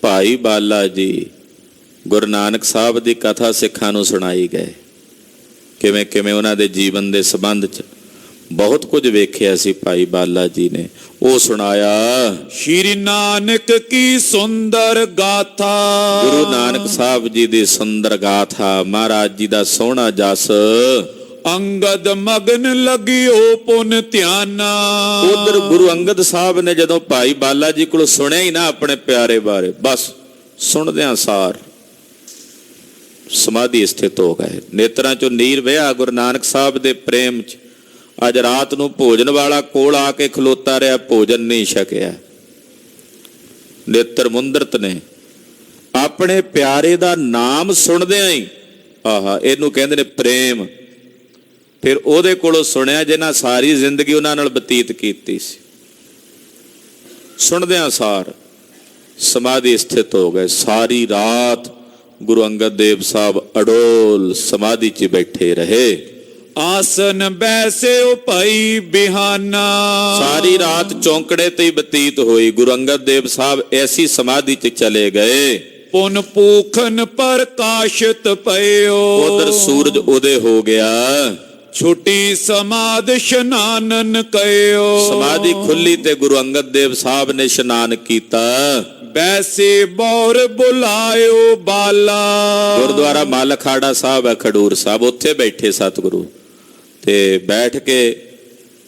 ਭਾਈ ਬਾਲਾ ਜੀ ਗੁਰੂ ਨਾਨਕ ਸਾਹਿਬ ਦੀ ਕਥਾ ਸਿੱਖਾਂ ਨੂੰ ਸੁਣਾਈ ਗਏ। ਕਿਵੇਂ ਕਿਵੇਂ ਉਹਨਾਂ ਦੇ ਜੀਵਨ ਦੇ ਸੰਬੰਧ 'ਚ ਬਹੁਤ ਕੁਝ ਵੇਖਿਆ ਸੀ ਭਾਈ ਬਾਲਾ ਜੀ ਨੇ, ਉਹ ਸੁਣਾਇਆ। ਸ਼੍ਰੀ ਨਾਨਕ ਕੀ ਸੁੰਦਰ ਗਾਥਾ। ਗੁਰੂ ਨਾਨਕ ਸਾਹਿਬ ਜੀ ਦੀ ਸੁੰਦਰ ਗਾਥਾ, ਮਹਾਰਾਜ ਜੀ ਦਾ ਸੋਹਣਾ ਜਸ। ਅੰਗਦ ਮਗਨ ਲਗਿਓ ਪੁਨ ਧਿਆਨਾ। ਉਧਰ ਗੁਰੂ ਅੰਗਦ ਸਾਹਿਬ ਨੇ ਜਦੋਂ ਭਾਈ ਬਾਲਾ ਜੀ ਕੋਲ ਸੁਣਿਆ ਹੀ ਨਾ ਆਪਣੇ ਪਿਆਰੇ ਬਾਰੇ, ਬਸ ਸੁਣਦਿਆਂ ਸਾਰ ਸਮਾਧੀ ਸਥਿਤ ਹੋ ਗਏ। ਨੇਤਰਾਂ 'ਚੋਂ ਨੀਰ ਵਹਿਆ ਗੁਰੂ ਨਾਨਕ ਸਾਹਿਬ ਦੇ ਪ੍ਰੇਮ 'ਚ। ਅੱਜ ਰਾਤ ਨੂੰ ਭੋਜਨ ਵਾਲਾ ਕੋਲ ਆ ਕੇ ਖਲੋਤਾ ਰਿਹਾ, ਭੋਜਨ ਨਹੀਂ ਛਕਿਆ। ਨੇਤਰ ਮੁੰਦਰਤ ਨੇ ਆਪਣੇ ਪਿਆਰੇ ਦਾ ਨਾਮ ਸੁਣਦਿਆਂ ਹੀ, ਆਹਾ ਇਹਨੂੰ ਕਹਿੰਦੇ ਨੇ ਪ੍ਰੇਮ। ਫਿਰ ਉਹਦੇ ਕੋਲੋਂ ਸੁਣਿਆ ਜਿਹਨਾਂ ਸਾਰੀ ਜ਼ਿੰਦਗੀ ਉਹਨਾਂ ਨਾਲ ਬਤੀਤ ਕੀਤੀ ਸੀ। ਸੁਣਦਿਆਂ ਸਾਰ ਸਮਾਧੀ ਸਥਿਤ ਹੋ ਗਏ। ਸਾਰੀ ਰਾਤ ਗੁਰੂ ਅੰਗਦ ਦੇਵ ਸਾਹਿਬ ਅਡੋਲ ਸਮਾਧੀ 'ਚ ਬੈਠੇ ਰਹੇ। ਆਸਨ ਬੈਸਿਓ ਭਾਈ ਬਿਹਾਨਾ। ਸਾਰੀ ਰਾਤ ਚੌਂਕੜੇ ਤੇ ਹੀ ਬਤੀਤ ਹੋਈ। ਗੁਰੂ ਅੰਗਦ ਦੇਵ ਸਾਹਿਬ ਐਸੀ ਸਮਾਧੀ 'ਚ ਚਲੇ ਗਏ। ਪੁਨ ਪੂਖਨ ਪ੍ਰਕਾਸ਼ਿਤ ਪਇਓ। ਉਧਰ ਸੂਰਜ ਉਦੇ ਹੋ ਗਿਆ। ਛੁੱਟੀ ਸਮਾਧ ਇਸ਼ਨਾਨਨ ਕਇਓ। ਸਮਾਧੀ ਖੁੱਲੀ ਤੇ ਗੁਰੂ ਅੰਗਦ ਦੇਵ ਸਾਹਿਬ ਨੇ ਇਸ਼ਨਾਨ ਕੀਤਾ। ਬੈਸੇ ਬੌਰ ਬੁਲਾਇਓ ਬਾਲਾ। ਗੁਰਦੁਆਰਾ ਮੱਲ ਅਖਾੜਾ ਸਾਹਿਬ ਹੈ ਖਡੂਰ ਸਾਹਿਬ, ਉੱਥੇ ਬੈਠੇ ਸਤਿਗੁਰੂ ਤੇ ਬੈਠ ਕੇ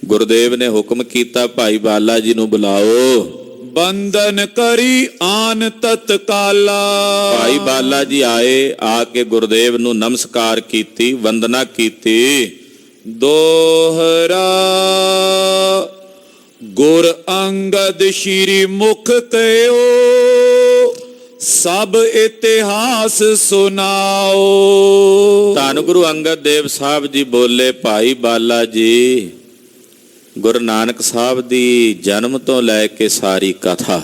ਗੁਰਦੇਵ ਨੇ ਹੁਕਮ ਕੀਤਾ ਭਾਈ ਬਾਲਾ ਜੀ ਨੂੰ ਬੁਲਾਓ। ਬੰਦਨ ਕਰੀ ਆਨ ਤਤਕਾਲਾ। ਭਾਈ ਬਾਲਾ ਜੀ ਆਏ, ਆ ਕੇ ਗੁਰਦੇਵ ਨੂੰ ਨਮਸਕਾਰ ਕੀਤੀ, ਵੰਦਨਾ ਕੀਤੀ। ਦੋਹਰਾ ਗੁਰ ਅੰਗਦ ਸ਼੍ਰੀ ਮੁਖ ਕਹਿਓ। ਸਭ ਇਤਿਹਾਸ ਸੁਨਾਓ। ਧੰਨ ਗੁਰੂ ਅੰਗਦ ਦੇਵ ਸਾਹਿਬ ਜੀ ਬੋਲੇ, ਭਾਈ ਬਾਲਾ ਜੀ ਗੁਰੂ ਨਾਨਕ ਸਾਹਿਬ ਦੀ ਜਨਮ ਤੋਂ ਲੈ ਕੇ ਸਾਰੀ ਕਥਾ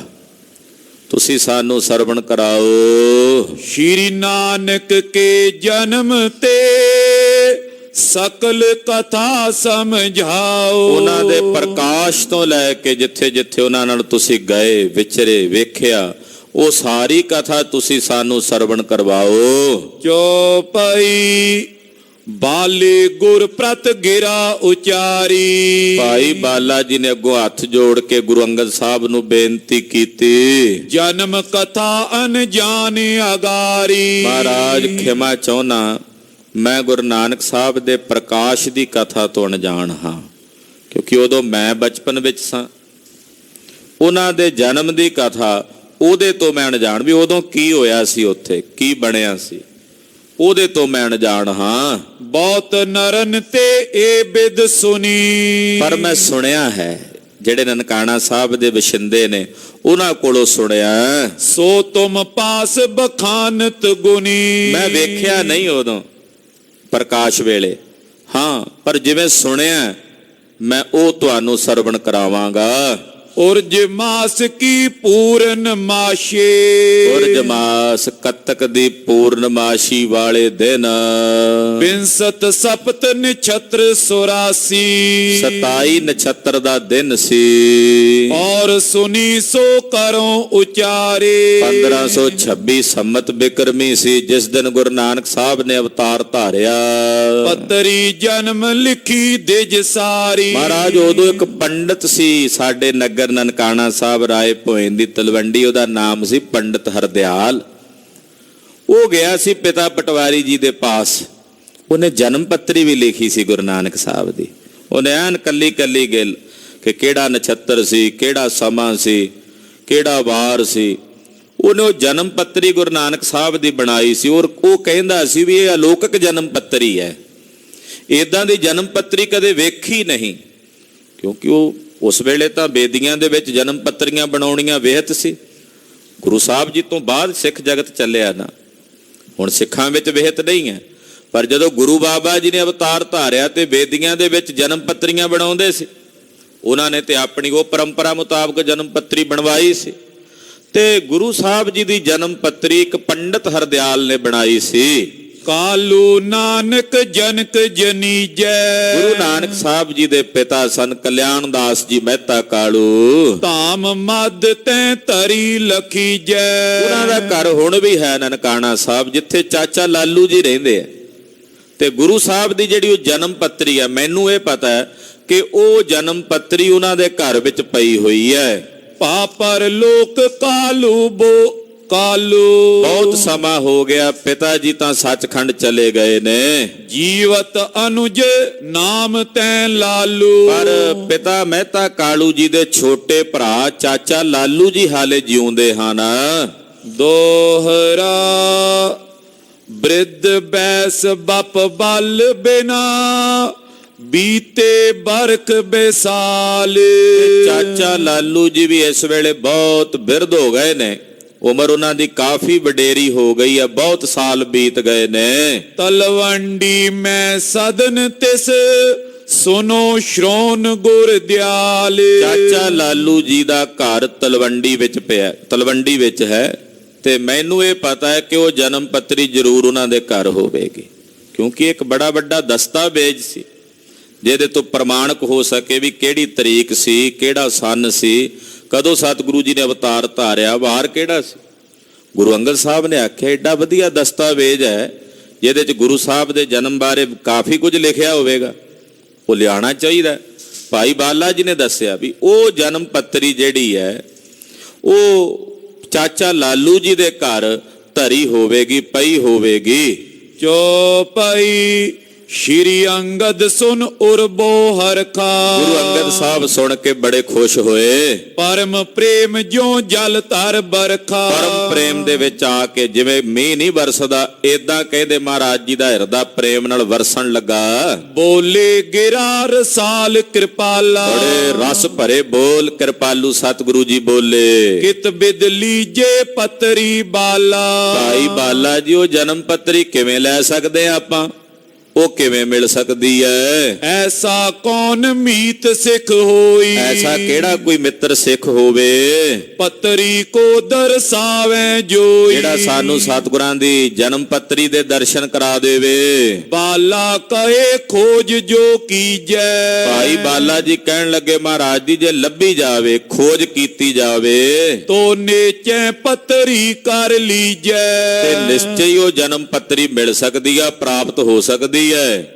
ਤੁਸੀਂ ਸਾਨੂੰ ਸਰਵਣ ਕਰਾਓ। ਸ਼੍ਰੀ ਨਾਨਕ ਕੇ ਜਨਮ ਤੇ ਸਕਲ ਕਥਾ ਸਮਝਾਓ। ਉਹਨਾਂ ਦੇ ਪ੍ਰਕਾਸ਼ ਤੋਂ ਲੈ ਕੇ ਜਿੱਥੇ ਜਿੱਥੇ ਉਹਨਾਂ ਨਾਲ ਤੁਸੀਂ ਗਏ, ਵਿਚਰੇ, ਵੇਖਿਆ, ਉਹ ਸਾਰੀ ਕਥਾ ਤੁਸੀਂ ਸਾਨੂੰ ਸਰਵਣ ਕਰਵਾਓ। ਚੌਪਈ ਬਾਲੇ ਗੁਰ ਪ੍ਰਤ ਗਿਰਾ ਉਚਾਰੀ। ਭਾਈ ਬਾਲਾ ਜੀ ਨੇ ਅੱਗੋਂ ਹੱਥ ਜੋੜ ਕੇ ਗੁਰੂ ਅੰਗਦ ਸਾਹਿਬ ਨੂੰ ਬੇਨਤੀ ਕੀਤੀ। ਜਨਮ ਕਥਾ ਅਨਜਾਨ ਅਗਾਰੀ। ਮਹਾਰਾਜ ਖਿਮਾ ਚਾਹੁੰਨਾ, ਮੈਂ ਗੁਰੂ ਨਾਨਕ ਸਾਹਿਬ ਦੇ ਪ੍ਰਕਾਸ਼ ਦੀ ਕਥਾ ਤੋਂ ਅਣਜਾਣ ਹਾਂ, ਕਿਉਂਕਿ ਉਦੋਂ ਮੈਂ ਬਚਪਨ ਵਿੱਚ ਸਾਂ। ਉਹਨਾਂ ਦੇ ਜਨਮ ਦੀ ਕਥਾ ਉਹਦੇ ਤੋਂ ਮੈਂ ਅਣਜਾਣ, ਵੀ ਉਦੋਂ ਕੀ ਹੋਇਆ ਸੀ, ਉੱਥੇ ਕੀ ਬਣਿਆ ਸੀ, ਉਹਦੇ ਤੋਂ ਮੈਂ ਅਣਜਾਣ ਹਾਂ। ਬਹੁਤ ਨਰਨ ਤੇ ਇਹ ਬਿਦ ਸੁਣੀ। ਪਰ ਮੈਂ ਸੁਣਿਆ ਹੈ, ਜਿਹੜੇ ਨਨਕਾਣਾ ਸਾਹਿਬ ਦੇ ਵਸਿੰਦੇ ਨੇ ਉਹਨਾਂ ਕੋਲੋਂ ਸੁਣਿਆ। ਸੋ ਤੁਮ ਪਾਸ ਬਖਾਨਤ ਗੁਨੀ। ਮੈਂ ਵੇਖਿਆ ਨਹੀਂ ਉਦੋਂ ਪ੍ਰਕਾਸ਼ ਵੇਲੇ, ਹਾਂ, ਪਰ ਜਿਵੇਂ ਸੁਣਿਆ ਮੈਂ ਉਹ ਤੁਹਾਨੂੰ ਸਰਵਣ ਕਰਾਵਾਂਗਾ। ਉਰਜ ਮਾਸ ਕੀ ਪੂਰਨਮਾਸ਼ੀ। ਉਰਜ ਮਾਸ ਕੱਤਕ ਦੀ ਪੂਰਨਮਾਸ਼ੀ ਵਾਲੇ ਦਿਨ ਬਿੰਸਤ ਸਪਤ ਨਛਤਰ 84 27 ਨਛੱਤਰ ਦਾ ਦਿਨ ਸੀ। ਔਰ ਸੁਨੀ ਸੋ ਕਰੋ ਉਚਾਰੇ। 1526 ਸੰਮਤ ਬਿਕਰਮੀ ਸੀ ਜਿਸ ਦਿਨ ਗੁਰੂ ਨਾਨਕ ਸਾਹਿਬ ਨੇ ਅਵਤਾਰ ਧਾਰਿਆ। ਪਤਰੀ ਜਨਮ ਲਿਖੀ ਦਿਜ ਸਾਰੀ। ਮਹਾਰਾਜ ਉਦੋਂ ਇੱਕ ਪੰਡਤ ਸੀ ਸਾਡੇ ਨਗਰ ਨਨਕਾਣਾ ਸਾਹਿਬ ਰਾਏ ਭੋਇੰ ਦੀ ਤਲਵੰਡੀ, ਉਹਦਾ ਨਾਮ ਸੀ ਪੰਡਤ ਹਰਦਿਆਲ। ਉਹ ਗਿਆ ਸੀ ਪਿਤਾ ਪਟਵਾਰੀ ਜੀ ਦੇ ਪਾਸ, ਉਹਨੇ ਜਨਮ ਪੱਤਰੀ ਵੀ ਲਿਖੀ ਸੀ ਗੁਰੂ ਨਾਨਕ ਸਾਹਿਬ ਦੀ। ਉਹਨੇ ਐਨ ਕੱਲੀ ਕੱਲੀ ਗੱਲ ਕਿ ਕਿਹੜਾ ਨਛੱਤਰ ਸੀ, ਕਿਹੜਾ ਸਮਾਂ ਸੀ, ਕਿਹੜਾ ਵਾਰ ਸੀ, ਉਹਨੇ ਉਹ ਜਨਮ ਪੱਤਰੀ ਗੁਰੂ ਨਾਨਕ ਸਾਹਿਬ ਦੀ ਬਣਾਈ ਸੀ। ਔਰ ਉਹ ਕਹਿੰਦਾ ਸੀ ਵੀ ਇਹ ਅਲੌਕਿਕ ਜਨਮ ਪੱਤਰੀ ਹੈ, ਇਦਾਂ ਦੀ ਜਨਮ ਪੱਤਰੀ ਕਦੇ ਵੇਖੀ ਨਹੀਂ। ਕਿਉਂਕਿ ਉਹ ਉਸ ਵੇਲੇ ਤਾਂ ਬੇਦੀਆਂ ਦੇ ਵਿੱਚ ਜਨਮ ਪੱਤਰੀਆਂ ਬਣਾਉਣੀਆਂ ਵਿਹਤ ਸੀ। ਗੁਰੂ ਸਾਹਿਬ ਜੀ ਤੋਂ ਬਾਅਦ ਸਿੱਖ ਜਗਤ ਚੱਲਿਆ ਨਾ, ਹੁਣ ਸਿੱਖਾਂ ਵਿੱਚ ਵਿਹਤ ਨਹੀਂ ਹੈ। ਪਰ ਜਦੋਂ ਗੁਰੂ ਬਾਬਾ ਜੀ ਨੇ ਅਵਤਾਰ ਧਾਰਿਆ ਤੇ ਬੇਦੀਆਂ ਦੇ ਵਿੱਚ ਜਨਮ ਪੱਤਰੀਆਂ ਬਣਾਉਂਦੇ ਸੀ, ਉਹਨਾਂ ਨੇ ਤੇ ਆਪਣੀ ਉਹ ਪਰੰਪਰਾ ਮੁਤਾਬਕ ਜਨਮ ਪੱਤਰੀ ਬਣਵਾਈ ਸੀ। ਤੇ ਗੁਰੂ ਸਾਹਿਬ ਜੀ ਦੀ ਜਨਮ ਪੱਤਰੀ ਇੱਕ ਪੰਡਤ ਹਰਦਿਆਲ ਨੇ ਬਣਾਈ ਸੀ। ਕਾਲੂ ਨਾਨਕ ਜਨਕ ਜਨੀਜੈ। ਗੁਰੂ ਨਾਨਕ ਸਾਹਿਬ ਜੀ ਦੇ ਪਿਤਾ ਸਨ ਕਲਿਆਣ ਦਾਸ ਜੀ ਮਹਿਤਾ ਕਾਲੂ। ਧਾਮ ਮਦ ਤੈ ਧਰੀ ਲਖੀ ਜੈ। ਉਹਨਾਂ ਦਾ ਘਰ ਹੁਣ ਵੀ ਹੈ ਨਨਕਾਣਾ ਸਾਹਿਬ, ਜਿੱਥੇ ਚਾਚਾ ਲਾਲੂ ਜੀ ਰਹਿੰਦੇ ਆ। ਤੇ ਗੁਰੂ ਸਾਹਿਬ ਦੀ ਜਿਹੜੀ ਉਹ ਜਨਮ ਪੱਤਰੀ ਹੈ, ਮੈਨੂੰ ਇਹ ਪਤਾ ਹੈ ਕਿ ਉਹ ਜਨਮ ਪੱਤਰੀ ਉਹਨਾਂ ਦੇ ਘਰ ਵਿੱਚ ਪਈ ਹੋਈ ਹੈ। ਪਾਪਰ ਲੋਕ ਕਾਲੂ ਬੋ ਕਾਲੂ। ਬਹੁਤ ਸਮਾਂ ਹੋ ਗਿਆ, ਪਿਤਾ ਜੀ ਤਾਂ ਸੱਚਖੰਡ ਚਲੇ ਗਏ ਨੇ। ਜੀਵਤ ਅਨੁਜ ਨਾਮ ਤੈ ਲਾਲੂ। ਪਰ ਪਿਤਾ ਮਹਿਤਾ ਕਾਲੂ ਜੀ ਦੇ ਛੋਟੇ ਭਰਾ ਚਾਚਾ ਲਾਲੂ ਜੀ ਹਾਲੇ ਜਿਉਂਦੇ ਹਨ। ਦੋਹਰਾ ਬ੍ਰਿਧ ਬੈਸ ਬਪ ਬਲ ਬਿਨਾ ਬੀਤੇ ਬਰਖ ਬੇਸਾਲ। ਚਾਚਾ ਲਾਲੂ ਜੀ ਵੀ ਇਸ ਵੇਲੇ ਬਹੁਤ ਬਿਰਧ ਹੋ ਗਏ ਨੇ, ਉਮਰ ਉਹਨਾਂ ਦੀ ਕਾਫੀ ਵਡੇਰੀ ਹੋ ਗਈ ਹੈ, ਬਹੁਤ ਸਾਲ ਬੀਤ ਗਏ ਨੇ। ਤਲਵੰਡੀ ਮੈਂ ਸਦਨ ਤਿਸ ਸੁਨੋ ਸ਼੍ਰੋਨ ਗੁਰ ਦਿਆਲ। ਚਾਚਾ ਲਾਲੂ ਜੀ ਦਾ ਘਰ ਤਲਵੰਡੀ ਵਿੱਚ ਪਿਆ, ਤਲਵੰਡੀ ਵਿੱਚ ਹੈ। ਤੇ ਮੈਨੂੰ ਇਹ ਪਤਾ ਹੈ ਕਿ ਉਹ ਜਨਮ ਪੱਤਰੀ ਜ਼ਰੂਰ ਉਹਨਾਂ ਦੇ ਘਰ ਹੋਵੇਗੀ, ਕਿਉਂਕਿ ਇੱਕ ਬੜਾ ਵੱਡਾ ਦਸਤਾਵੇਜ਼ ਸੀ ਜਿਹਦੇ ਤੋਂ ਪ੍ਰਮਾਣਿਕ ਹੋ ਸਕੇ ਵੀ ਕਿਹੜੀ ਤਰੀਕ ਸੀ, ਕਿਹੜਾ ਸੰਨ ਸੀ, ਕਦੋਂ ਸਤਿਗੁਰੂ ਜੀ ਨੇ ਅਵਤਾਰ ਧਾਰਿਆ, ਵਾਰ ਕਿਹੜਾ ਸੀ। ਗੁਰੂ ਅੰਗਦ ਸਾਹਿਬ ਨੇ ਆਖਿਆ ਏਡਾ ਵਧੀਆ ਦਸਤਾਵੇਜ਼ ਹੈ ਜਿਹਦੇ 'ਚ ਗੁਰੂ ਸਾਹਿਬ ਦੇ ਜਨਮ ਬਾਰੇ ਕਾਫੀ ਕੁਝ ਲਿਖਿਆ ਹੋਵੇਗਾ, ਉਹ ਲਿਆਉਣਾ ਚਾਹੀਦਾ। ਭਾਈ ਬਾਲਾ ਜੀ ਨੇ ਦੱਸਿਆ ਵੀ ਉਹ ਜਨਮ ਪੱਤਰੀ ਜਿਹੜੀ ਹੈ ਉਹ ਚਾਚਾ ਲਾਲੂ ਜੀ ਦੇ ਘਰ ਧਰੀ ਹੋਵੇਗੀ, ਪਈ ਹੋਵੇਗੀ। ਚੌਪਈ ਸ਼੍ਰੀ ਅੰਗਦ ਸੁਨ ਉਰਬੋ ਹਰਖਾ। ਗੁਰੂ ਅੰਗਦ ਸਾਹਿਬ ਸੁਣ ਕੇ ਬੜੇ ਖੁਸ਼ ਹੋਏ। ਪਰਮ ਪ੍ਰੇਮ ਜਿਉ ਜਲ ਧਰ ਬਰਖਾ। ਪਰਮ ਪ੍ਰੇਮ ਦੇ ਵਿੱਚ ਆ ਕੇ ਜਿਵੇਂ ਮੀਂਹ ਨਹੀਂ ਵਰਸਦਾ, ਏਦਾਂ ਕਹਿੰਦੇ ਮਹਾਰਾਜ ਜੀ ਦਾ ਹਿਰਦਾ ਪ੍ਰੇਮ ਨਾਲ ਵਰਸਣ ਲੱਗਾ। ਬੋਲੇ ਗਿਰਾ ਰਸਾਲ ਕਿਰਪਾਲਾ। ਬੜੇ ਰਸ ਭਰੇ ਬੋਲ ਕਿਰਪਾਲੂ ਸਤਿਗੁਰੂ ਜੀ ਬੋਲੇ। ਕਿਤ ਬਿਦ ਲੀਜੇ ਪਤਰੀ ਬਾਲਾ। ਭਾਈ ਬਾਲਾ ਜੀ ਉਹ ਜਨਮ ਪੱਤਰੀ ਕਿਵੇਂ ਲੈ ਸਕਦੇ ਆ ਆਪਾਂ, ਉਹ ਕਿਵੇਂ ਮਿਲ ਸਕਦੀ ਹੈ? ਐਸਾ ਕੌਣ ਮੀਤ ਸਿੱਖ ਹੋਈ। ਐਸਾ ਕਿਹੜਾ ਕੋਈ ਮਿੱਤਰ ਸਿੱਖ ਹੋਵੇ ਪਤਰੀ ਕੋ ਦਰਸਾਵੇ ਜੋਈ। ਜਿਹੜਾ ਸਾਨੂੰ ਸਤਿਗੁਰਾਂ ਦੀ ਜਨਮ ਪੱਤਰੀ ਦੇ ਦਰਸ਼ਨ ਕਰਾ ਦੇਵੇ। ਬਾਲਾ ਕਹੇ ਖੋਜ ਜੋ ਕੀਜੈ। ਭਾਈ ਬਾਲਾ ਜੀ ਕਹਿਣ ਲੱਗੇ ਮਹਾਰਾਜ ਜੀ ਜੇ ਲੱਭੀ ਜਾਵੇ, ਖੋਜ ਕੀਤੀ ਜਾਵੇ ਤੋ ਨੇਚੈ ਪਤਰੀ ਕਰ ਲੀਜੈ। ਤੇ ਨਿਸ਼ਚੈ ਹੀ ਉਹ ਜਨਮ ਪੱਤਰੀ ਮਿਲ ਸਕਦੀ ਆ, ਪ੍ਰਾਪਤ ਹੋ ਸਕਦੀ ਹੈ।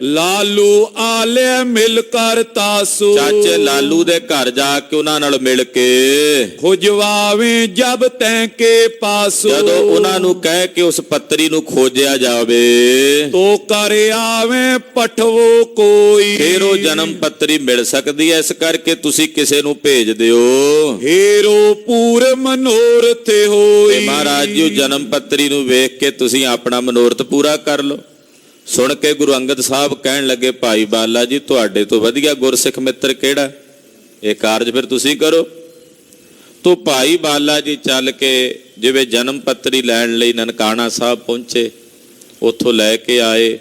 ਲਾਲੂ ਆਲੇ ਮਿਲ ਕਰ ਤਾਸੂ। ਚਾਚੇ ਲਾਲੂ ਦੇ ਘਰ ਜਾ ਕੇ ਉਹਨਾਂ ਨਾਲ ਮਿਲ ਕੇ ਖੁਜਵਾਵੇਂ ਜਬ ਤੈਂ ਕੇ ਪਾਸੂ। ਜਦੋਂ ਉਹਨਾਂ ਨੂੰ ਕਹਿ ਕੇ ਉਸ ਪੱਤਰੀ ਨੂੰ ਖੋਜਿਆ ਜਾਵੇ ਤੋ ਕਰ ਆਵੇਂ ਪਠਵੋ ਕੋਈ। ਫਿਰ ਉਹ ਜਨਮ ਪੱਤਰੀ ਮਿਲ ਸਕਦੀ ਹੈ। ਇਸ ਕਰਕੇ ਤੁਸੀਂ ਕਿਸੇ ਨੂੰ ਭੇਜ ਦਿਓ। ਹੀਰੋ ਪੂਰ ਮਨੋਰਥ ਹੋਈ। ਤੇ ਮਹਾਰਾਜ ਜੀ ਉਹ ਜਨਮ ਪੱਤਰੀ ਨੂੰ ਵੇਖ ਕੇ ਤੁਸੀਂ ਆਪਣਾ ਮਨੋਰਥ ਪੂਰਾ ਕਰ ਲਓ। ਸੁਣ ਕੇ ਗੁਰੂ ਅੰਗਦ ਸਾਹਿਬ ਕਹਿਣ ਲੱਗੇ ਭਾਈ ਬਾਲਾ ਜੀ ਤੁਹਾਡੇ ਤੋਂ ਵਧੀਆ ਗੁਰਸਿੱਖ ਮਿੱਤਰ ਕਿਹੜਾ, ਇਹ ਕਾਰਜ ਫਿਰ ਤੁਸੀਂ ਕਰੋ। ਤੋ ਭਾਈ ਬਾਲਾ ਜੀ ਚੱਲ ਕੇ ਜਿਵੇਂ ਜਨਮ ਪੱਤਰੀ ਲੈਣ ਲਈ ਨਨਕਾਣਾ ਸਾਹਿਬ ਪਹੁੰਚੇ, ਉੱਥੋਂ ਲੈ ਕੇ ਆਏ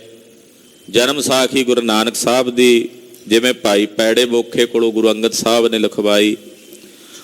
ਜਨਮ ਸਾਖੀ ਗੁਰੂ ਨਾਨਕ ਸਾਹਿਬ ਦੀ, ਜਿਵੇਂ ਭਾਈ ਪੈੜੇ ਬੋਖੇ ਕੋਲੋਂ ਗੁਰੂ ਅੰਗਦ ਸਾਹਿਬ ਨੇ ਲਿਖਵਾਈ,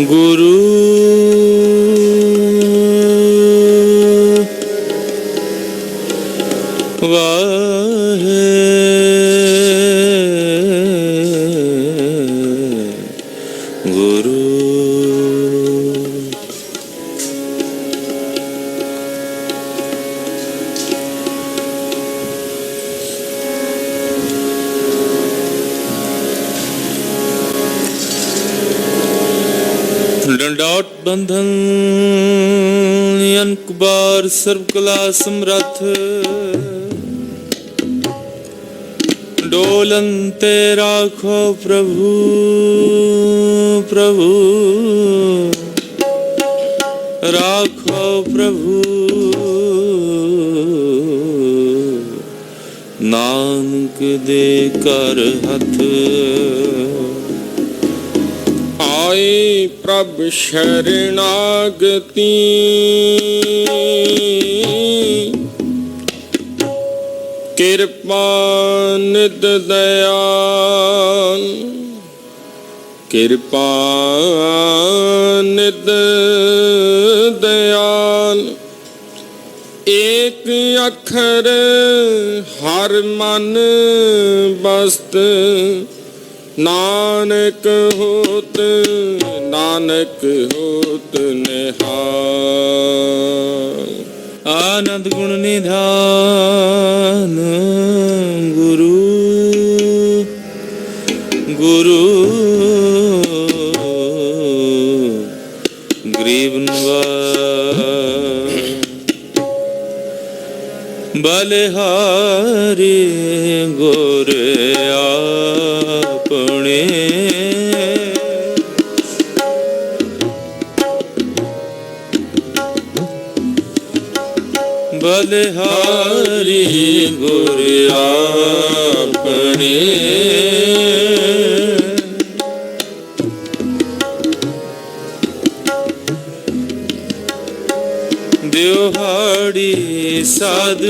ਗੁਰੂ ਵਾਹਿਗੁਰੂ। ਡੰਡਾਉਟ ਬੰਧਨ ਅਨਕਬਾਰ ਸਰਬ ਕਲਾ ਸਮਰੱਥ ਡੋਲਨ ਤੇ ਰਾਖੋ ਪ੍ਰਭੂ ਪ੍ਰਭੂ ਰਾਖੋ ਪ੍ਰਭੂ ਨਾਨਕ ਦੇ ਕਰ ਹੱਥ ਆਏ ਪ੍ਰਭ ਸ਼ਰਨਾਗਤੀ ਕਿਰਪਾ ਨਿਤ ਦਇਆਲ ਕਿਰਪਾ ਨਿਤ ਦਇਆਲ ਏਕ ਅੱਖਰ ਹਰ ਮਨ ਬਸਤ ਨਾਨਕ ਹੋਤ ਨਿਹਾਲ। ਆਨੰਦ ਗੁਣ ਨਿਧਾਨ ਗੁਰੂ ਗੁਰੂ ਗਰੀਬ ਨਿਵਾਜ ਬਲਿਹਾਰੀ ਗੁਰ ਆਪਣੇ ਬਲਿਹਾਰੀ ਗੁਰ ਆਪਣੇ ਦਿਹਾੜੀ ਸਾਧ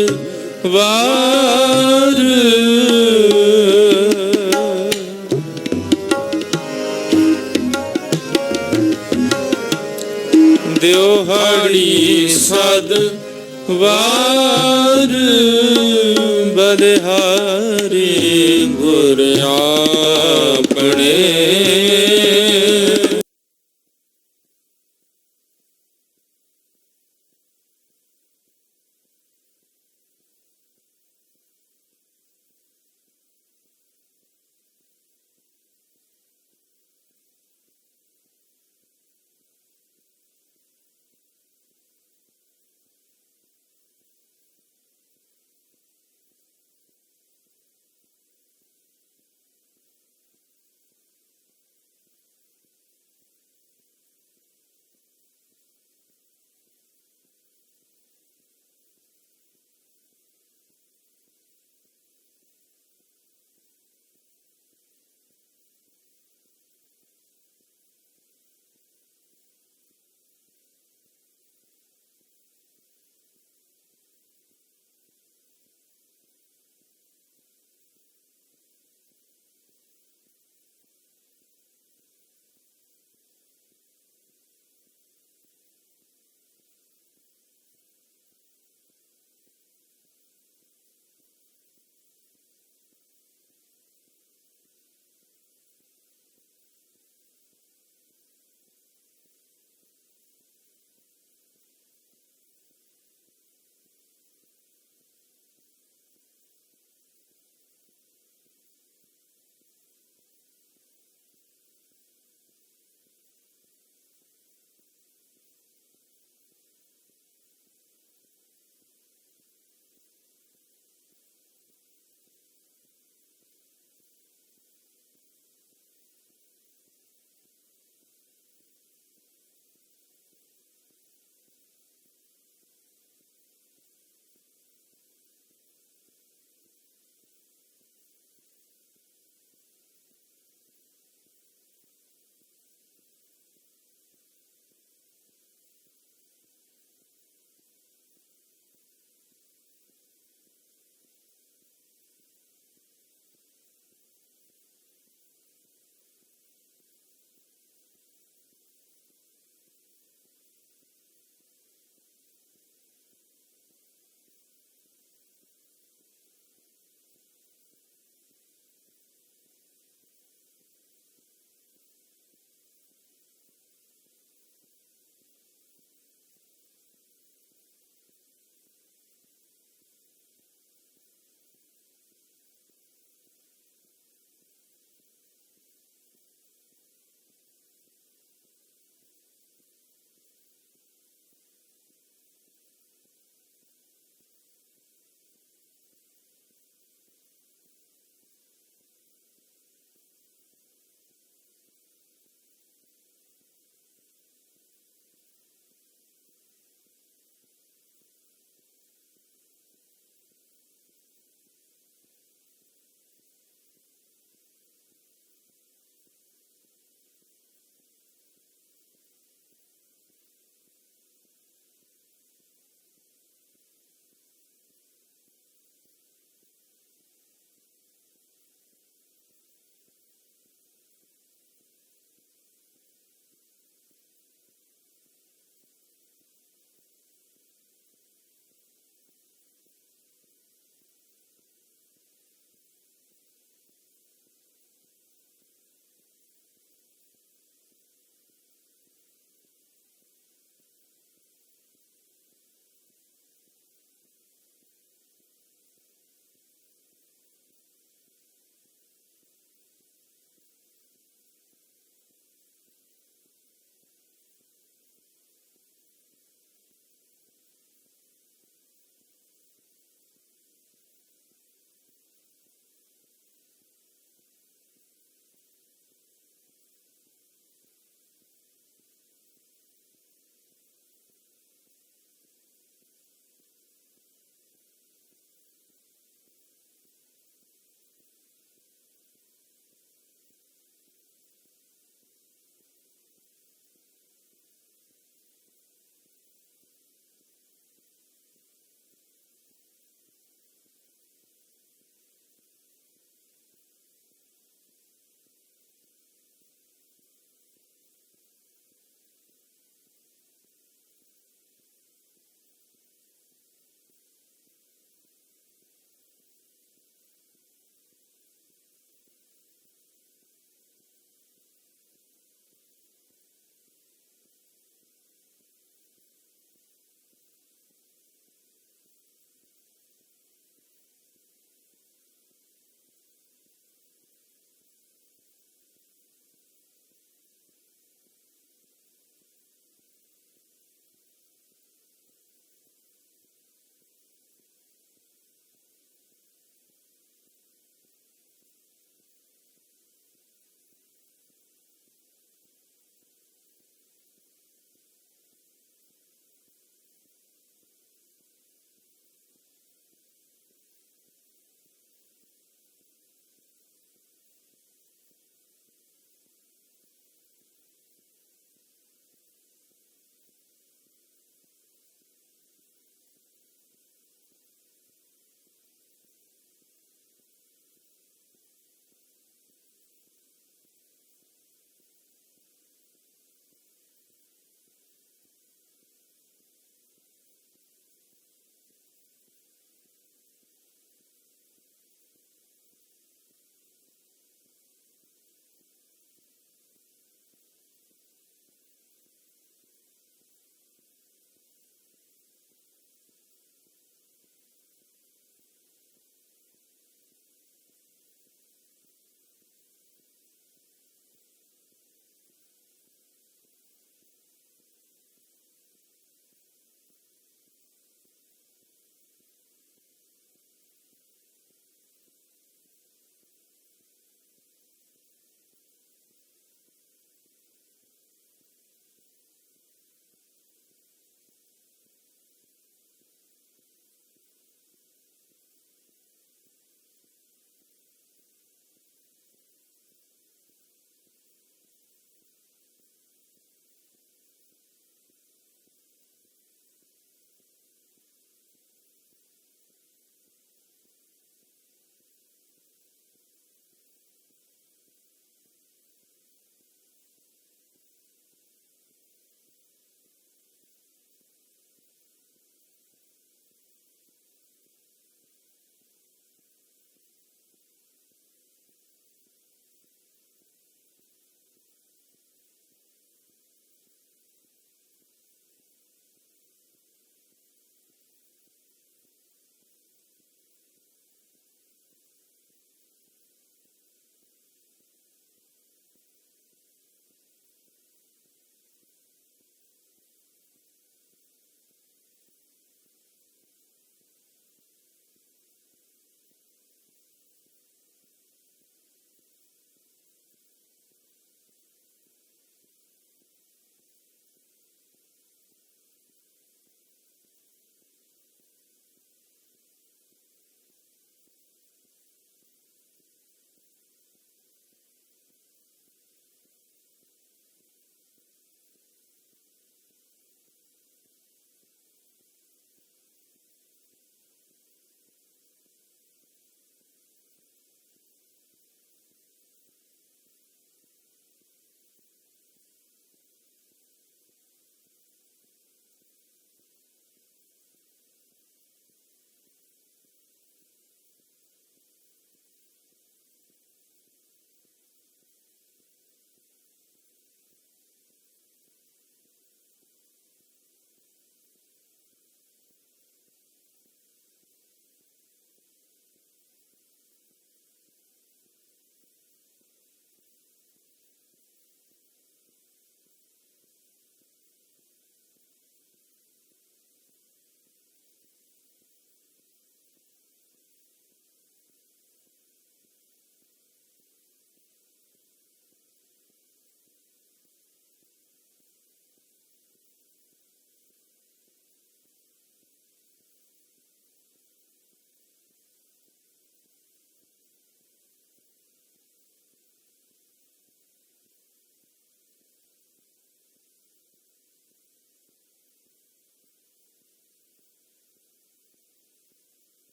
ਵਾਰ ਦਿਹਾੜੀ ਸਾਧ ਵਾਰ ਬਲਿਹਾਰੀ ਗੁਰ ਆਪਣੇ